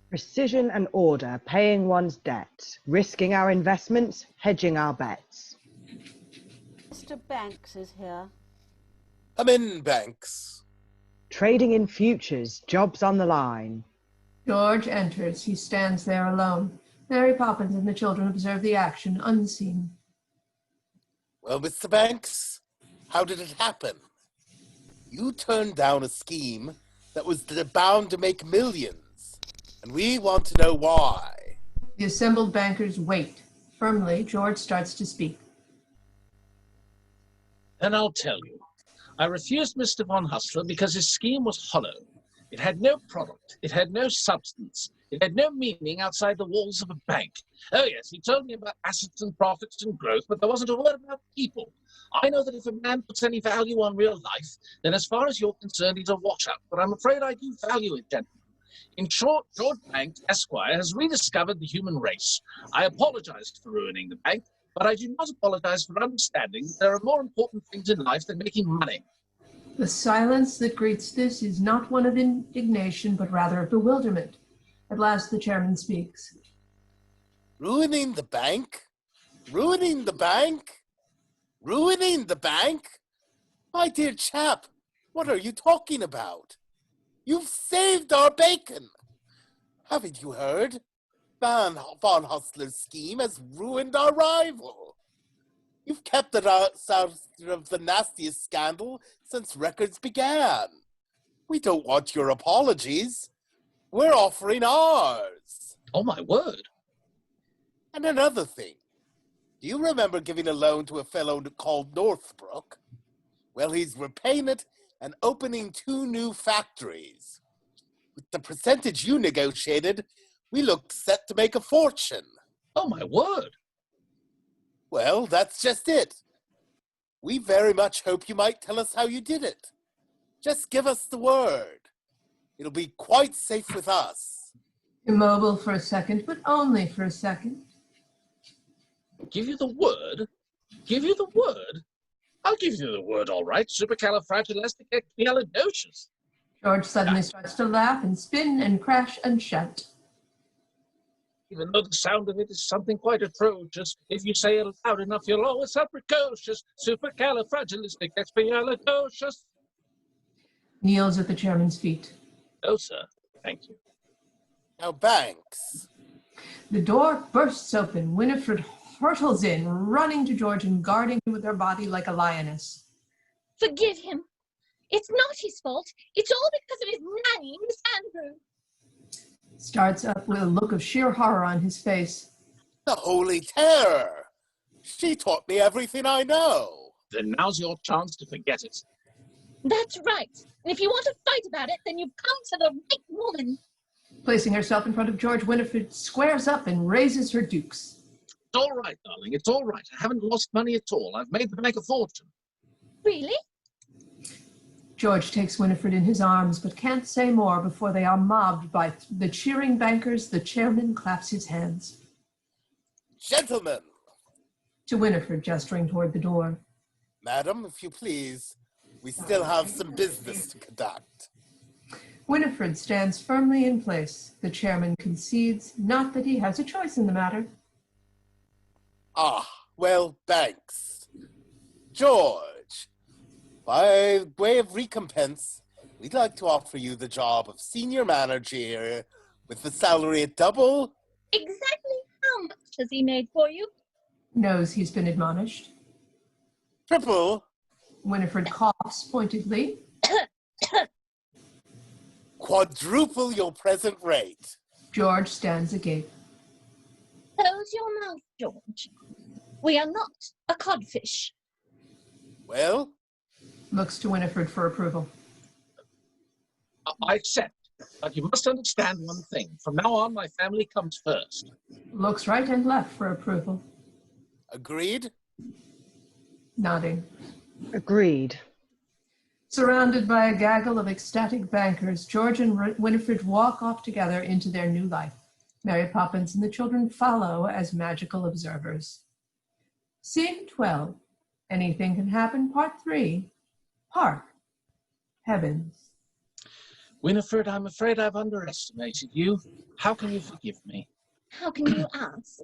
Precision and order, paying one's debts, risking our investments, hedging our bets.
Mr. Banks is here.
Come in, Banks.
Trading in futures, jobs on the line.
George enters. He stands there alone. Mary Poppins and the children observe the action, unseen.
Well, Mr. Banks, how did it happen? You turned down a scheme that was bound to make millions, and we want to know why.
The assembled bankers wait. Firmly, George starts to speak.
Then I'll tell you. I refused Mr. Von Hustler because his scheme was hollow. It had no product. It had no substance. It had no meaning outside the walls of a bank. Oh, yes, he told me about assets and profits and growth, but there wasn't a word about people. I know that if a man puts any value on real life, then as far as you're concerned, he's a washout. But I'm afraid I do value it, gentlemen. In short, George Banks, Esquire, has rediscovered the human race. I apologize for ruining the bank, but I do not apologize for understanding that there are more important things in life than making money.
The silence that greets this is not one of indignation, but rather of bewilderment. At last the chairman speaks.
Ruining the bank? Ruining the bank? Ruining the bank? My dear chap, what are you talking about? You've saved our bacon. Haven't you heard? Von Hustler's scheme has ruined our rival. You've kept it out of the nastiest scandal since records began. We don't want your apologies. We're offering ours.
Oh, my word.
And another thing. Do you remember giving a loan to a fellow called Northbrook? Well, he's repaying it and opening 2 new factories. With the percentage you negotiated, we look set to make a fortune.
Oh, my word.
Well, that's just it. We very much hope you might tell us how you did it. Just give us the word. It'll be quite safe with us.
Immobile for a second, but only for a second.
Give you the word? Give you the word? I'll give you the word, all right. Supercalifragilisticexpialidocious.
George suddenly starts to laugh and spin and crash and shout.
Even though the sound of it is something quite atrocious, if you say it loud enough, you'll always sound precocious. Supercalifragilisticexpialidocious.
Kneels at the chairman's feet.
Oh, sir. Thank you.
Now, Banks.
The door bursts open. Winifred hurtles in, running to George and guarding him with her body like a lioness.
Forgive him. It's not his fault. It's all because of his nanny, Miss Andrew.
Starts up with a look of sheer horror on his face.
The Holy Terror. She taught me everything I know.
Then now's your chance to forget it.
That's right. And if you want to fight about it, then you've come to the right woman.
Placing herself in front of George, Winifred squares up and raises her dukes.
It's all right, darling. It's all right. I haven't lost money at all. I've made the bank a fortune.
Really?
George takes Winifred in his arms, but can't say more before they are mobbed by the cheering bankers. The chairman claps his hands.
Gentlemen!
To Winifred, gesturing toward the door.
Madam, if you please, we still have some business to conduct.
Winifred stands firmly in place. The chairman concedes, not that he has a choice in the matter.
Ah, well, thanks. George, by way of recompense, we'd like to offer you the job of senior manager here with the salary at double.
Exactly how much has he made for you?
Knows he's been admonished.
Triple.
Winifred coughs pointedly.
Quadruple your present rate.
George stands agape.
Close your mouth, George. We are not a codfish.
Well?
Looks to Winifred for approval.
I accept, but you must understand one thing. From now on, my family comes first.
Looks right and left for approval.
Agreed?
Nodding.
Agreed.
Surrounded by a gaggle of ecstatic bankers, George and Winifred walk off together into their new life. Mary Poppins and the children follow as magical observers. Scene 12. Anything Can Happen, Part 3. Park. Heavens.
Winifred, I'm afraid I've underestimated you. How can you forgive me?
How can you ask?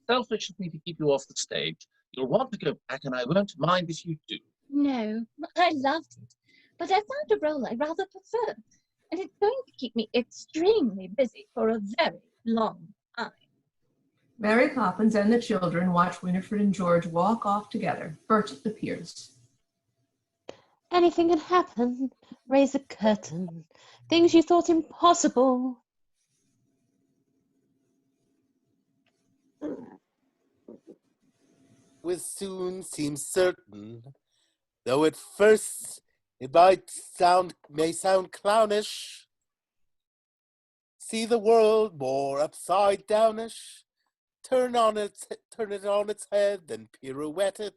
Selfish of me to keep you off the stage. You'll want to go back, and I won't mind if you do.
No, I loved it, but I found a role I rather prefer, and it's going to keep me extremely busy for a very long time.
Mary Poppins and the children watch Winifred and George walk off together. Bert appears.
Anything can happen. Raise the curtain. Things you thought impossible.
Will soon seem certain, though at first it may sound clownish. See the world more upside downish. Turn it on its head, then pirouette it.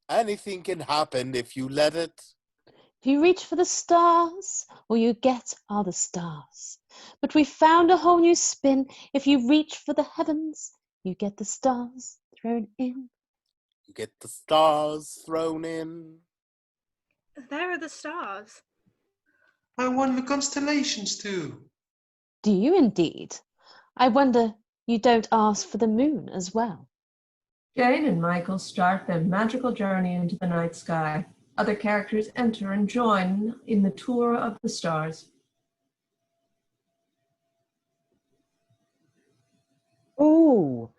Anything can happen if you let it.
If you reach for the stars, all you get are the stars. But we found a whole new spin. If you reach for the heavens, you get the stars thrown in.
You get the stars thrown in.
There are the stars.
I won the constellations too.
Do you indeed? I wonder you don't ask for the moon as well.
Jane and Michael start their magical journey into the night sky. Other characters enter and join in the tour of the stars.
Ooh,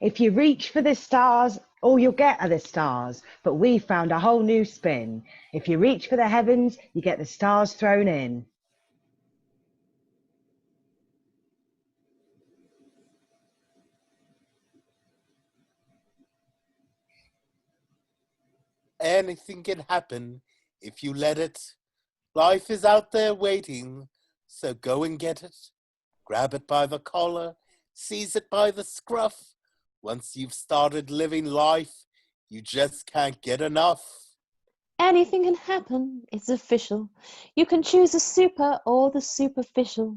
if you reach for the stars, all you'll get are the stars. But we found a whole new spin. If you reach for the heavens, you get the stars thrown in.
Anything can happen if you let it. Life is out there waiting, so go and get it. Grab it by the collar, seize it by the scruff. Once you've started living life, you just can't get enough.
Anything can happen, it's official. You can choose the super or the superficial.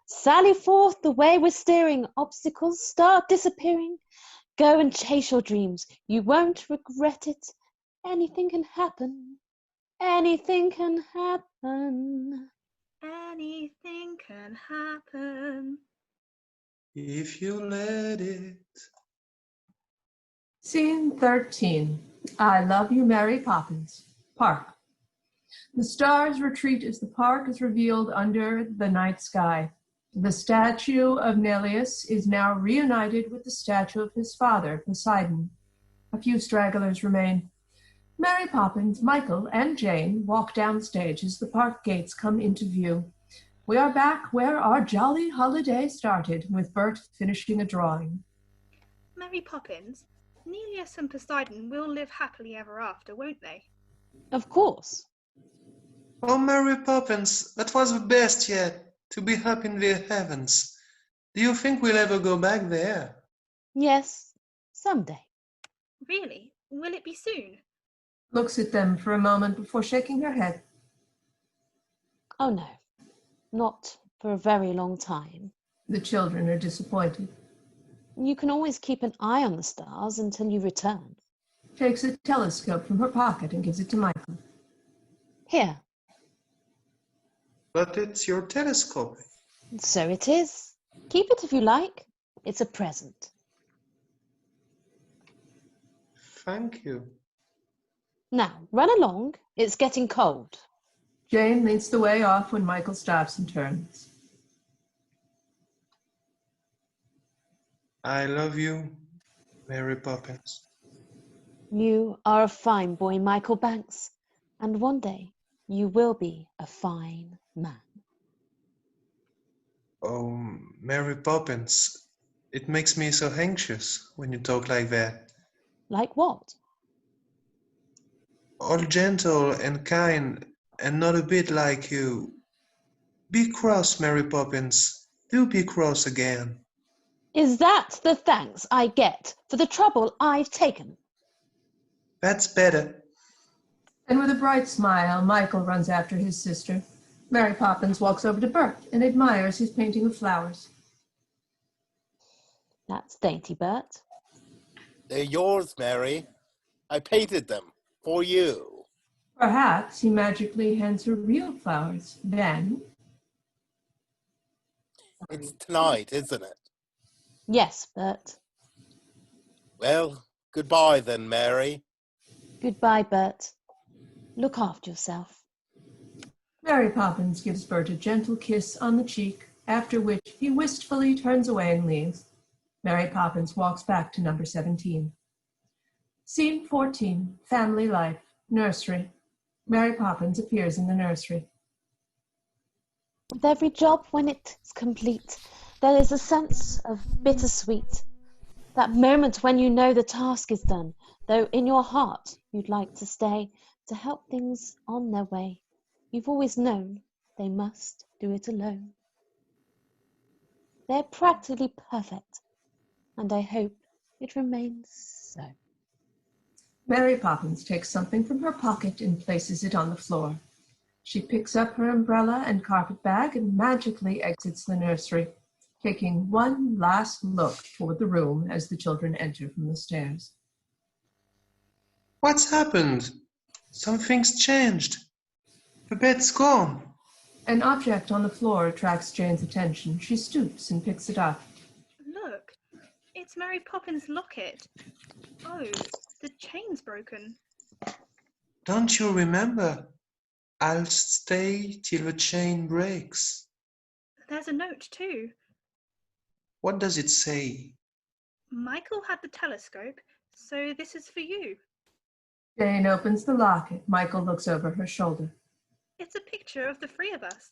Sally forth the way we're steering. Obstacles start disappearing. Go and chase your dreams. You won't regret it. Anything can happen. Anything can happen.
Anything can happen.
If you let it.
Scene 13. I Love You, Mary Poppins. Park. The stars retreat as the park is revealed under the night sky. The statue of Neleus is now reunited with the statue of his father, Poseidon. A few stragglers remain. Mary Poppins, Michael, and Jane walk downstage as the park gates come into view. We are back where our jolly holiday started, with Bert finishing a drawing.
Mary Poppins, Neleus and Poseidon will live happily ever after, won't they?
Of course.
Oh, Mary Poppins, that was the best yet, to be up in the heavens. Do you think we'll ever go back there?
Yes, someday.
Really? Will it be soon?
Looks at them for a moment before shaking her head.
Oh no, not for a very long time.
The children are disappointed.
You can always keep an eye on the stars until you return.
Takes a telescope from her pocket and gives it to Michael.
Here.
But it's your telescope.
So it is. Keep it if you like. It's a present.
Thank you.
Now, run along. It's getting cold.
Jane leads the way off when Michael stops and turns.
I love you, Mary Poppins.
You are a fine boy, Michael Banks, and one day you will be a fine man.
Oh, Mary Poppins, it makes me so anxious when you talk like that.
Like what?
All gentle and kind and not a bit like you. Be cross, Mary Poppins. Do be cross again.
Is that the thanks I get for the trouble I've taken?
That's better.
And with a bright smile, Michael runs after his sister. Mary Poppins walks over to Bert and admires his painting of flowers.
That's dainty, Bert.
They're yours, Mary. I painted them for you.
Perhaps he magically hands her real flowers. Then,
It's tonight, isn't it?
Yes, Bert.
Well, goodbye then, Mary.
Goodbye, Bert. Look after yourself.
Mary Poppins gives Bert a gentle kiss on the cheek, after which he wistfully turns away and leaves. Mary Poppins walks back to number 17. Scene 14, Family Life, Nursery. Mary Poppins appears in the nursery.
With every job when it is complete, there is a sense of bittersweet. That moment when you know the task is done, though in your heart you'd like to stay to help things on their way. You've always known they must do it alone. They're practically perfect, and I hope it remains so.
Mary Poppins takes something from her pocket and places it on the floor. She picks up her umbrella and carpet bag and magically exits the nursery, taking one last look toward the room as the children enter from the stairs.
What's happened? Something's changed. The bed's gone.
An object on the floor attracts Jane's attention. She stoops and picks it up.
Look, it's Mary Poppins' locket. Oh, the chain's broken.
Don't you remember? I'll stay till the chain breaks.
There's a note too.
What does it say?
Michael had the telescope, so this is for you.
Jane opens the locket. Michael looks over her shoulder.
It's a picture of the three of us.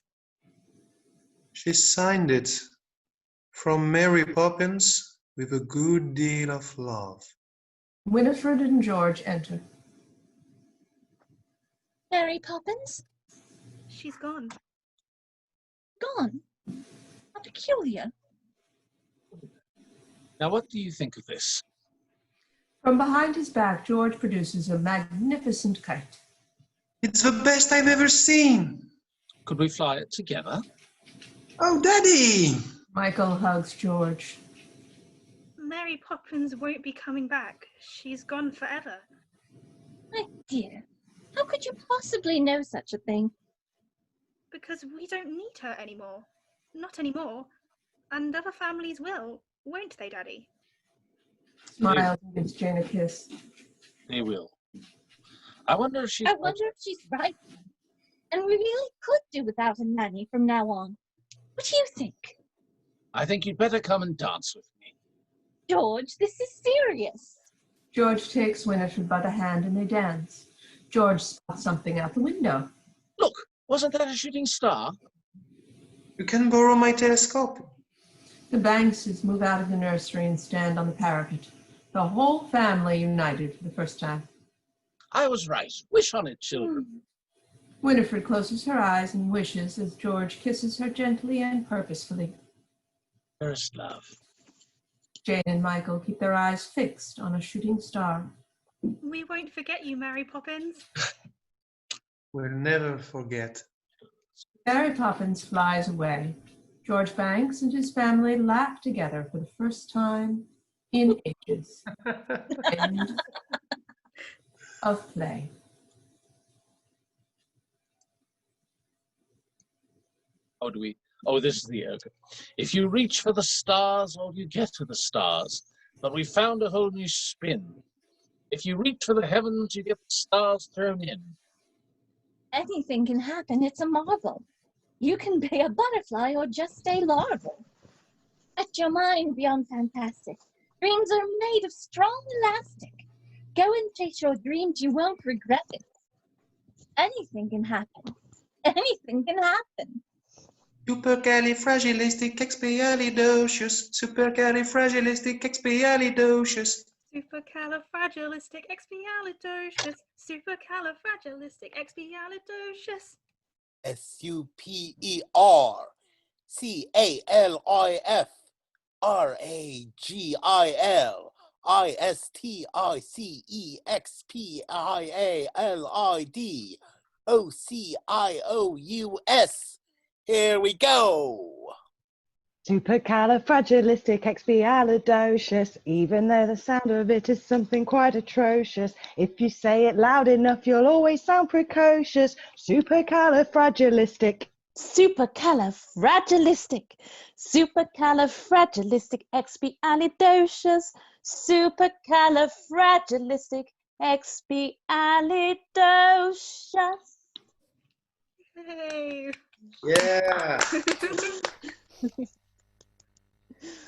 She signed it. From Mary Poppins, with a good deal of love.
Winifred and George enter.
Mary Poppins?
She's gone.
Gone? How peculiar.
Now, what do you think of this?
From behind his back, George produces a magnificent kite.
It's the best I've ever seen.
Could we fly it together?
Oh, Daddy!
Michael hugs George.
Mary Poppins won't be coming back. She's gone forever.
My dear, how could you possibly know such a thing?
Because we don't need her anymore. Not anymore. And other families will, won't they, Daddy?
Smiles and gives Jane a kiss.
They will. I wonder if she's
right. And we really could do without a nanny from now on. What do you think?
I think you'd better come and dance with me.
George, this is serious.
George takes Winifred by the hand and they dance. George spots something out the window.
Look, wasn't that a shooting star?
You can borrow my telescope.
The Bankses move out of the nursery and stand on the parapet. The whole family united for the first time.
I was right. Wish on it, children.
Winifred closes her eyes and wishes as George kisses her gently and purposefully.
First love.
Jane and Michael keep their eyes fixed on a shooting star.
We won't forget you, Mary Poppins.
We'll never forget.
Mary Poppins flies away. George Banks and his family laugh together for the first time in ages. End of play.
How do we? Oh, this is the okay. If you reach for the stars, all you get to the stars. But we found a whole new spin. If you reach for the heavens, you get the stars thrown in.
Anything can happen. It's a marvel. You can be a butterfly or just stay larval. Let your mind beyond fantastic. Dreams are made of strong elastic. Go and chase your dreams. You won't regret it. Anything can happen. Anything can happen.
Supercalifragilisticexpialidocious. Supercalifragilisticexpialidocious.
Supercalifragilisticexpialidocious. Supercalifragilisticexpialidocious.
Supercalifragilisticexpialidocious. Here we go.
Supercalifragilisticexpialidocious, even though the sound of it is something quite atrocious. If you say it loud enough, you'll always sound precocious. Supercalifragilistic.
Supercalifragilistic. Supercalifragilisticexpialidocious. Supercalifragilisticexpialidocious.
Hey.
Yeah.